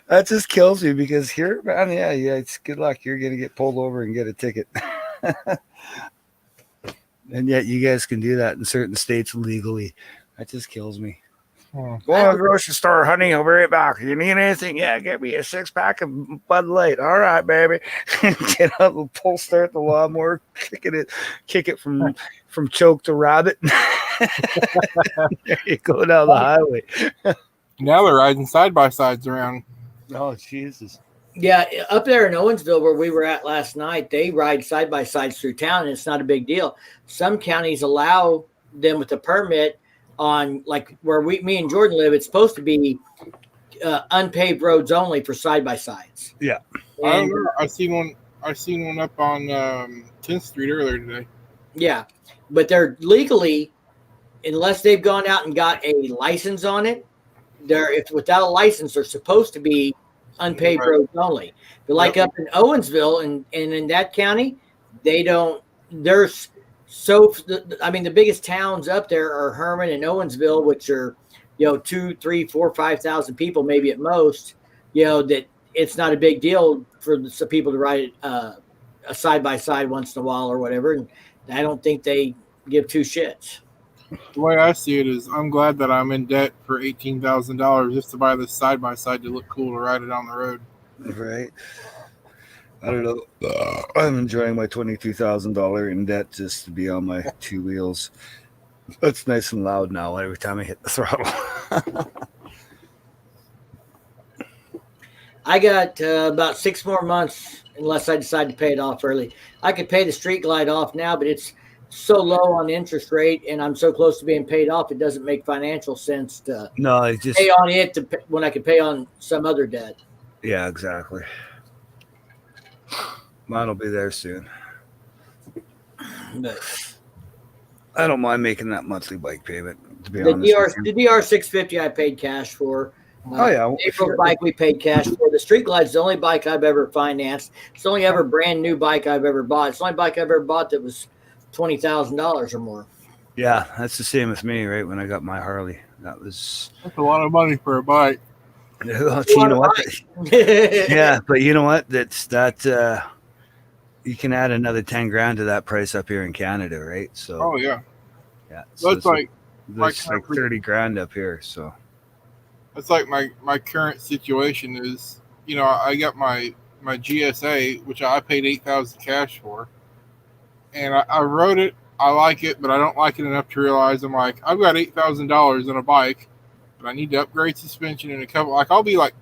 That just kills me because here, man, yeah, it's good luck. You're gonna get pulled over and get a ticket. And yet you guys can do that in certain states legally. That just kills me. Go to the grocery store, honey. I'll be right back. You need anything? Yeah, get me a 6-pack of Bud Light. All right, baby. Get up and pull start the lawnmower, kick it from choke to rabbit. There you go down the highway. Now they're riding side by sides around. Oh, Jesus. Yeah, up there in Owensville, where we were at last night, they ride side by sides through town, and it's not a big deal. Some counties allow them with a permit on, like where me and Jordan live. It's supposed to be unpaved roads only for side by sides. Yeah, I don't know. I seen one up on 10th Street earlier today. Yeah, but they're legally, unless they've gone out and got a license on it, if without a license, they're supposed to be unpaved roads only. But like up in Owensville and in that county, they don't. There's the biggest towns up there are Herman and Owensville, which are 2, 3, 4, 5,000 people maybe at most. That it's not a big deal for some people to ride a side by side once in a while or whatever. And I don't think they give two shits. The way I see it is, I'm glad that I'm in debt for $18,000 just to buy this side by side to look cool to ride it on the road. Right. I don't know. I'm enjoying my $22,000 in debt just to be on my two wheels. That's nice and loud now every time I hit the throttle. I got about 6 more months unless I decide to pay it off early. I could pay the Street Glide off now, but it's so low on the interest rate, and I'm so close to being paid off, it doesn't make financial sense to pay on it when I could pay on some other debt. Yeah, exactly. Mine will be there soon. But I don't mind making that monthly bike payment, to be honest. The DR 650 I paid cash for. April's bike we paid cash for. The Street Glide's the only bike I've ever financed. It's the only ever brand new bike I've ever bought. It's the only bike I've ever bought that was $20,000 or more. Yeah, that's the same with me, right? When I got my Harley, that's a lot of money for a bike. You know what? Yeah, but you know what? That you can add another 10 grand to that price up here in Canada, right? So yeah. So that's like 30 grand up here. So that's like my current situation is, I got my GSA, which I paid $8,000 cash for. And I rode it. I like it, but I don't like it enough to realize I'm like, I've got $8,000 on a bike, but I need to upgrade suspension and a couple. Like, I'll be like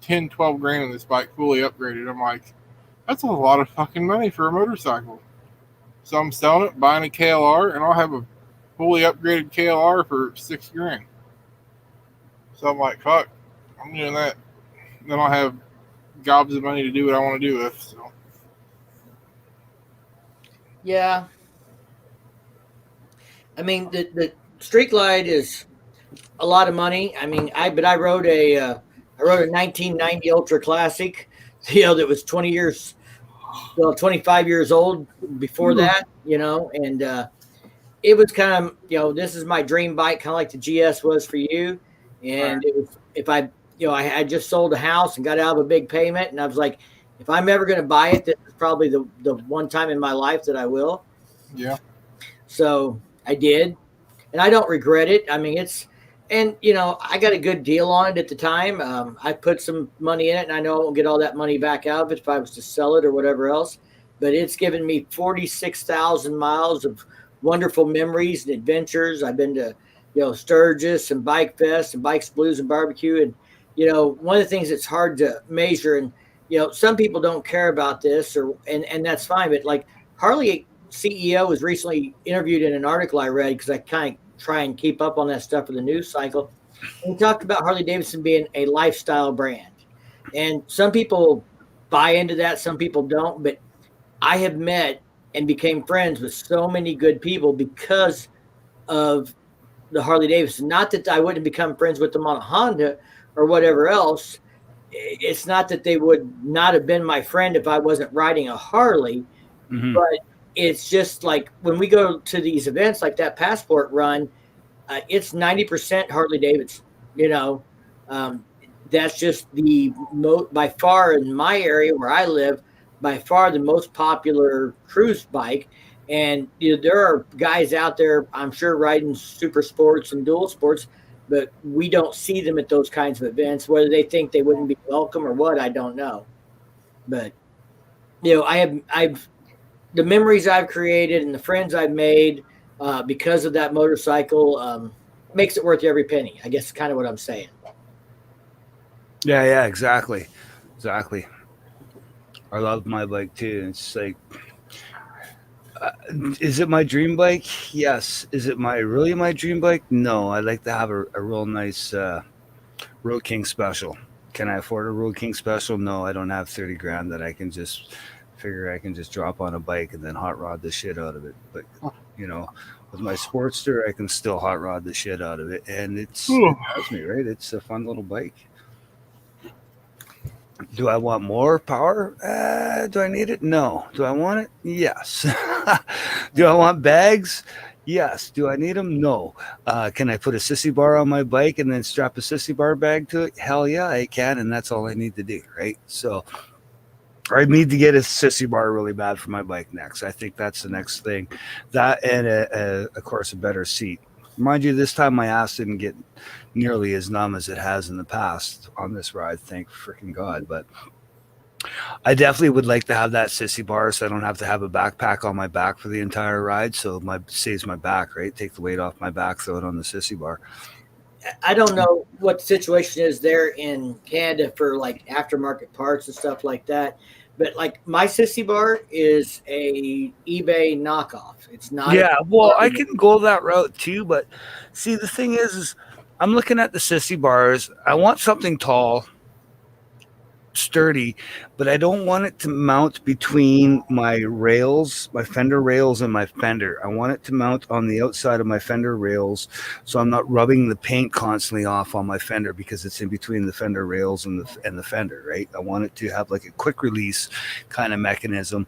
10, 12 grand on this bike fully upgraded. I'm like, that's a lot of fucking money for a motorcycle. So I'm selling it, buying a KLR, and I'll have a fully upgraded KLR for $6 grand. So I'm like, fuck, I'm doing that. And then I'll have gobs of money to do what I want to do with. So. Yeah. I mean, the Street Glide is a lot of money. I mean, I rode a 1990 Ultra Classic, that was 25 years old before that, and it was kind of, this is my dream bike, kind of like the GS was for you. And it was, I had just sold a house and got out of a big payment, and I was like, if I'm ever going to buy it, this is probably the one time in my life that I will. Yeah. So I did, and I don't regret it. I mean, I got a good deal on it at the time. I put some money in it, and I know I won't get all that money back out of it if I was to sell it or whatever else. But it's given me 46,000 miles of wonderful memories and adventures. I've been to, Sturgis and Bike Fest and Bikes, Blues, and Barbecue. And, one of the things that's hard to measure, and, some people don't care about this, and that's fine. But like Harley CEO was recently interviewed in an article I read, because I kind of try and keep up on that stuff for the news cycle. And he talked about Harley Davidson being a lifestyle brand. And some people buy into that, some people don't. But I have met and became friends with so many good people because of the Harley Davidson. Not that I wouldn't become friends with them on a Honda or whatever else. It's not that they would not have been my friend if I wasn't riding a Harley, Mhm. but it's just like when we go to these events like that Passport run, it's 90% Harley Davidson. You know, that's just by far in my area where I live, by far the most popular cruise bike. And there are guys out there, I'm sure, riding super sports and dual sports, but we don't see them at those kinds of events. Whether they think they wouldn't be welcome or what, I don't know. But I've the memories I've created and the friends I've made because of that motorcycle makes it worth every penny. I guess is kind of what I'm saying. Yeah, exactly. I love my bike too. It's like, is it my dream bike? Yes. Is it really my dream bike? No. I'd like to have a real nice Road King Special. Can I afford a Road King Special? No, I don't have 30 grand that I can just figure I can just drop on a bike and then hot rod the shit out of it. But with my Sportster, I can still hot rod the shit out of it, and it has me right. It's a fun little bike. Do I want more power? Do I need it? No. Do I want it? Yes. Do I want bags? Yes. Do I need them? No. Can I put a sissy bar on my bike and then strap a sissy bar bag to it? Hell yeah, I can, and that's all I need to do, right? So I need to get a sissy bar really bad for my bike next. I think that's the next thing. That and, of course, a better seat. Mind you, this time my ass didn't get nearly as numb as it has in the past on this ride, thank freaking God. But I definitely would like to have that sissy bar so I don't have to have a backpack on my back for the entire ride. So it saves my back, right? Take the weight off my back, throw it on the sissy bar. I don't know what the situation is there in Canada for like aftermarket parts and stuff like that. But like my sissy bar is a eBay knockoff. It's not. Yeah, well, I can go that route too, but see, the thing is I'm looking at the sissy bars. I want something tall, sturdy, but I don't want it to mount between my rails, my fender rails, and my fender. I want it to mount on the outside of my fender rails, so I'm not rubbing the paint constantly off on my fender because it's in between the fender rails and the fender, right? I want it to have like a quick release kind of mechanism,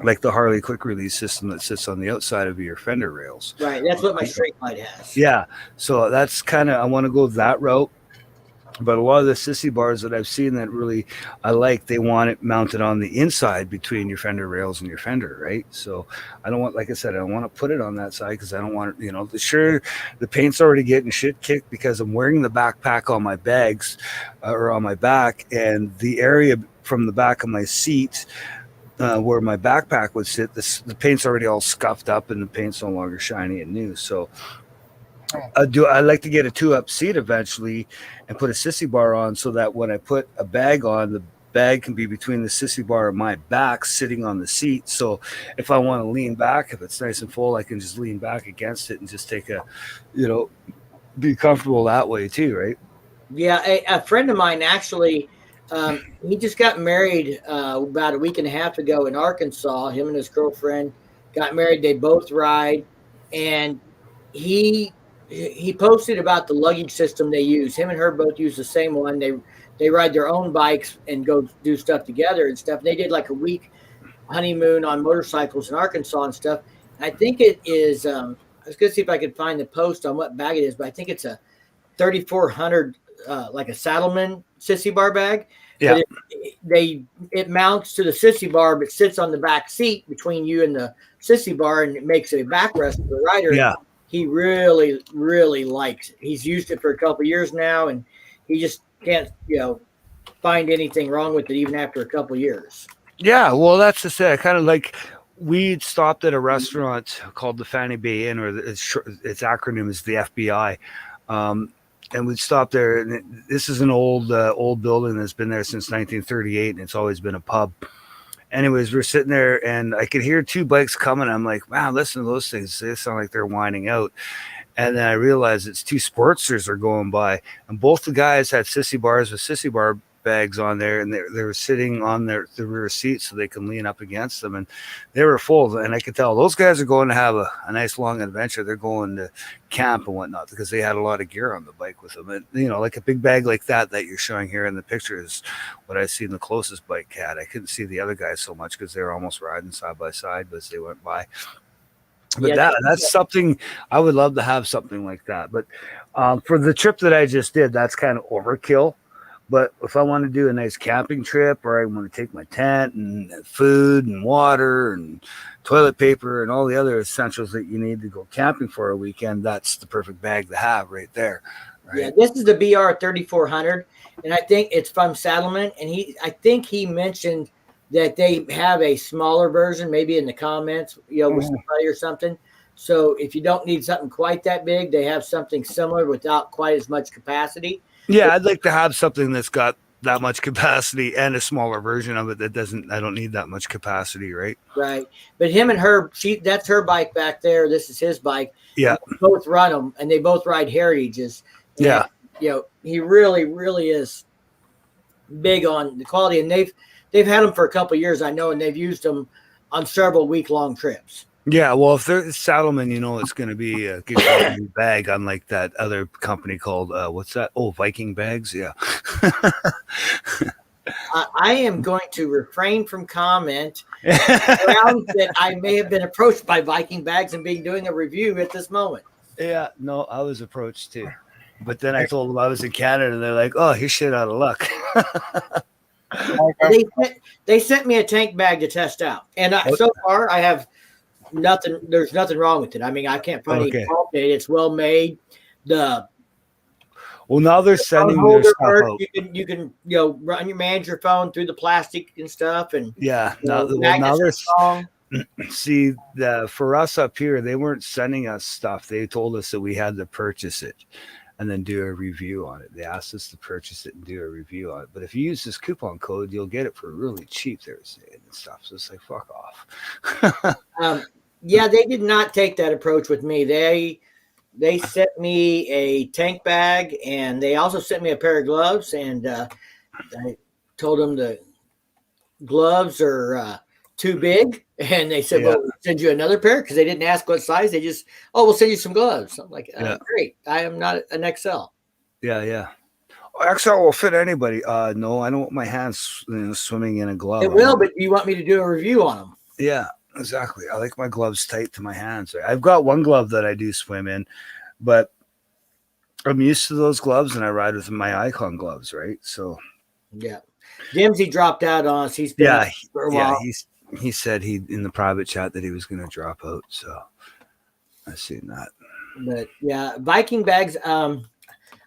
like the Harley quick release system that sits on the outside of your fender rails. Right. That's what my straight light has. Yeah. So that's kind of, I want to go that route. But a lot of the sissy bars that I've seen that really I like, they want it mounted on the inside between your fender rails and your fender, right? So I don't want, like I said, I don't want to put it on that side because I don't want it, sure, the paint's already getting shit kicked because I'm wearing the backpack on my bags or on my back, and the area from the back of my seat where my backpack would sit, the paint's already all scuffed up and the paint's no longer shiny and new. So I'd like to get a 2-up seat eventually and put a sissy bar on so that when I put a bag on, the bag can be between the sissy bar and my back sitting on the seat. So if I want to lean back, if it's nice and full, I can just lean back against it and just take be comfortable that way too, right? Yeah, a friend of mine actually, he just got married about a week and a half ago in Arkansas. Him and his girlfriend got married. They both ride, and he posted about the luggage system they use. Him and her both use the same one. They ride their own bikes and go do stuff together and stuff. They did like a week honeymoon on motorcycles in Arkansas and stuff. I think it is. I was gonna see if I could find the post on what bag it is, but I think it's a 3,400 like a Saddleman sissy bar bag. Yeah. It mounts to the sissy bar, but sits on the back seat between you and the sissy bar, and it makes a backrest for the rider. Yeah. He really, really likes it. He's used it for a couple of years now, and he just can't, find anything wrong with it even after a couple of years. Yeah, well, that's just it. I kind of like, we stopped at a restaurant called the Fanny Bay Inn, or its acronym is the FBI. And we stopped there, and this is an old building that's been there since 1938, and it's always been a pub. Anyways, we're sitting there, and I could hear 2 bikes coming. I'm like, wow, listen to those things. They sound like they're whining out. And then I realized it's 2 Sportsters are going by, and both the guys had sissy bars with sissy bar bags on there, and they were sitting on the rear seat so they can lean up against them, and they were full. And I could tell those guys are going to have a nice long adventure. They're going to camp and whatnot because they had a lot of gear on the bike with them. And like a big bag like that you're showing here in the picture is what I seen the closest bike had. I couldn't see the other guys so much because they were almost riding side by side as they went by. But that's something I would love to have, something like that. But for the trip that I just did, that's kind of overkill. But if I want to do a nice camping trip, or I want to take my tent and food and water and toilet paper and all the other essentials that you need to go camping for a weekend, that's the perfect bag to have right there. Right? Yeah, this is the BR 3400, and I think it's from Saddleman. And I think he mentioned that they have a smaller version, maybe in the comments, with somebody or something. So if you don't need something quite that big, they have something similar without quite as much capacity. Yeah, I'd like to have something that's got that much capacity and a smaller version of it that doesn't. I don't need that much capacity, right? Right. But him and her, that's her bike back there. This is his bike. Yeah. They both run them, and they both ride Heritages. And, yeah. He really, really is big on the quality, and they've had them for a couple of years, I know, and they've used them on several week-long trips. Yeah, well, if they're Saddleman, it's going to be a good quality bag, unlike that other company called, what's that? Oh, Viking Bags, yeah. I am going to refrain from comment around that I may have been approached by Viking Bags and being doing a review at this moment. Yeah, no, I was approached too. But then I told them I was in Canada, and they're like, oh, you're shit out of luck. They sent me a tank bag to test out. And so far, I have nothing. There's nothing wrong with it. I mean, I can't find any fault in it. It's well made. Well, now they're sending their stuff out. You can manage your phone through the plastic and stuff. And yeah, now they're see for us up here, they weren't sending us stuff. They told us that we had to purchase it and then do a review on it. They asked us to purchase it and do a review on it. But if you use this coupon code, you'll get it for really cheap, they're saying, and stuff. So it's like, fuck off. Yeah, they did not take that approach with me. They sent me a tank bag, and they also sent me a pair of gloves. And I told them the gloves are too big. And they said, well, we'll send you another pair, because they didn't ask what size. They just, we'll send you some gloves. I'm like, great. I am not an XL. Yeah. XL will fit anybody. No, I don't want my hands swimming in a glove. It will, but you want me to do a review on them? Yeah, exactly. I like my gloves tight to my hands. I've got one glove that I do swim in, but I'm used to those gloves, and I ride with my Icon gloves, right? So, yeah. Dimsy dropped out on us. He's been for a while. He said in the private chat that he was going to drop out. So I've seen that. But yeah, Viking bags. I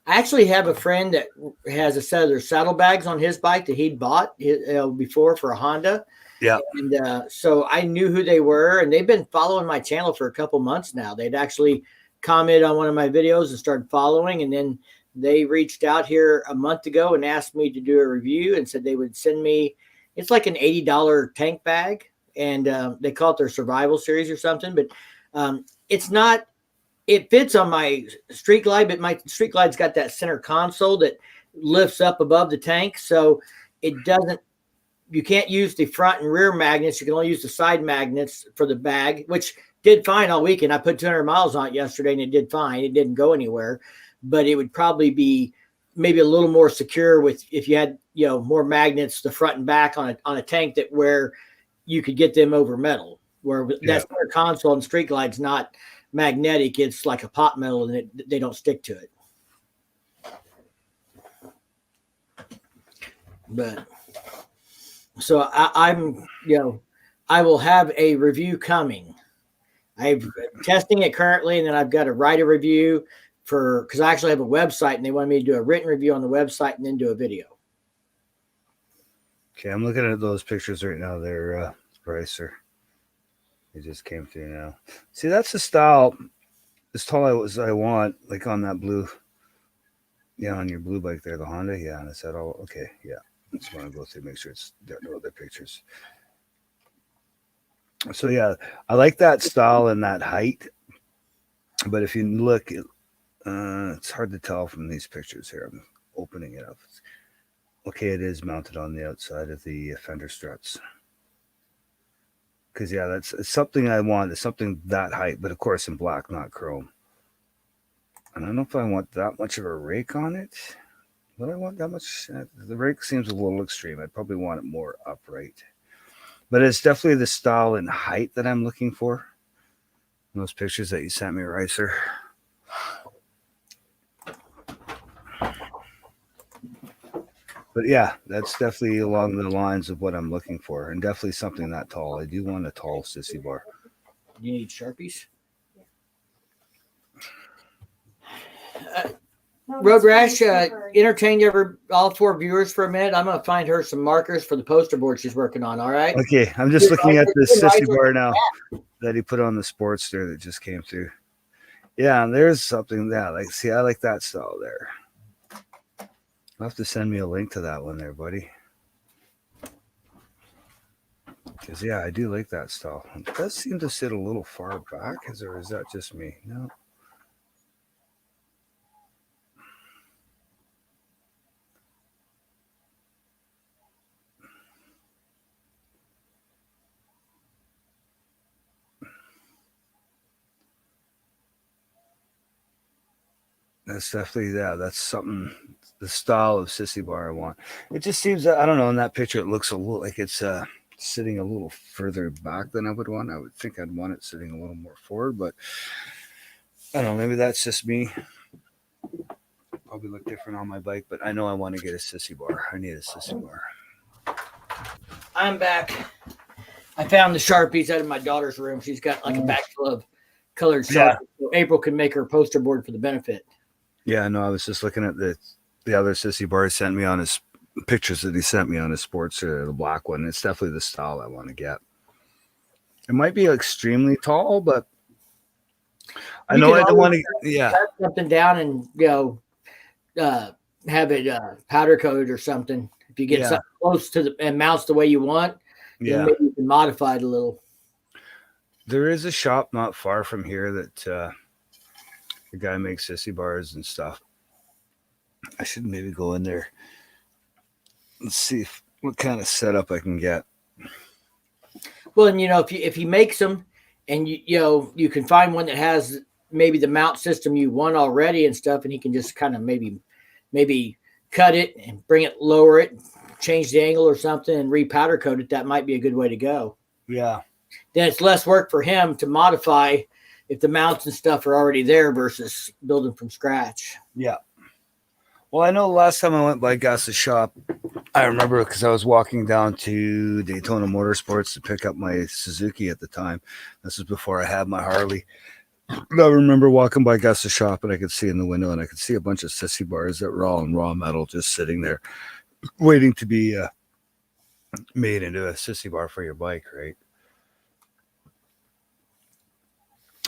actually have a friend that has a set of their saddlebags on his bike that he'd bought before for a Honda. Yeah. And so I knew who they were, and they've been following my channel for a couple months now. They'd actually commented on one of my videos and started following, and then they reached out here a month ago and asked me to do a review and said they would send me. It's like an $80 tank bag, and they call it their survival series or something, but it's not, it fits on my Street Glide, but my Street Glide's got that center console that lifts up above the tank. So you can't use the front and rear magnets. You can only use the side magnets for the bag, which did fine all weekend. I put 200 miles on it yesterday, and it did fine. It didn't go anywhere, but it would probably be maybe a little more secure if you had, more magnets, the front and back on a tank where you could get them over metal, where that's their console and Street Glide's not magnetic. It's like a pot metal, and they don't stick to it. But so I'm I will have a review coming. I'm testing it currently, and then I've got to write a review because I actually have a website, and they wanted me to do a written review on the website and then do a video. Okay, I'm looking at those pictures right now. They're Pricer. It just came through now. See, that's the style. As tall as I want, like on that blue. Yeah, on your blue bike there, the Honda. Yeah, and is that all? Okay, yeah. I just want to go through, make sure it's there are no other pictures. So yeah, I like that style and that height. But if you look, it's hard to tell from these pictures here. I'm opening it up. Okay, it is mounted on the outside of the fender struts. Because, yeah, it's something I want. It's something that height, but of course in black, not chrome. And I don't know if I want that much of a rake on it. Would I want that much? The rake seems a little extreme. I'd probably want it more upright. But it's definitely the style and height that I'm looking for. Those pictures that you sent me, Ricer. But yeah, that's definitely along the lines of what I'm looking for, and definitely something that tall. I do want a tall sissy bar. You need Sharpies? Road Rash, entertain all 4 viewers for a minute. I'm going to find her some markers for the poster board she's working on, all right? Okay, I'm just looking at the sissy bar now that he put on the Sportster that just came through. Yeah, and there's something that, like, see, I like that style there. You'll have to send me a link to that one there, buddy. Because, yeah, I do like that style. It does seem to sit a little far back, or is that just me? No. That's definitely, yeah, that's something, the style of sissy bar I want. It just seems, I don't know, in that picture it looks a little like it's sitting a little further back than I would want. I would think I'd want it sitting a little more forward, but I don't know, maybe that's just me. Probably look different on my bike, but I know I want to get a sissy bar. I need a sissy bar. I'm back. I found the Sharpies out of my daughter's room. She's got like a bag full of colored Sharpies. So April can make her poster board for the benefit. Yeah, no, I was just looking at the other sissy bar he sent me on his pictures that he sent me on his Sportster, the black one. It's definitely the style I want to get. It might be extremely tall, but I know I don't want to. Yeah, cut something down and have it powder coated or something. If you get something close to the and mounts the way you want, then maybe you can modify it a little. There is a shop not far from here that the guy makes sissy bars and stuff. I should maybe go in there. Let's see what kind of setup I can get. Well, and if he makes them, and you can find one that has maybe the mount system you want already and stuff, and he can just kind of maybe cut it and bring it, lower it, change the angle or something, and repowder coat it. That might be a good way to go. Yeah. Then it's less work for him to modify if the mounts and stuff are already there versus building from scratch. Yeah. Well, I know the last time I went by Gus's shop, I remember because I was walking down to Daytona Motorsports to pick up my Suzuki at the time. This was before I had my Harley. I remember walking by Gus's shop and I could see in the window and I could see a bunch of sissy bars that were all in raw metal just sitting there waiting to be made into a sissy bar for your bike, right?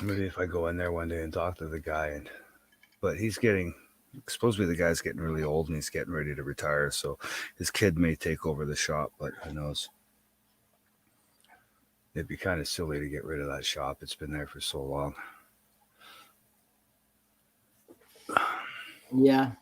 Maybe if I go in there one day and talk to the guy, but supposedly the guy's getting really old and he's getting ready to retire, so his kid may take over the shop, but who knows? It'd be kind of silly to get rid of that shop. It's been there for so long. Yeah.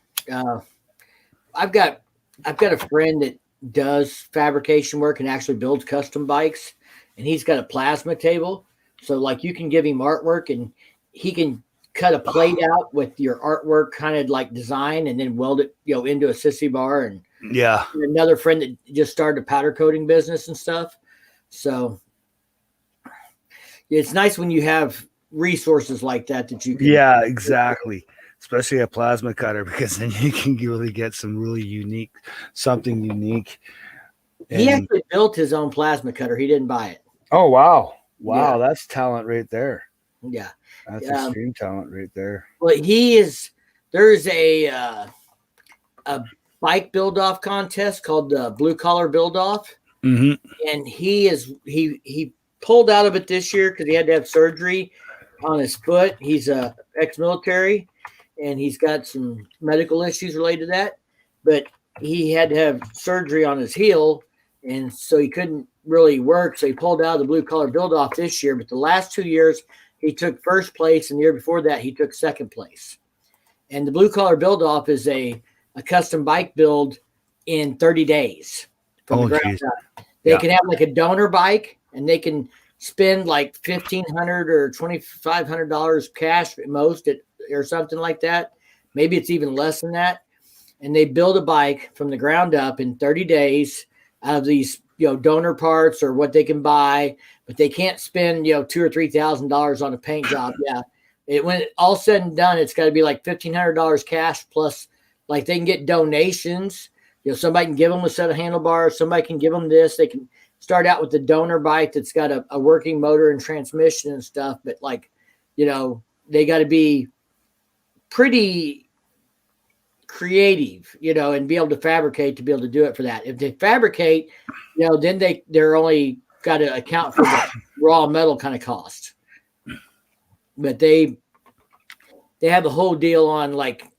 I've got a friend that does fabrication work and actually builds custom bikes, and he's got a plasma table. So like you can give him artwork and he can cut a plate out with your artwork kind of like design and then weld it, into a sissy bar. And another friend that just started a powder coating business and stuff. So it's nice when you have resources like that you can. Yeah, exactly. Especially a plasma cutter, because then you can really get something unique. He actually built his own plasma cutter. He didn't buy it. Oh, wow. Wow, yeah. That's talent right there. Yeah. That's extreme talent right there. Well, there's a bike build-off contest called the Blue Collar Build-Off. Mm-hmm. And he pulled out of it this year because he had to have surgery on his foot. He's ex-military, and he's got some medical issues related to that. But he had to have surgery on his heel, and so he couldn't really work. So he pulled out of the Blue Collar Build-Off this year. But the last 2 years, he took first place, and the year before that, he took second place. And the Blue Collar Build-Off is a custom bike build in 30 days from the ground geez. up. They Yeah. can have like a donor bike, and they can spend like $1,500 or $2,500 cash at most, or something like that. Maybe it's even less than that. And they build a bike from the ground up in 30 days out of these, donor parts or what they can buy, but they can't spend, $2,000 or $3,000 on a paint job. Yeah. When all said and done, it's got to be like $1,500 cash plus, like, they can get donations. Somebody can give them a set of handlebars. Somebody can give them this. They can start out with the donor bike that's got a working motor and transmission and stuff. But like, they got to be pretty creative, and be able to fabricate to be able to do it for that. If they fabricate, then they're only got to account for the raw metal kind of cost. But they have the whole deal on, like,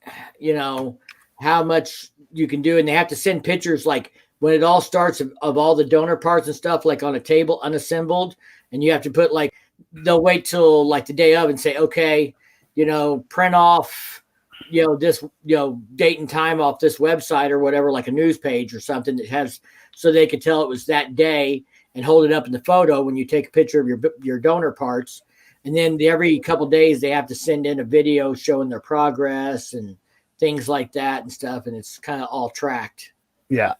how much you can do, and they have to send pictures, like when it all starts of all the donor parts and stuff, like on a table unassembled, and you have to put, like, they'll wait till like the day of and say, okay, print off this, date and time off this website or whatever, like a news page or something that has, so they could tell it was that day, and hold it up in the photo when you take a picture of your donor parts. And then every couple of days they have to send in a video showing their progress and things like that and stuff. And it's kind of all tracked. Yeah.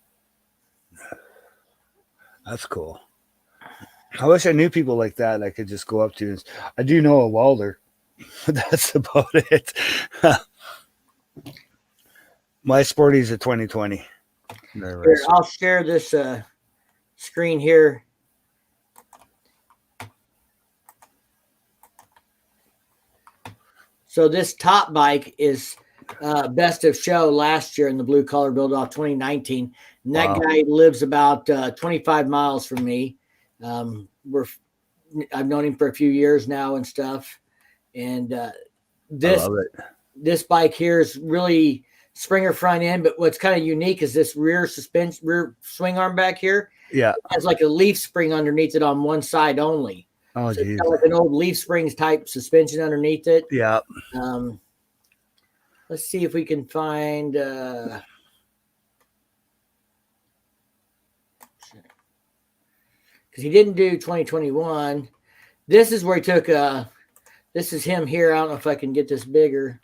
That's cool. I wish I knew people like that I could just go up to. I do know a welder, but that's about it. My Sporty's a 2020. Here, I'll share this screen here. So this top bike is best of show last year in the blue collar build off 2019. And that guy lives about 25 miles from me. I've known him for a few years now and stuff. And this bike here is really Springer front end, but what's kind of unique is this rear swing arm back here. Yeah. It has like a leaf spring underneath it on one side only. Oh, so geez. it's got like an old leaf springs type suspension underneath it. Yeah. Let's see if we can find because he didn't do 2021. This is where he took this is him here. I don't know if I can get this bigger.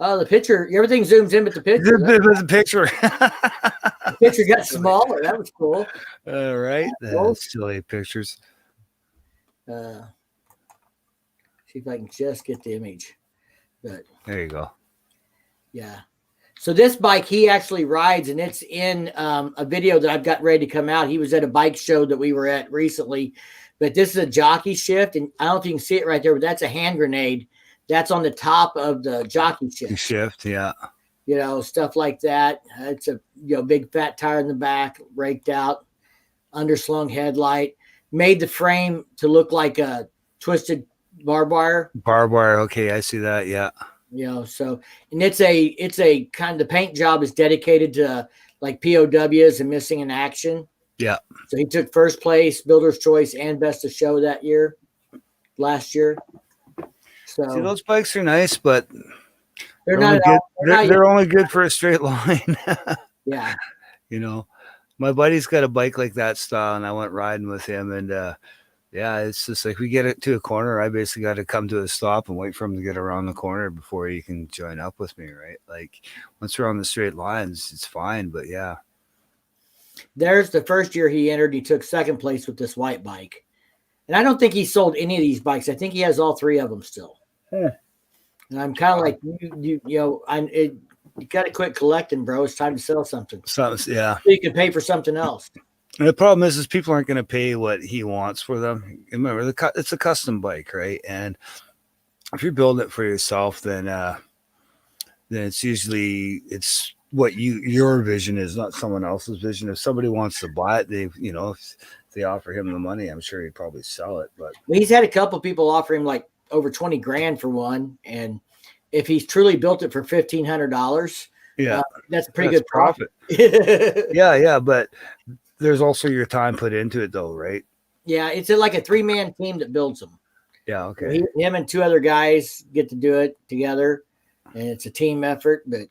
Oh, the picture, everything zooms in, but the picture. The picture. The picture got smaller. That was cool. All right. That's silly pictures. See if I can just get the image. But there you go. Yeah. So this bike, he actually rides, and it's in a video that I've got ready to come out. He was at a bike show that we were at recently. But this is a jockey shift, and I don't know if you can see it right there, but that's a hand grenade. That's on the top of the jockey shift. Yeah. Stuff like that. It's a big fat tire in the back, raked out, underslung headlight. Made the frame to look like a twisted barbed wire. Barbed wire. Okay, I see that. Yeah. So, and it's a kind of, the paint job is dedicated to like POWs and missing in action. Yeah. So he took first place, Builder's Choice, and Best of Show last year. So see, those bikes are nice, but they're not good. They're only good for a straight line. Yeah. My buddy's got a bike like that style, and I went riding with him, and it's just like we get it to a corner. I basically got to come to a stop and wait for him to get around the corner before he can join up with me, right? Like once we're on the straight lines, it's fine, but yeah. There's the first year he entered, he took second place with this white bike. And I don't think he sold any of these bikes. I think he has all three of them still. Yeah. And I'm kind of like, you got to quit collecting, bro. It's time to sell something. Yeah. So you can pay for something else. And the problem is people aren't going to pay what he wants for them. Remember, it's a custom bike, right? And if you're building it for yourself, then it's usually what your vision is, not someone else's vision. If somebody wants to buy it, if they offer him the money, I'm sure he'd probably sell it. But he's had a couple people offer him like over 20 grand for one, and if he's truly built it for $1,500, that's a pretty good profit. Yeah, but there's also your time put into it, though, right? Yeah, it's like a 3-man team that builds them. Yeah, okay. Him and 2 other guys get to do it together, and it's a team effort. But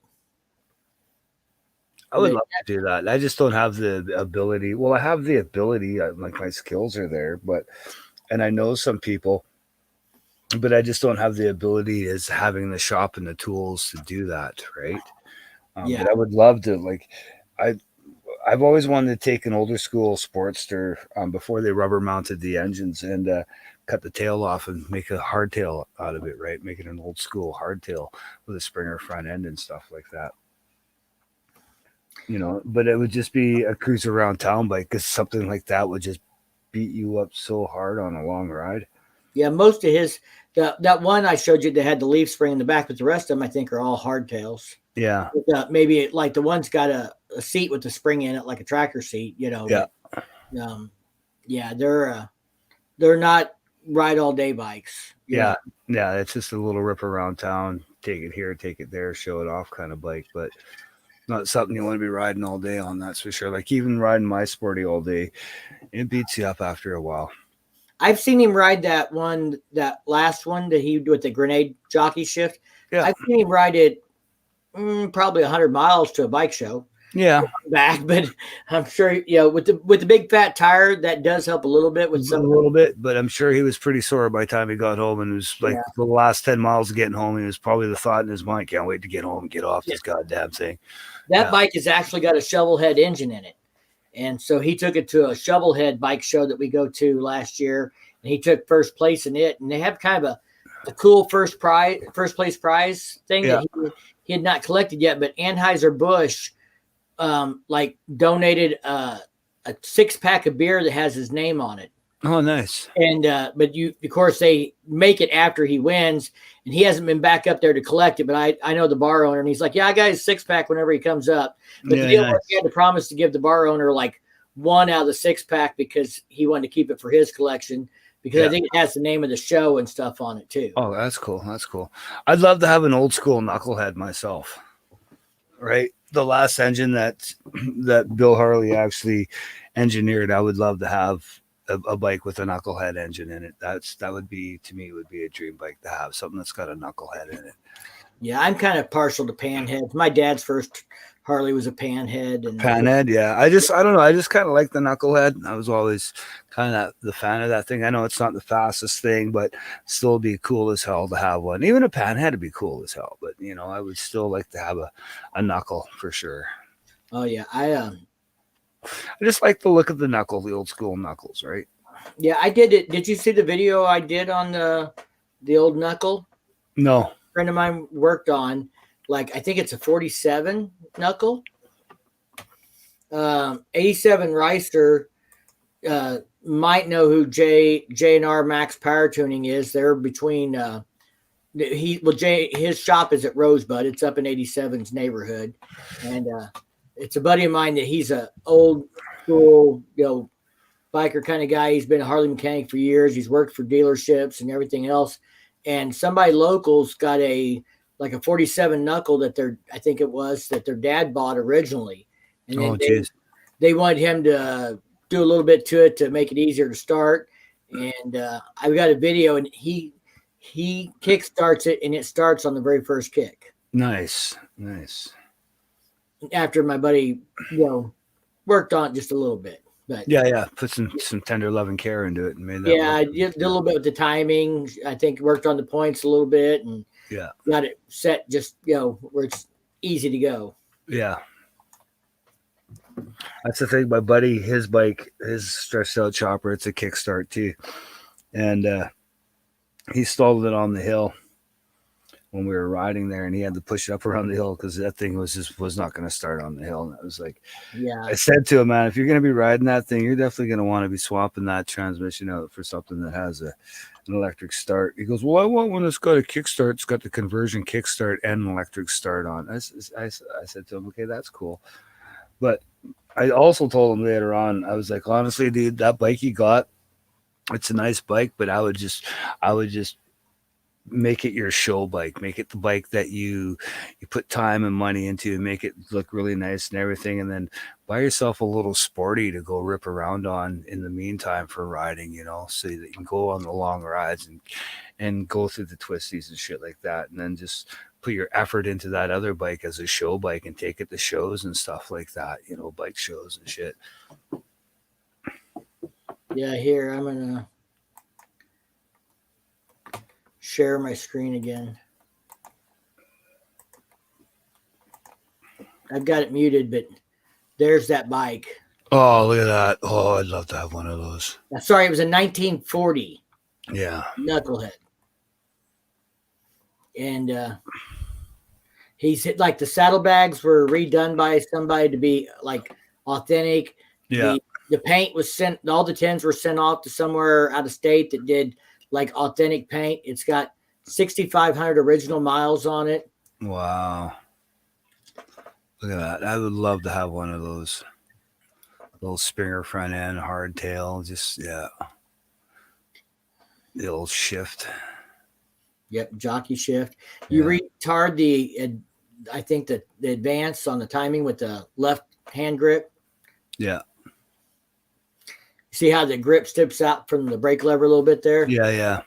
I would love to do that. I just don't have the ability. Well, I have the ability, like my skills are there, and I know some people, but I just don't have the ability as having the shop and the tools to do that, right? Yeah. But I would love to, like, I I've always wanted to take an older school Sportster before they rubber mounted the engines and cut the tail off and make a hardtail out of it, right? Make it an old school hardtail with a Springer front end and stuff like that. But it would just be a cruise around town bike because something like that would just beat you up so hard on a long ride. Yeah, most of his that one I showed you that had the leaf spring in the back, but the rest of them I think are all hardtails. Yeah. Maybe like the one's got a seat with the spring in it, like a tractor seat. Yeah. But, yeah, they're not ride all day bikes. Yeah. Yeah. It's just a little rip around town, take it here, take it there, show it off kind of bike, but not something you want to be riding all day on. That's for sure. Like even riding my Sporty all day, it beats you up after a while. I've seen him ride that last one that he with the grenade jockey shift. Yeah. I've seen him ride it probably 100 miles to a bike show. Yeah. Back, but I'm sure with the big fat tire that does help a little bit with some. A little bit, but I'm sure he was pretty sore by the time he got home, and it was like the last 10 miles of getting home. He was probably the thought in his mind, "Can't wait to get home and get off this goddamn thing." That bike has actually got a shovel head engine in it, and so he took it to a shovel head bike show that we go to last year, and he took first place in it. And they have kind of a cool first place prize thing that he had not collected yet, but Anheuser-Busch donated a 6-pack of beer that has his name on it. Oh, nice. And but of course they make it after he wins, and he hasn't been back up there to collect it. But I know the bar owner, and he's like, "Yeah, I got his 6-pack whenever he comes up." But the deal was he had to promise to give the bar owner like one out of the 6-pack because he wanted to keep it for his collection. Because I think it has the name of the show and stuff on it too. Oh, that's cool. That's cool. I'd love to have an old school knucklehead myself. Right, the last engine that Bill Harley actually engineered, I would love to have a bike with a knucklehead engine in it. That would be, to me, would be a dream bike to have, something that's got a knucklehead in it. Yeah, I'm kind of partial to panheads. My dad's first Harley was a panhead. Yeah. I don't know. I just kind of like the knucklehead. I was always kind of the fan of that thing. I know it's not the fastest thing, but still be cool as hell to have one. Even a panhead would be cool as hell, but I would still like to have a knuckle for sure. Oh yeah, I just like the look of the knuckle, the old school knuckles, right? Yeah, I did it. Did you see the video I did on the old knuckle? No. A friend of mine worked on, like, I think it's a 47 knuckle. 87 Reister might know who J&R Max Power Tuning is. They're between his shop is at Rosebud. It's up in 87's neighborhood. And it's a buddy of mine that he's a old school, biker kind of guy. He's been a Harley mechanic for years. He's worked for dealerships and everything else. And somebody local's got a 47 knuckle that their dad bought originally. And then they wanted him to do a little bit to it to make it easier to start. And I've got a video, and he kick starts it, and it starts on the very first kick. Nice. After my buddy, worked on it just a little bit. But put some tender love and care into it and made that. Yeah, I did a little bit with the timing. I think worked on the points a little bit and got it set just where it's easy to go. Yeah. That's the thing. My buddy, his bike, his stretched out chopper, it's a kickstart too. And he stalled it on the hill when we were riding there, and he had to push it up around the hill because that thing was not going to start on the hill. And I was like, I said to him, man, if you're going to be riding that thing, you're definitely going to want to be swapping that transmission out for something that has an electric start. He goes, well, I want one that's got a kickstart. It's got the conversion kickstart and an electric start on. I said to him, okay, that's cool. But I also told him later on, I was like, honestly, dude, that bike you got, it's a nice bike, but I would just make it your show bike. Make it the bike that you put time and money into, and make it look really nice and everything. And then buy yourself a little Sporty to go rip around on in the meantime for riding, so that you can go on the long rides and go through the twisties and shit like that. And then just put your effort into that other bike as a show bike and take it to shows and stuff like that, you know, bike shows and shit. Yeah, here, I'm going to share my screen again. I've got it muted, but there's that bike. Oh, look at that. Oh, I'd love to have one of those. Sorry, it was a 1940 Yeah. knucklehead. And he's like the saddlebags were redone by somebody to be like authentic. Yeah. The paint was sent, all the tins were sent off to somewhere out of state that did like authentic paint. It's got 6,500 original miles on it. Wow. Look at that. I would love to have one of those. Little Springer front end, hardtail, just, yeah. The old shift. Yep, jockey shift. You retard the, I think the advance on the timing with the left hand grip. Yeah. See how the grip steps out from the brake lever a little bit there? Yeah, yeah.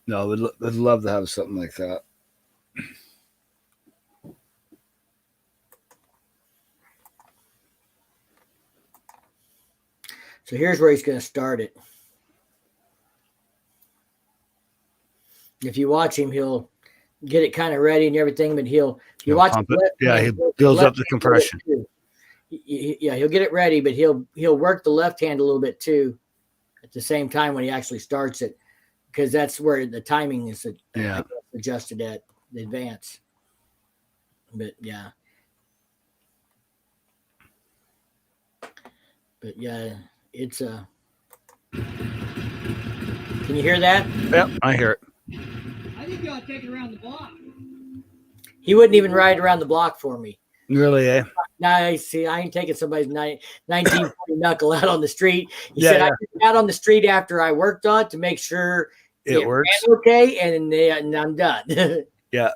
No, I'd love to have something like that. So here's where he's going to start it. If you watch him, he'll get it kind of ready and everything, but if you watch Pump it. Yeah, he builds up the compression. Yeah, he'll get it ready, but he'll work the left hand a little bit too at the same time when he actually starts it, because that's where the timing is adjusted at the advance. But yeah. It's can you hear that? Yep, I hear it. I think you ought to take it around the block. He wouldn't even ride around the block for me. Really, eh? Now, see, I ain't taking somebody's 1940 knuckle out on the street. He said, I took it out on the street after I worked on it to make sure it works okay, and I'm done. Yeah.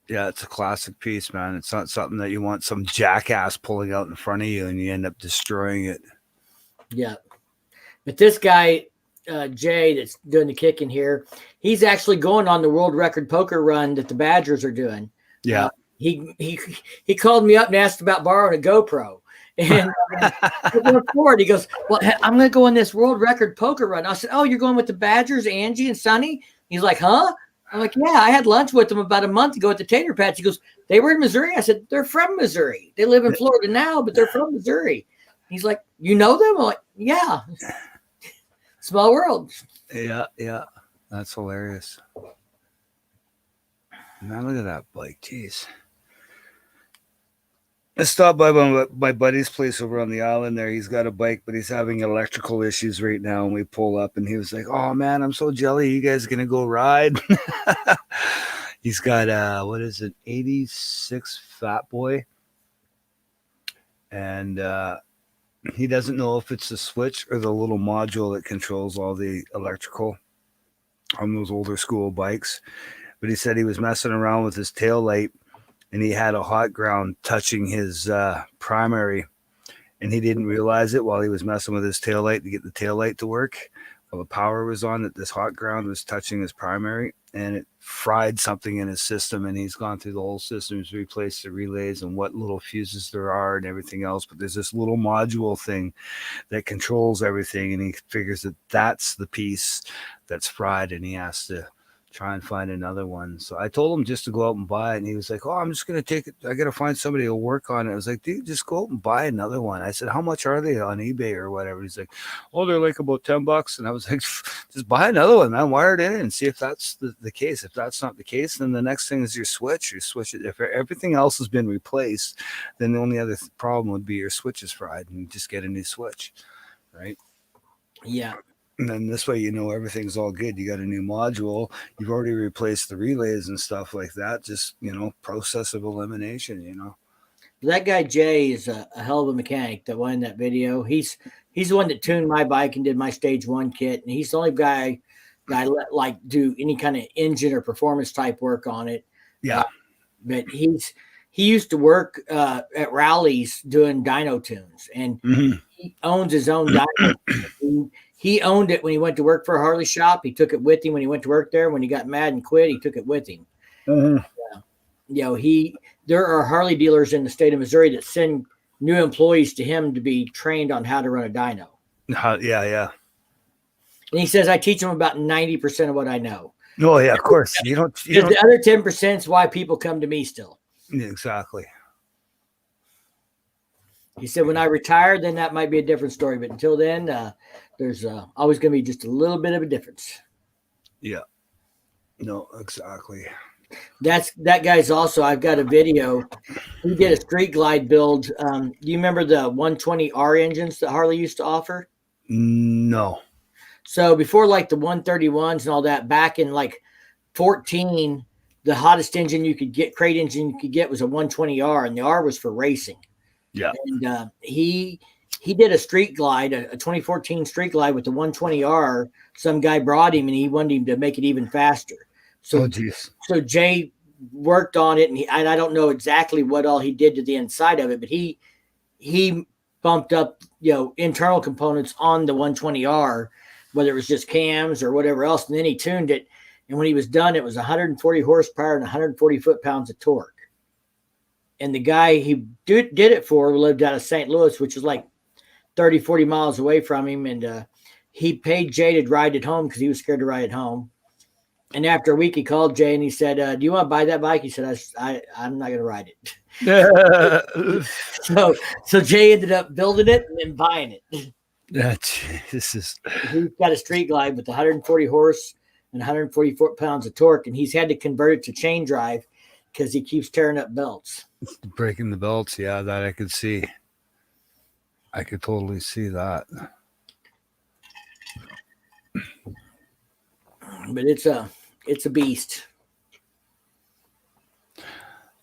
Yeah, it's a classic piece, man. It's not something that you want some jackass pulling out in front of you and you end up destroying it. Yeah. But this guy, Jay, that's doing the kicking here, he's actually going on the world record poker run that the Badgers are doing. Yeah. He called me up and asked about borrowing a GoPro. And he goes, well, I'm going to go on this world record poker run. I said, oh, you're going with the Badgers, Angie and Sonny? He's like, huh? I'm like, yeah, I had lunch with them about a month ago at the Tater Patch. He goes, they were in Missouri. I said, they're from Missouri. They live in Florida now, but they're from Missouri. He's like, you know them? I'm like, yeah. Small world. Yeah, yeah. That's hilarious. Man, look at that bike. Jeez. I stopped by my buddy's place over on the island there. He's got a bike, but he's having electrical issues right now. And we pull up and he was like, oh, man, I'm so jelly. You guys going to go ride? He's got, 86 Fat Boy. And he doesn't know if it's the switch or the little module that controls all the electrical on those older school bikes. But he said he was messing around with his tail light and he had a hot ground touching his primary, and he didn't realize it while he was messing with his tail light to get the tail light to work. While the power was on, that this hot ground was touching his primary, and it fried something in his system, and he's gone through the whole system. He's replaced the relays and what little fuses there are and everything else, but there's this little module thing that controls everything, and he figures that that's the piece that's fried, and he has to try and find another one. So I told him just to go out and buy it, and he was like, oh, I'm just going to take it. I got to find somebody to work on it. I was like, dude, just go out and buy another one. I said, how much are they on eBay or whatever? He's like, oh, they're like about $10. And I was like, just buy another one, man. Wire it in and see if that's the case. If that's not the case, then the next thing is your switch. Your switch. If everything else has been replaced, then the only other problem would be your switch is fried, and you just get a new switch, right? Yeah. And then this way, you know, everything's all good. You got a new module. You've already replaced the relays and stuff like that. Just, you know, process of elimination, you know. That guy, Jay, is a hell of a mechanic that won that video. He's the one that tuned my bike and did my stage 1 kit. And he's the only guy that I let like do any kind of engine or performance type work on it. Yeah. But he used to work at rallies doing dyno tunes, and he owns his own dyno. He owned it when he went to work for a Harley shop. He took it with him when he went to work there. When he got mad and quit, he took it with him. Mhm. You know, there are Harley dealers in the state of Missouri that send new employees to him to be trained on how to run a dyno. Yeah. And he says, I teach them about 90% of what I know. Oh yeah, of course. You don't. The other 10% is why people come to me still. Exactly. He said, when I retire, then that might be a different story. But until then, there's always going to be just a little bit of a difference. Yeah. No, exactly. That guy's also, I've got a video. He did a street glide build. Do you remember the 120R engines that Harley used to offer? No. So before like the 131s and all that, back in like 14, the hottest engine you could get, crate engine you could get, was a 120R, and the R was for racing. Yeah. And he did a street glide, a 2014 street glide with the 120R. Some guy brought him, and he wanted him to make it even faster. So, so Jay worked on it, and I don't know exactly what all he did to the inside of it, but he bumped up, internal components on the 120R, whether it was just cams or whatever else, and then he tuned it. And when he was done, it was 140 horsepower and 140 foot-pounds of torque. And the guy he did it for lived out of St. Louis, which is like 30, 40 miles away from him. And he paid Jay to ride it home because he was scared to ride it home. And after a week, he called Jay and he said, do you want to buy that bike? He said, I'm not going to ride it. So Jay ended up building it and then buying it. He's got a street glide with 140 horse and 140 foot-pounds of torque, and he's had to convert it to chain drive because he keeps tearing up belts. Breaking the belts, yeah, that I could see. I could totally see that. But it's a beast.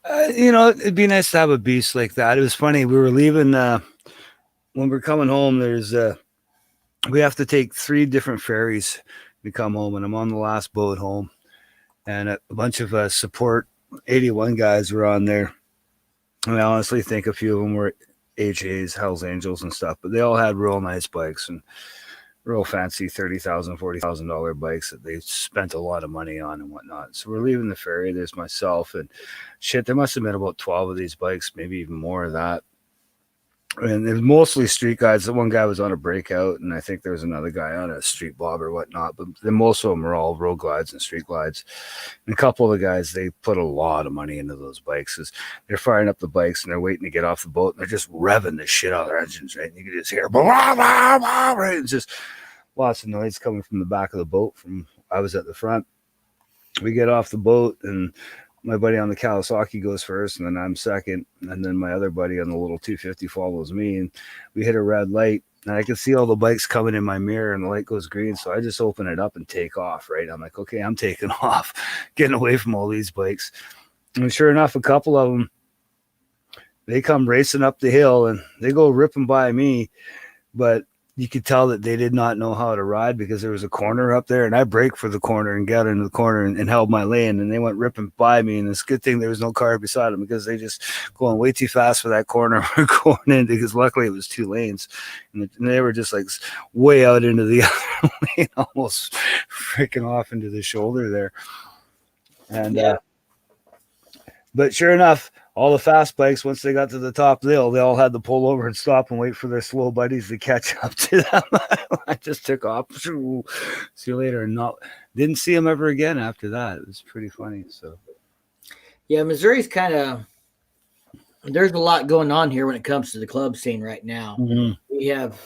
It'd be nice to have a beast like that. It was funny. We were leaving when we're coming home. We have to take 3 different ferries to come home, and I'm on the last boat home. And a bunch of support 81 guys were on there. And I honestly think a few of them were HAs, Hell's Angels, and stuff, but they all had real nice bikes and real fancy $30,000, $40,000 bikes that they spent a lot of money on and whatnot. So we're leaving the ferry. There's myself and shit. There must have been about 12 of these bikes, maybe even more of that. And it was mostly street guys. The one guy was on a breakout, and I think there was another guy on a street bob or whatnot. But then most of them are all road glides and street glides. And a couple of the guys, they put a lot of money into those bikes because they're firing up the bikes and they're waiting to get off the boat, and they're just revving the shit out of their engines, right? And you can just hear, blah, blah, blah, right? It's just lots of noise coming from the back of the boat. I was at the front. We get off the boat, and my buddy on the Kawasaki goes first, and then I'm second, and then my other buddy on the little 250 follows me, and we hit a red light, and I can see all the bikes coming in my mirror, and the light goes green, so I just open it up and take off, right? I'm like, okay, I'm taking off, getting away from all these bikes. And sure enough, a couple of them, they come racing up the hill, and they go ripping by me, but you could tell that they did not know how to ride because there was a corner up there, and I braked for the corner and got into the corner and held my lane, and they went ripping by me. And it's a good thing there was no car beside them because they just going way too fast for that corner going in, because luckily it was 2 lanes, and they were just like way out into the other lane, almost freaking off into the shoulder there. And but sure enough, all the fast bikes, once they got to the top of the hill, they all had to pull over and stop and wait for their slow buddies to catch up to them. I just took off. See you later. And didn't see them ever again after that. It was pretty funny. So, yeah, Missouri's there's a lot going on here when it comes to the club scene right now. Mm-hmm. We have,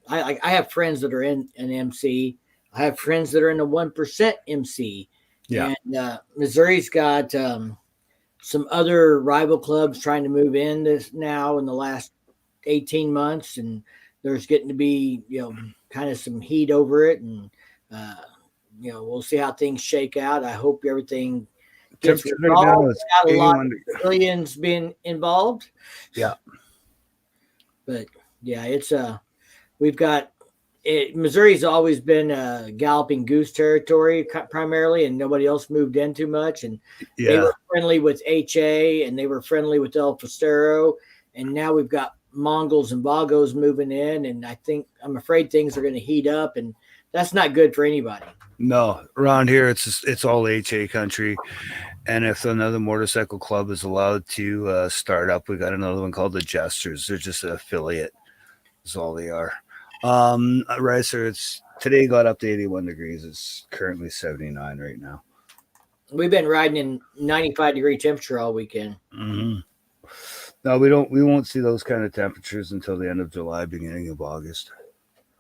I have friends that are in an MC. I have friends that are in the 1% MC. Yeah. And Missouri's got some other rival clubs trying to move in this now in the last 18 months, and there's getting to be kind of some heat over it, and we'll see how things shake out. I hope everything gets resolved without a lot of civilians being involved. Yeah, but yeah, it's we've got Missouri's always been galloping goose territory primarily, and nobody else moved in too much. And they were friendly with HA, and they were friendly with El Fostero, and now we've got Mongols and Bogos moving in, and I'm afraid things are going to heat up, and that's not good for anybody. No, around here it's all HA country, And if another motorcycle club is allowed to start up, we got another one called the Jesters. They're just an affiliate. That's all they are. Ricer, it's today got up to 81 degrees. It's currently 79 right now. We've been riding in 95-degree temperature all weekend. Mm-hmm. No, we won't see those kind of temperatures until the end of July, beginning of August.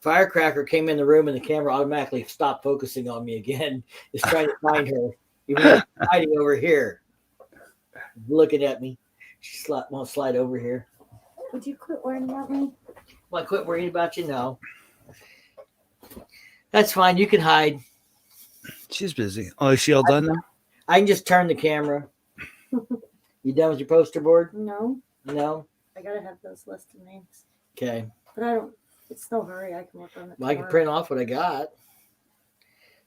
Firecracker came in the room and the camera automatically stopped focusing on me again. It's trying to find her. Even though she's hiding over here. Looking at me. She won't slide over here. Would you quit worrying about me? Well, I quit worrying about you now. That's fine. You can hide. She's busy. Oh, is she all done now? I can just turn the camera. You done with your poster board? No. No? I gotta have those listed names. Okay. But I don't. It's no hurry. I can work on it. Well, I can tomorrow. print off what I got.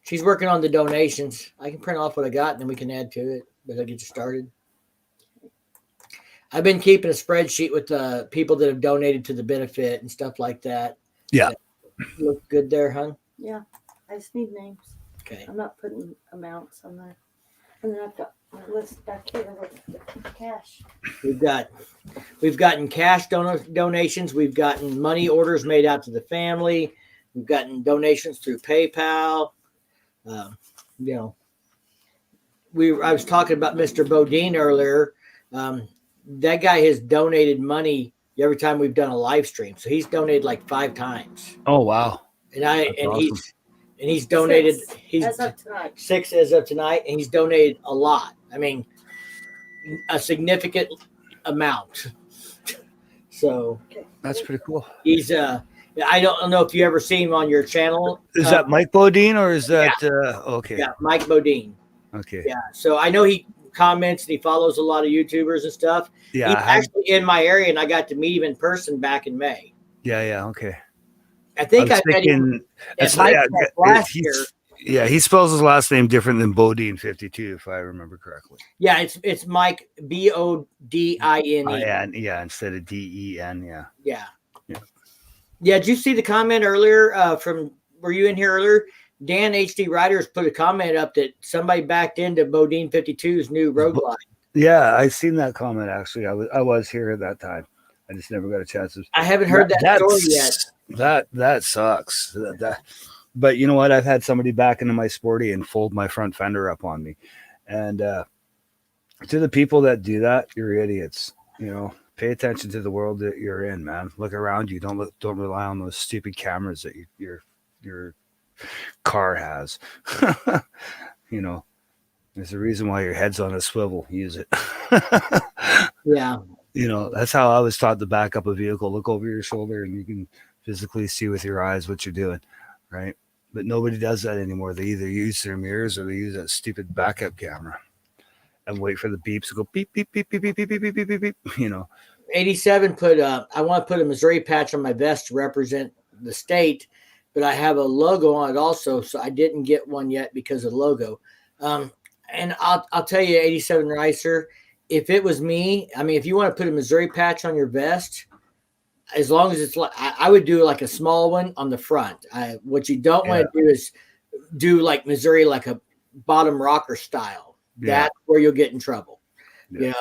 She's working on the donations. I can print off what I got and then we can add to it. But I'll get you started. I've been keeping a spreadsheet with the people that have donated to the benefit and stuff like that. Yeah. Look good there, huh? Yeah. I just need names. Okay. I'm not putting amounts on there. And then I've got my list back here with cash. We've gotten cash donations. We've gotten money orders made out to the family. We've gotten donations through PayPal. I was talking about Mr. Bodine earlier. That guy has donated money every time we've done a live stream. So he's donated like 5 times. Oh wow! And awesome. he's donated. 6 He's as of tonight. 6 as of tonight, and he's donated a lot. I mean, a significant amount. So That's pretty cool. he's I don't know if you ever seen him on your channel. Is that Mike Bodine or is that okay? Yeah, Mike Bodine. Okay. Yeah. So I know he comments and he follows a lot of YouTubers and stuff. Yeah. He's actually in my area, and I got to meet him in person back in May. Yeah. Okay. I think I was I met him thinking at Mike last year. Yeah, he spells his last name different than Bodine 52, if I remember correctly. Yeah, it's Mike Bodine. Yeah, instead of DEN. Yeah. Yeah. Yeah. Yeah. Did you see the comment earlier were you in here earlier? Dan HD Riders put a comment up that somebody backed into Bodine 52's new road glide. Yeah, I seen that comment actually. I was here at that time. I just never got a chance to. I haven't heard that story yet. That sucks. But you know what? I've had somebody back into my Sporty and fold my front fender up on me. And to the people that do that, you're idiots. Pay attention to the world that you're in, man. Look around you. Don't rely on those stupid cameras that your car has. There's a reason why your head's on a swivel. Use it. Yeah. That's how I was taught to back up a vehicle. Look over your shoulder and you can physically see with your eyes what you're doing, right? But nobody does that anymore. They either use their mirrors or they use that stupid backup camera and wait for the beeps to go beep, beep, beep, beep, beep, beep, beep, beep, beep, beep, beep. 87 put I want to put a Missouri patch on my vest to represent the state, but I have a logo on it also, so I didn't get one yet because of the logo. And I'll tell you, 87 Ricer, if it was me, I mean, if you want to put a Missouri patch on your vest, as long as it's like, I would do like a small one on the front. What you don't want to do is do like Missouri, like a bottom rocker style. Yeah. That's where you'll get in trouble. Yeah.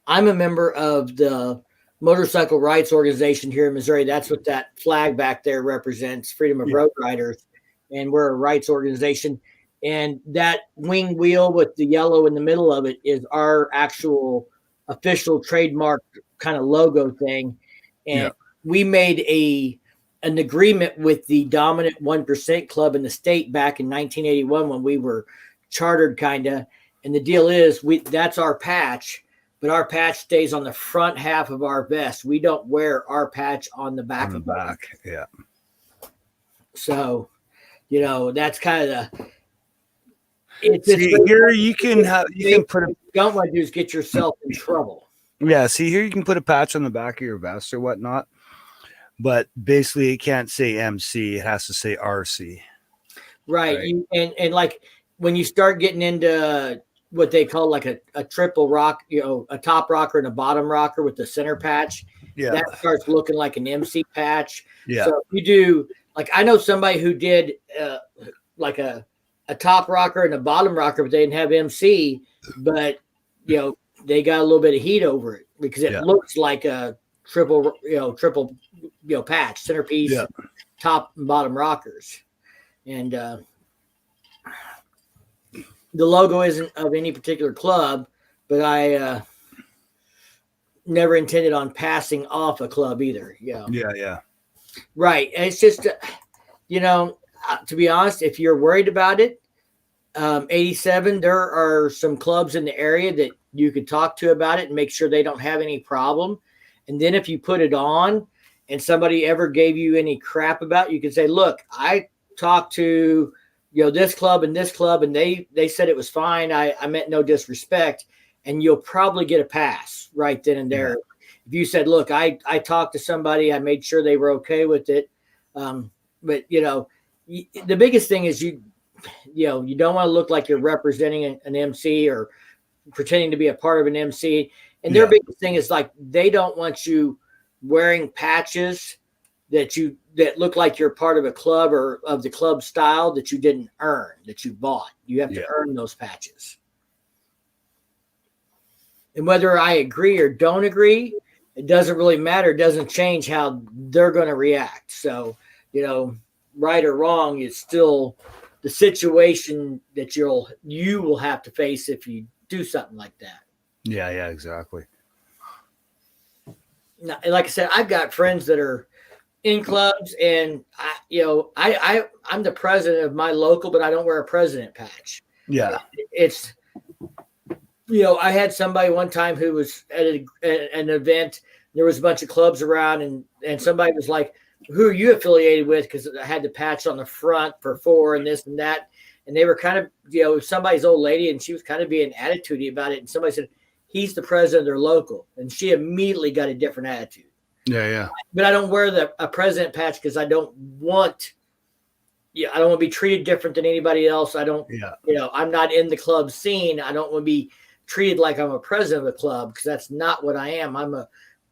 I'm a member of the motorcycle rights organization here in Missouri. That's what that flag back there represents, Freedom of Road Riders. And we're a rights organization. And that wing wheel with the yellow in the middle of it is our actual official trademark kind of logo thing. And we made an agreement with the dominant 1% club in the state back in 1981 when we were chartered kind of. And the deal is that's our patch, but our patch stays on the front half of our vest. We don't wear our patch on the back. On the back. Yeah. So, that's kind of the. Here you can put a. Don't want to do is get yourself in trouble. Yeah, see here you can put a patch on the back of your vest or whatnot, but basically it can't say MC; it has to say RC. Right. And like when you start getting into what they call like a triple rock, a top rocker and a bottom rocker with the center patch, that starts looking like an MC patch. Yeah. So if you do, like I know somebody who did like a a top rocker and a bottom rocker, but they didn't have MC, but they got a little bit of heat over it because it looks like a triple patch, centerpiece, top and bottom rockers. And the logo isn't of any particular club, but I never intended on passing off a club either. Yeah. Right. And it's just, to be honest, if you're worried about it, 87, there are some clubs in the area that you could talk to about it and make sure they don't have any problem. And then if you put it on and somebody ever gave you any crap about it, you can say, look, I talked to, this club and this club, and they said it was fine. I meant no disrespect. And you'll probably get a pass right then and there. If you said, look, I talked to somebody, I made sure they were okay with it. But the biggest thing is you don't want to look like you're representing an MC or pretending to be a part of an MC. And their biggest thing is like, they don't want you wearing patches that look like you're part of a club or of the club style that you didn't earn, that you bought. You have to earn those patches. And whether I agree or don't agree, it doesn't really matter. It doesn't change how they're going to react. So, right or wrong, it's still the situation that you will have to face if you do something like that. Yeah, exactly. Now, like I said, I've got friends that are in clubs, and I'm the president of my local, but I don't wear a president patch. Yeah, it's I had somebody one time who was at an event. There was a bunch of clubs around, and somebody was like, who are you affiliated with? Because I had the patch on the front for 4 and this and that. And they were kind of, somebody's old lady, and she was kind of being attitudey about it. And somebody said, he's the president of their local. And she immediately got a different attitude. Yeah. But I don't wear a president patch because I don't want to be treated different than anybody else. I don't, I'm not in the club scene. I don't want to be treated like I'm a president of a club because that's not what I am. I'm a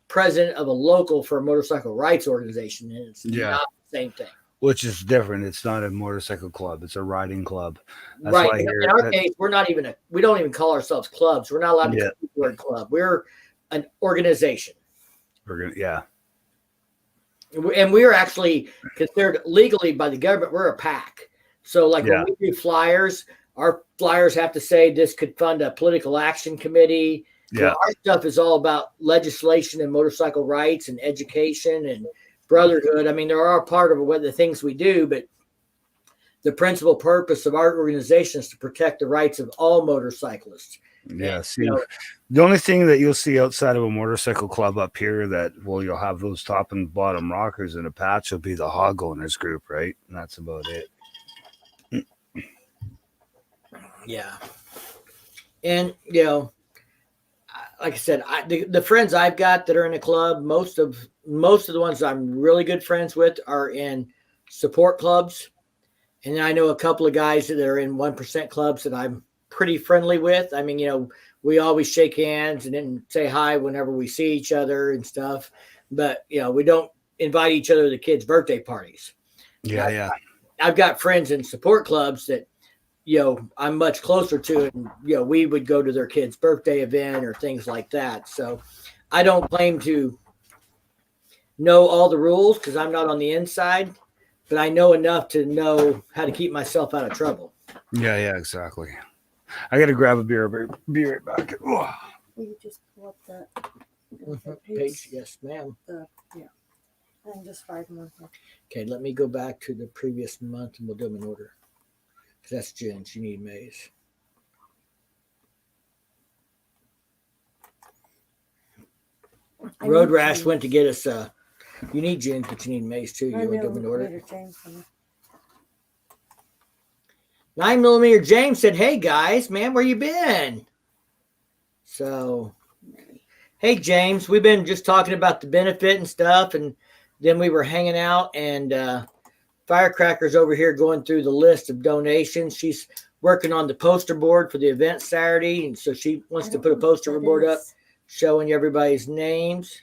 president of a local for a motorcycle rights organization, and it's not the same thing. Which is different. It's not a motorcycle club; it's a riding club. That's right. In our case, we don't even call ourselves clubs. We're not allowed to use the word club. We're an organization. And we are actually considered legally by the government. We're a PAC. So, like when we do flyers, our flyers have to say this could fund a political action committee. So our stuff is all about legislation and motorcycle rights and education and brotherhood. I mean, there are part of what the things we do, but the principal purpose of our organization is to protect the rights of all motorcyclists. Yeah. See, the only thing that you'll see outside of a motorcycle club up here that you'll have those top and bottom rockers in a patch will be the hog owners group, right? And that's about it. Yeah. And, like I said, the friends I've got that are in the club, most of the ones I'm really good friends with are in support clubs. And I know a couple of guys that are in 1% clubs that I'm pretty friendly with. I mean, we always shake hands and then say hi whenever we see each other and stuff. But, we don't invite each other to the kids' birthday parties. Yeah. I've got friends in support clubs that, I'm much closer to, and, we would go to their kid's birthday event or things like that. So I don't claim to know all the rules because I'm not on the inside, but I know enough to know how to keep myself out of trouble. Yeah, exactly. I got to grab a beer. Be right back. Will you just pull up that page? Yes, ma'am. And just 5 more. Okay, let me go back to the previous month and we'll do them in order. That's Jen. She needs maize. Road Rash went to get us. You need Jen, but you need maize too. You want to do them in order? 9mm James said, "Hey guys, man, where you been?" So, hey James, we've been just talking about the benefit and stuff, and then we were hanging out and. Firecracker's over here going through the list of donations. She's working on the poster board for the event Saturday, and so she wants to put a poster board up showing everybody's names.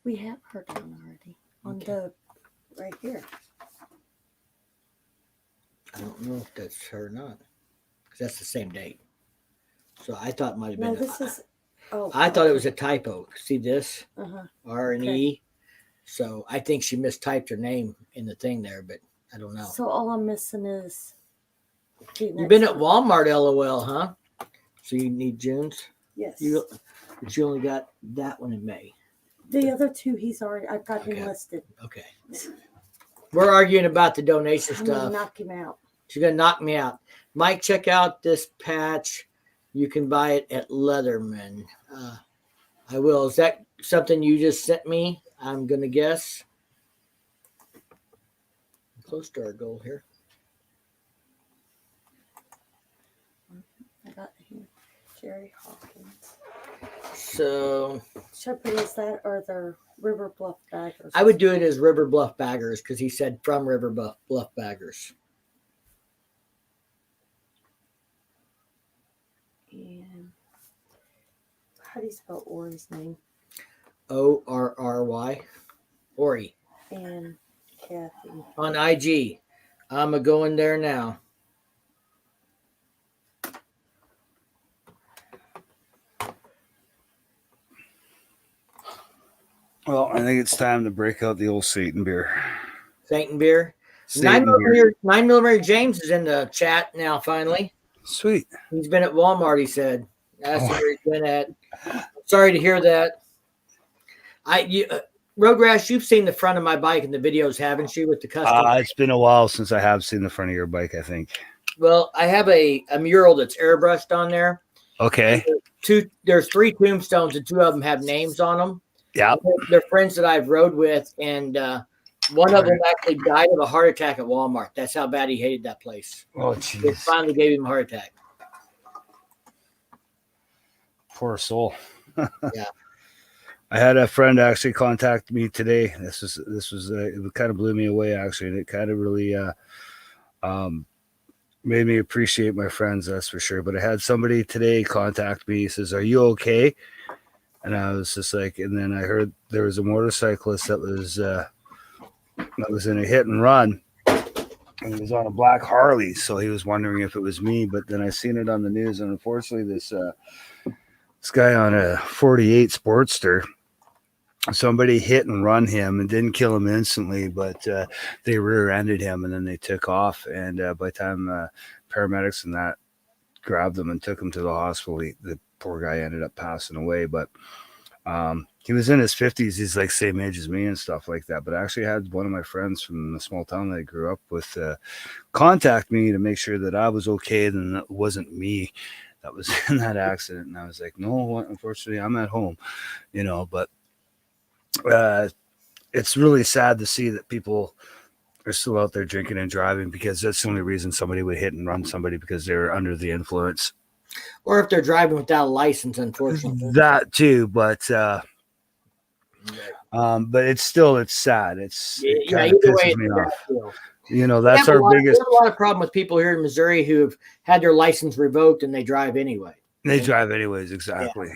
We have her down already on the right here. don't know if that's her or not, because that's the same date. So I thought it might have been. No, this is. Oh, I thought it was a typo. See this Uh-huh. R and Okay. E. So I think she mistyped her name in the thing there, but I don't know. So all I'm missing is. You've been at Walmart, LOL, huh? So you need June's. Yes. But you only got that one in May. The other two, I've got Okay. him listed. Okay. We're arguing about the donation I'm gonna stuff. knock him out. She's gonna knock me out. Mike, check out this patch. You can buy it at Leatherman. I will. Is that something you just sent me? I'm gonna guess. I'm close to our goal here. I got him. Jerry Hawkins. So Should I put is that or the River Bluff Baggers? I would do it as River Bluff Baggers because he said from River Bluff Baggers. And how do you spell Ori's name? ORRY. Ori. And Kathy. On IG. I'm going there now. Well, I think it's time to break out the old Satan beer. Satan beer. Satan beer. 9mm James is in the chat now, finally. Sweet. He's been at Walmart, he said. That's Oh. where he's been at. Sorry to hear that. Road Rash, you've seen the front of my bike in the videos, haven't you, with the custom? It's been a while since I have seen the front of your bike, I think. Well, I have a mural that's airbrushed on there. Okay. There's 3 tombstones, and 2 of them have names on them. Yeah. They're friends that I've rode with, and one of them actually died of a heart attack at Walmart. That's how bad he hated that place. Oh, It jeez. finally gave him a heart attack. Poor soul. Yeah. I had a friend actually contact me today. This was it kind of blew me away actually, and it kind of really made me appreciate my friends, that's for sure. But I had somebody today contact me. He says, "Are you okay?" And I was just like, and then I heard there was a motorcyclist that was in a hit and run, and he was on a black Harley. So he was wondering if it was me. But then I seen it on the news, and unfortunately, this guy on a 48 Sportster, somebody hit and run him and didn't kill him instantly, but they rear-ended him, and then they took off. And by the time paramedics and that grabbed him and took him to the hospital, the poor guy ended up passing away. But he was in his 50s. He's like same age as me and stuff like that. But I actually had one of my friends from the small town that I grew up with contact me to make sure that I was okay, and that it wasn't me that was in that accident. And I was like, no, unfortunately, I'm at home, but it's really sad to see that people are still out there drinking and driving, because that's the only reason somebody would hit and run somebody, because they're under the influence. Or if they're driving without a license, unfortunately. That too, but it's sad. It kind of either way, pisses me it's a off. bad deal. That's our biggest. We have a lot of problem with people here in Missouri who have had their license revoked and they drive anyway. They drive anyways, exactly. Yeah.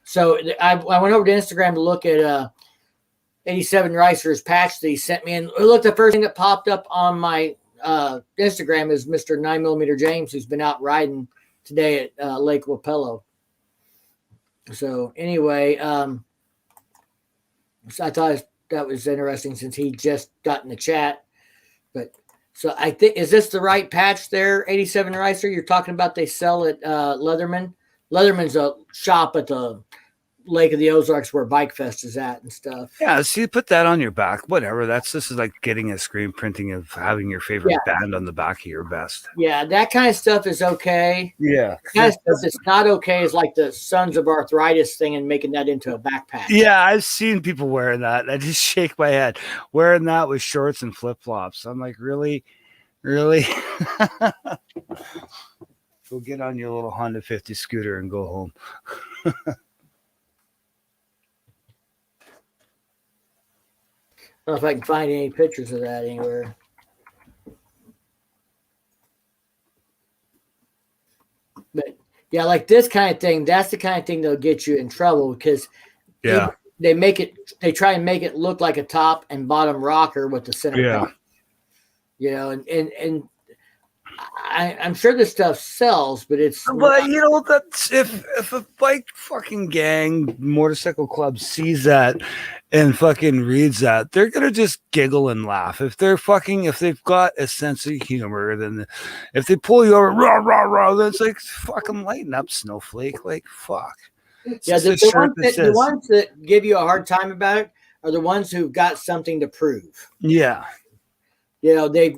So I went over to Instagram to look at 87 Ricer's patch that he sent me, and look, the first thing that popped up on my Instagram is Mr. 9mm James, who's been out riding today at Lake Wapello. So anyway, so I thought that was interesting since he just got in the chat. But so I think, is this the right patch there, 87 Ricer? You're talking about they sell at Leatherman. Leatherman's a shop at the Lake of the Ozarks where Bike Fest is at and stuff. Yeah, see, put that on your back. Whatever. This is like getting a screen printing of having your favorite band on the back of your vest. Yeah, that kind of stuff is okay. Yeah. The kind of stuff that's not okay is like the Sons of Arthritis thing and making that into a backpack. Yeah, I've seen people wearing that. I just shake my head. Wearing that with shorts and flip-flops. I'm like, really? Really? Go get on your little Honda 50 scooter and go home. I don't know if I can find any pictures of that anywhere. But yeah, like this kind of thing, that's the kind of thing that'll get you in trouble, because they try and make it look like a top and bottom rocker with the center. Yeah. And I'm sure this stuff sells, but it's But you know, that's if a bike fucking gang motorcycle club sees that and fucking reads that, they're gonna just giggle and laugh. If they've got a sense of humor, then if they pull you over, rah rah rah, then it's like fucking lighten up, snowflake. Like fuck. It's yeah, just a the shirt ones that the says, ones that give you a hard time about it are the ones who've got something to prove. yeah, You know, they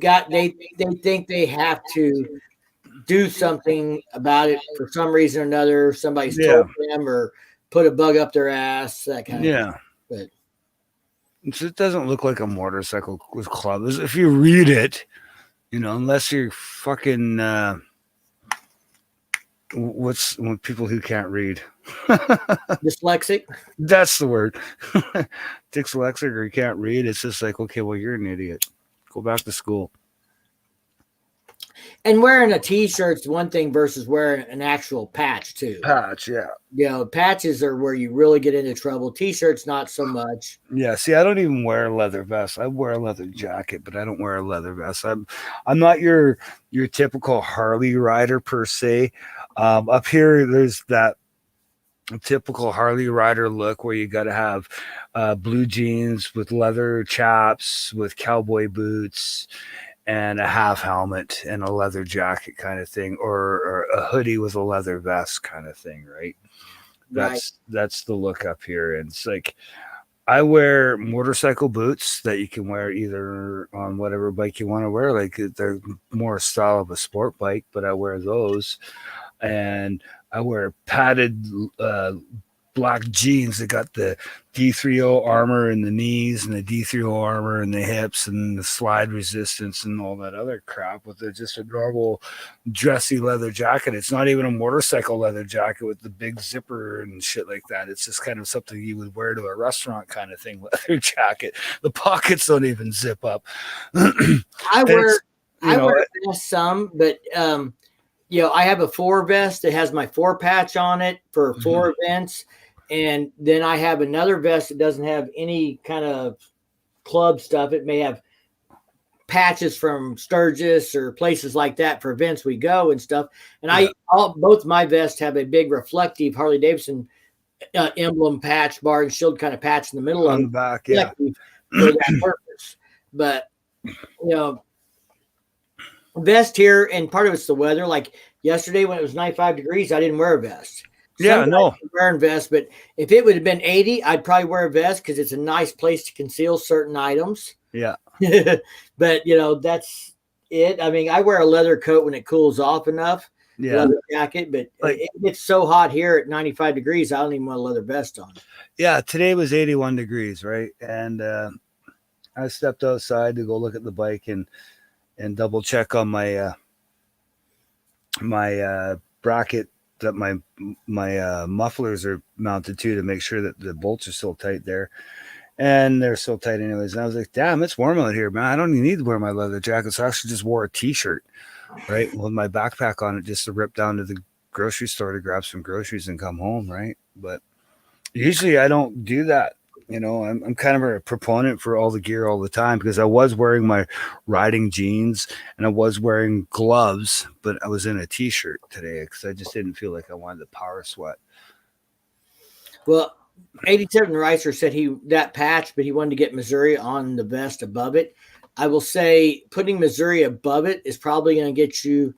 think they have to do something about it for some reason or another. Somebody's yeah, told them or put a bug up their ass, that kind of thing. yeah. But It doesn't look like a motorcycle club. If you read it, you know, unless you're fucking what's people who can't read. dyslexic. That's the word. Dyslexic or you can't read. It's just like, okay, well, you're an idiot. Go back to school. And wearing a t-shirt's one thing versus wearing an actual patch too. Patch, yeah. You know, patches are where you really get into trouble. T-shirts, not so much. Yeah, see, I don't even wear a leather vest. I wear a leather jacket, but I don't wear a leather vest. I'm not your typical Harley rider per se. Up here, there's that typical Harley rider look where you got to have blue jeans with leather chaps, with cowboy boots, and a half helmet and a leather jacket kind of thing, or a hoodie with a leather vest kind of thing, right? That's the look up here. And it's like I wear motorcycle boots that you can wear either on whatever bike you want to wear. Like they're more style of a sport bike, but I wear those. And I wear padded black jeans that got the D30 armor in the knees and the D30 armor in the hips and the slide resistance and all that other crap with just a normal dressy leather jacket. It's not even a motorcycle leather jacket with the big zipper and shit like that. It's just kind of something you would wear to a restaurant kind of thing, leather jacket. The pockets don't even zip up. I wear a vest some, but you know, I have a 4 vest that has my 4 patch on it for 4 events. And then I have another vest that doesn't have any kind of club stuff. It may have patches from Sturgis or places like that for events we go and stuff. And both my vests have a big reflective Harley Davidson emblem patch, bar and shield kind of patch in the middle on of the back, yeah, for that purpose. But you know, vest here, and part of it's the weather. Like yesterday when it was 95 degrees, I didn't wear a vest. Yeah, no. Wearing vest, but if it would have been 80, I'd probably wear a vest because it's a nice place to conceal certain items. Yeah. But you know, that's it. I mean, I wear a leather coat when it cools off enough. Yeah. Leather jacket, but it's so hot here at 95 degrees, I don't even want a leather vest on. Yeah, today was 81 degrees, right? And I stepped outside to go look at the bike and double check on my bracket that my mufflers are mounted to make sure that the bolts are still tight there. And they're so tight anyways. And I was like, damn, it's warm out here, man. I don't even need to wear my leather jacket. So I actually just wore a t-shirt, right? With my backpack on it just to rip down to the grocery store to grab some groceries and come home, right? But usually I don't do that. You know, I'm kind of a proponent for all the gear all the time because I was wearing my riding jeans and I was wearing gloves, but I was in a t-shirt today because I just didn't feel like I wanted to power sweat. Well, 87 Ricer said that patch, but he wanted to get Missouri on the vest above it. I will say putting Missouri above it is probably going to get you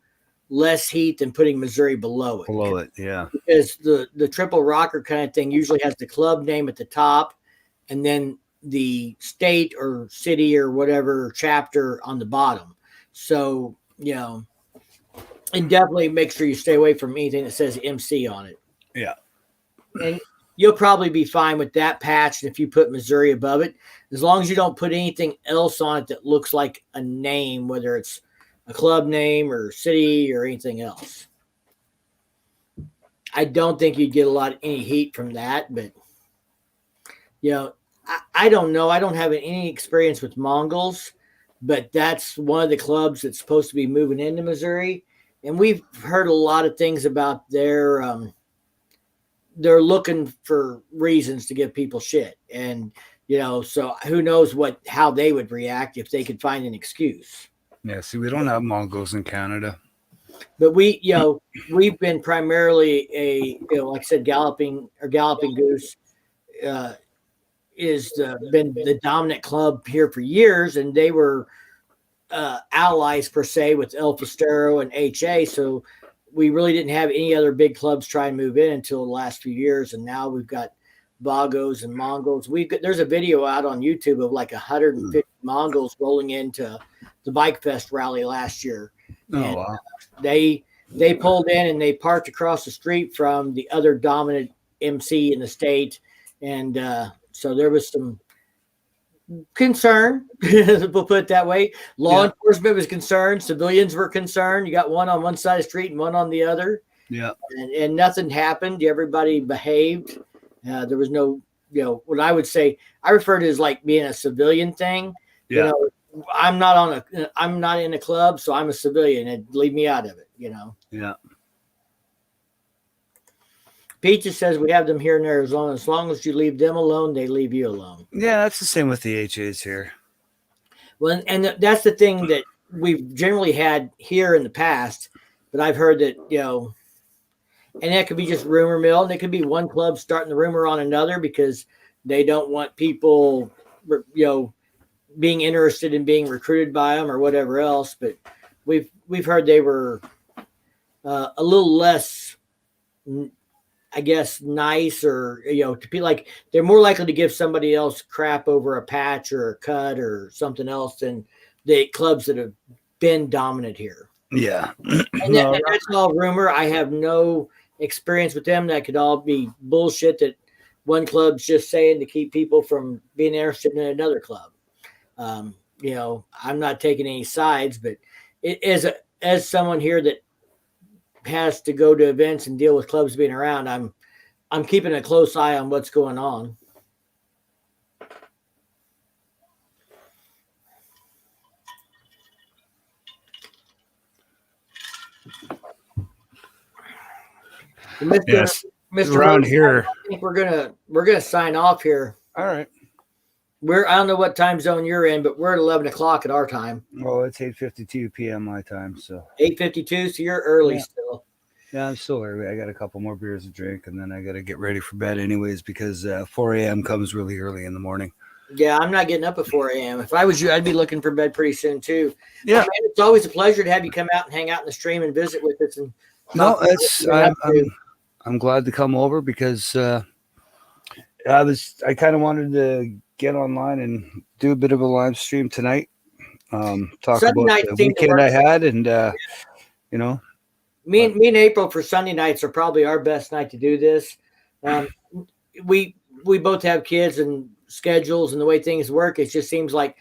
less heat than putting Missouri below it. Below it, yeah. Because the triple rocker kind of thing usually has the club name at the top and then the state or city or whatever chapter on the bottom. So, you know, and definitely make sure you stay away from anything that says MC on it. Yeah. And you'll probably be fine with that patch if you put Missouri above it, as long as you don't put anything else on it that looks like a name, whether it's a club name or city or anything else. I don't think you'd get any heat from that, but you know, I don't know. I don't have any experience with Mongols, but that's one of the clubs that's supposed to be moving into Missouri. And we've heard a lot of things about they're looking for reasons to give people shit. And, you know, so who knows how they would react if they could find an excuse. Yeah, see, we don't have Mongols in Canada. But we've been primarily like I said, galloping goose been the dominant club here for years, and they were allies per se with El Fistero and HA. So we really didn't have any other big clubs try and move in until the last few years, and now we've got Bogos and Mongols. There's a video out on YouTube of like 150 Mongols rolling into the Bike Fest rally last year. Oh, And wow. they pulled in and they parked across the street from the other dominant MC in the state, and so there was some concern. We'll put it that way. Law enforcement was concerned. Civilians were concerned. You got one on one side of the street and one on the other. Yeah. And nothing happened. Everybody behaved. There was no, what I would say, I refer to it as like being a civilian thing. Yeah. I'm not in a club, so I'm a civilian, and leave me out of it, Yeah. Pete just says we have them here in Arizona. As long as you leave them alone, they leave you alone. Yeah, that's the same with the HAs here. Well, and that's the thing that we've generally had here in the past, but I've heard that, and that could be just rumor mill, and it could be one club starting the rumor on another because they don't want people, being interested in being recruited by them or whatever else. But we've heard they were a little less, I guess, nice, or to be like they're more likely to give somebody else crap over a patch or a cut or something else than the clubs that have been dominant here. Yeah. And that's all rumor. I have no experience with them. That could all be bullshit that one club's just saying to keep people from being interested in another club. I'm not taking any sides, but as someone here that has to go to events and deal with clubs being around, I'm keeping a close eye on what's going on. Yes. Mr. Around Hurd, here. I think we're gonna sign off here. All right. I don't know what time zone you're in, but we're at 11 o'clock at our time. Well, it's 8:52 p.m. my time, so 8:52, so you're early Yeah. still. yeah, I'm still early. I got a couple more beers to drink, and then I got to get ready for bed anyways because 4 a.m. comes really early in the morning. Yeah, I'm not getting up at 4 a.m. If I was you, I'd be looking for bed pretty soon too. Yeah. Man, it's always a pleasure to have you come out and hang out in the stream and visit with us. And No, I'm glad to come over because I kind of wanted to get online and do a bit of a live stream tonight. Talk Sunday about night the seemed to weekend I work. had, and me and April for Sunday nights are probably our best night to do this. We both have kids and schedules, and the way things work, it just seems like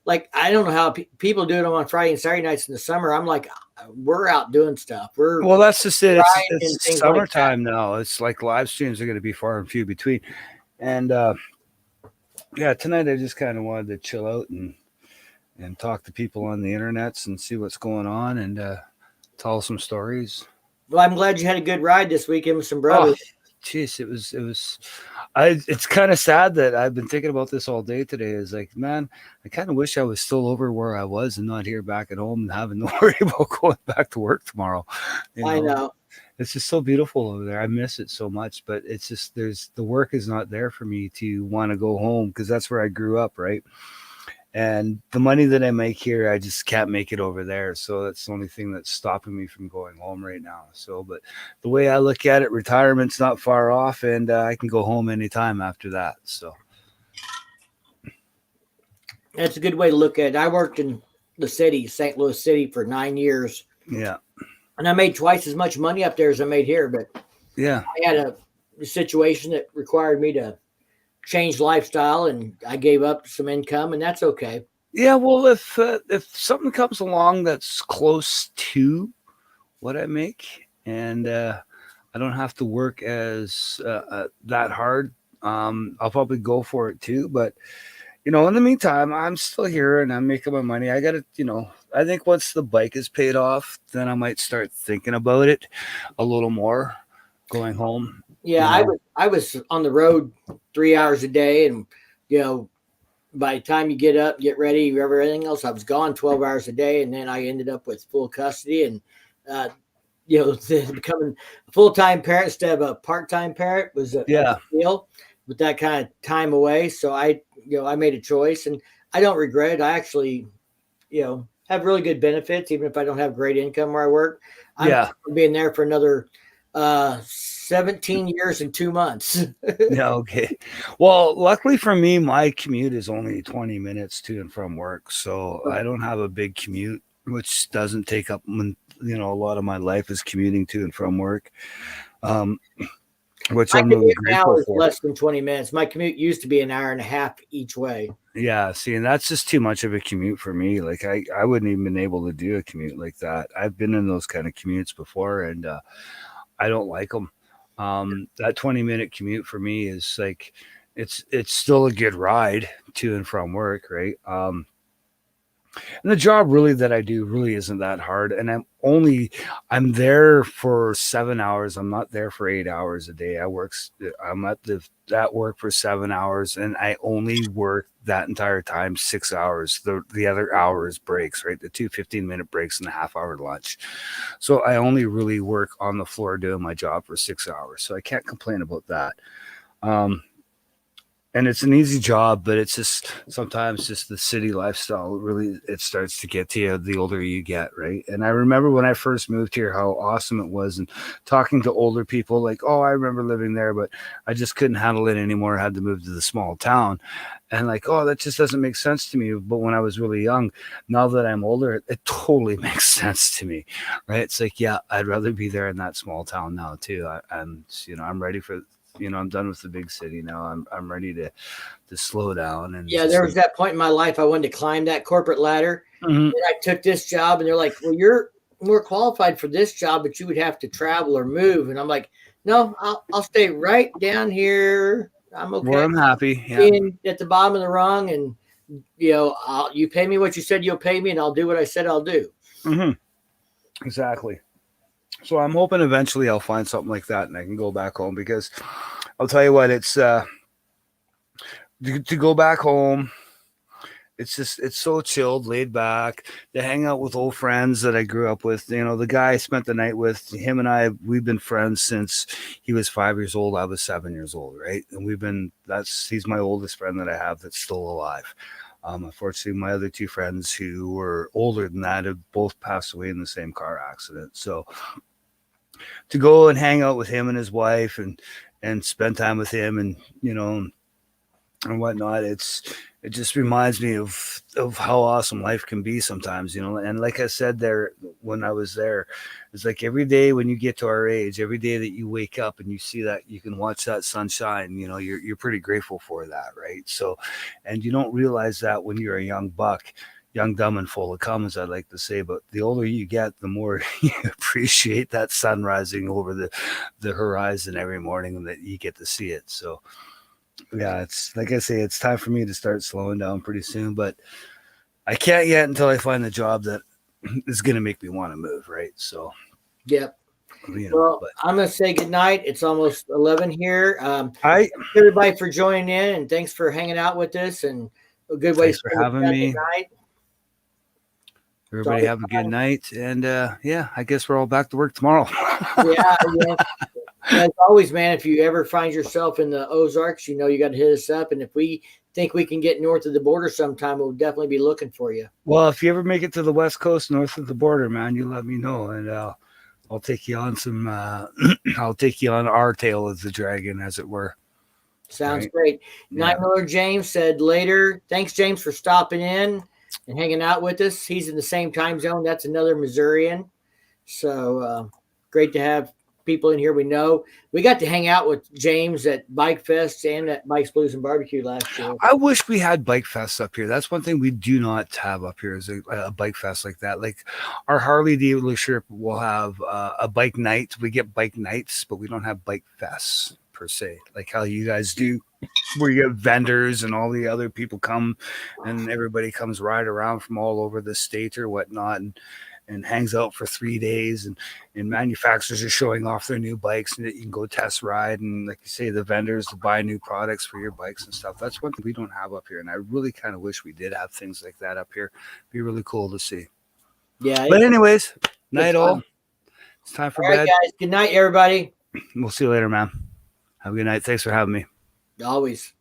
I don't know how people do it on Friday and Saturday nights in the summer. I'm like, we're out doing stuff. well, that's just it. Right, and It's things like summertime now. It's like live streams are going to be far and few between, and tonight I just kind of wanted to chill out and talk to people on the internets and see what's going on and tell some stories. Well, I'm glad you had a good ride this weekend with some brothers. Jeez, it was. It's kind of sad that I've been thinking about this all day today. Is like, man, I kind of wish I was still over where I was and not here back at home and having to worry about going back to work tomorrow. I know. It's just so beautiful over there. I miss it so much, but it's just the work is not there for me to want to go home because that's where I grew up, right? And the money that I make here, I just can't make it over there. So that's the only thing that's stopping me from going home right now. So, but the way I look at it, retirement's not far off, and I can go home anytime after that. So That's a good way to look at it. I worked in the city, St. Louis City, for 9 years, yeah, and I made twice as much money up there as I made here. But yeah, I had a situation that required me to change lifestyle, and I gave up some income, and that's okay. yeah. Well, if something comes along that's close to what I make, and I don't have to work as that hard, I'll probably go for it too. But in the meantime, I'm still here and I'm making my money. I got to, I think once the bike is paid off, then I might start thinking about it a little more, going home. Yeah, I was on the road 3 hours a day, and by the time you get up, get ready, everything else, I was gone 12 hours a day. And then I ended up with full custody and, becoming a full-time parent instead of a part-time parent was a Yeah. big deal with that kind of time away. So I made a choice and I don't regret it. I actually, have really good benefits, even if I don't have great income where I work. I'm being there for another 17 years and 2 months. Yeah. Okay. Well, luckily for me, my commute is only 20 minutes to and from work. So I don't have a big commute, which doesn't take up, a lot of my life is commuting to and from work. Which My I'm really commute now grateful is for. less than 20 minutes. My commute used to be an hour and a half each way. Yeah, see, and that's just too much of a commute for me. Like I wouldn't even been able to do a commute like that. I've been in those kind of commutes before, and I don't like them. That 20-minute commute for me is like, it's still a good ride to and from work, right? And the job really that I do really isn't that hard. And I'm there for 7 hours. I'm not there for 8 hours a day. I'm at work for 7 hours and I only work that entire time 6 hours. The other hour is breaks, right? The 15-minute breaks and a half-hour lunch. So I only really work on the floor doing my job for 6 hours. So I can't complain about that. And it's an easy job, but it's just sometimes just the city lifestyle really, it starts to get to you the older you get, right? And I remember when I first moved here how awesome it was, and talking to older people like, oh, I remember living there, but I just couldn't handle it anymore. I had to move to the small town, and like, oh, that just doesn't make sense to me. But when I was really young, now that I'm older, it totally makes sense to me, right? It's like, yeah, I'd rather be there in that small town now too. I'm ready for. I'm done with the big city now. I'm ready to slow down. And there was that point in my life I wanted to climb that corporate ladder. And I took this job and they're like, well, you're more qualified for this job, but you would have to travel or move. And I'm like, no, I'll stay right down here. I'm okay. Where I'm happy. Yeah. Being at the bottom of the rung, and you pay me what you said you'll pay me, and I'll do what I said I'll do. Exactly. So I'm hoping eventually I'll find something like that and I can go back home, because I'll tell you what, it's to go back home. It's so chilled, laid back, to hang out with old friends that I grew up with. The guy I spent the night with, him and we've been friends since he was 5 years old. I was 7 years old, right? And he's my oldest friend that I have that's still alive. Unfortunately, my other two friends who were older than that have both passed away in the same car accident. So to go and hang out with him and his wife and spend time with him and and whatnot, it just reminds me of how awesome life can be sometimes, and like I said there when I was there, it's like every day when you get to our age, every day that you wake up and you see that you can watch that sunshine, you're pretty grateful for that, right? So, and you don't realize that when you're a young buck, young, dumb, and full of cum, as I like to say. But the older you get, the more you appreciate that sun rising over the horizon every morning, and that you get to see it. So, yeah, it's like I say, it's time for me to start slowing down pretty soon. But I can't yet until I find the job that is going to make me want to move, right? So, yep. I'm going to say goodnight. It's almost 11 here. Thanks everybody for joining in, and thanks for hanging out with us. And a good way for having me. Night. Everybody have a good night. And I guess we're all back to work tomorrow. Yeah. As always, man, if you ever find yourself in the Ozarks, you got to hit us up. And if we think we can get north of the border sometime, we'll definitely be looking for you. Well, if you ever make it to the West Coast, north of the border, man, you let me know, and I'll take you on some. I'll take you on our tail of the dragon, as it were. Sounds great. Night Miller James said later. Thanks, James, for stopping in and hanging out with us. He's in the same time zone. That's another Missourian. So great to have people in here. We got to hang out with James at Bike Fest and at Bikes, Blues, and Barbecue last year. I wish we had Bike Fests up here. That's one thing we do not have up here, is a Bike Fest like that. Like our Harley dealership will have a bike night. We get bike nights, but we don't have Bike Fests per se, like how you guys do, where you have vendors and all the other people come and everybody comes ride around from all over the state or whatnot. and hangs out for 3 days, and manufacturers are showing off their new bikes, and you can go test ride, and like you say, the vendors to buy new products for your bikes and stuff. That's one thing we don't have up here, and I really kind of wish we did have things like that up here. Be really cool to see. Yeah. But anyways, night it's all. fun. It's time for All right, bed. guys. Good night, everybody. We'll see you later, man. Have a good night. Thanks for having me. Always.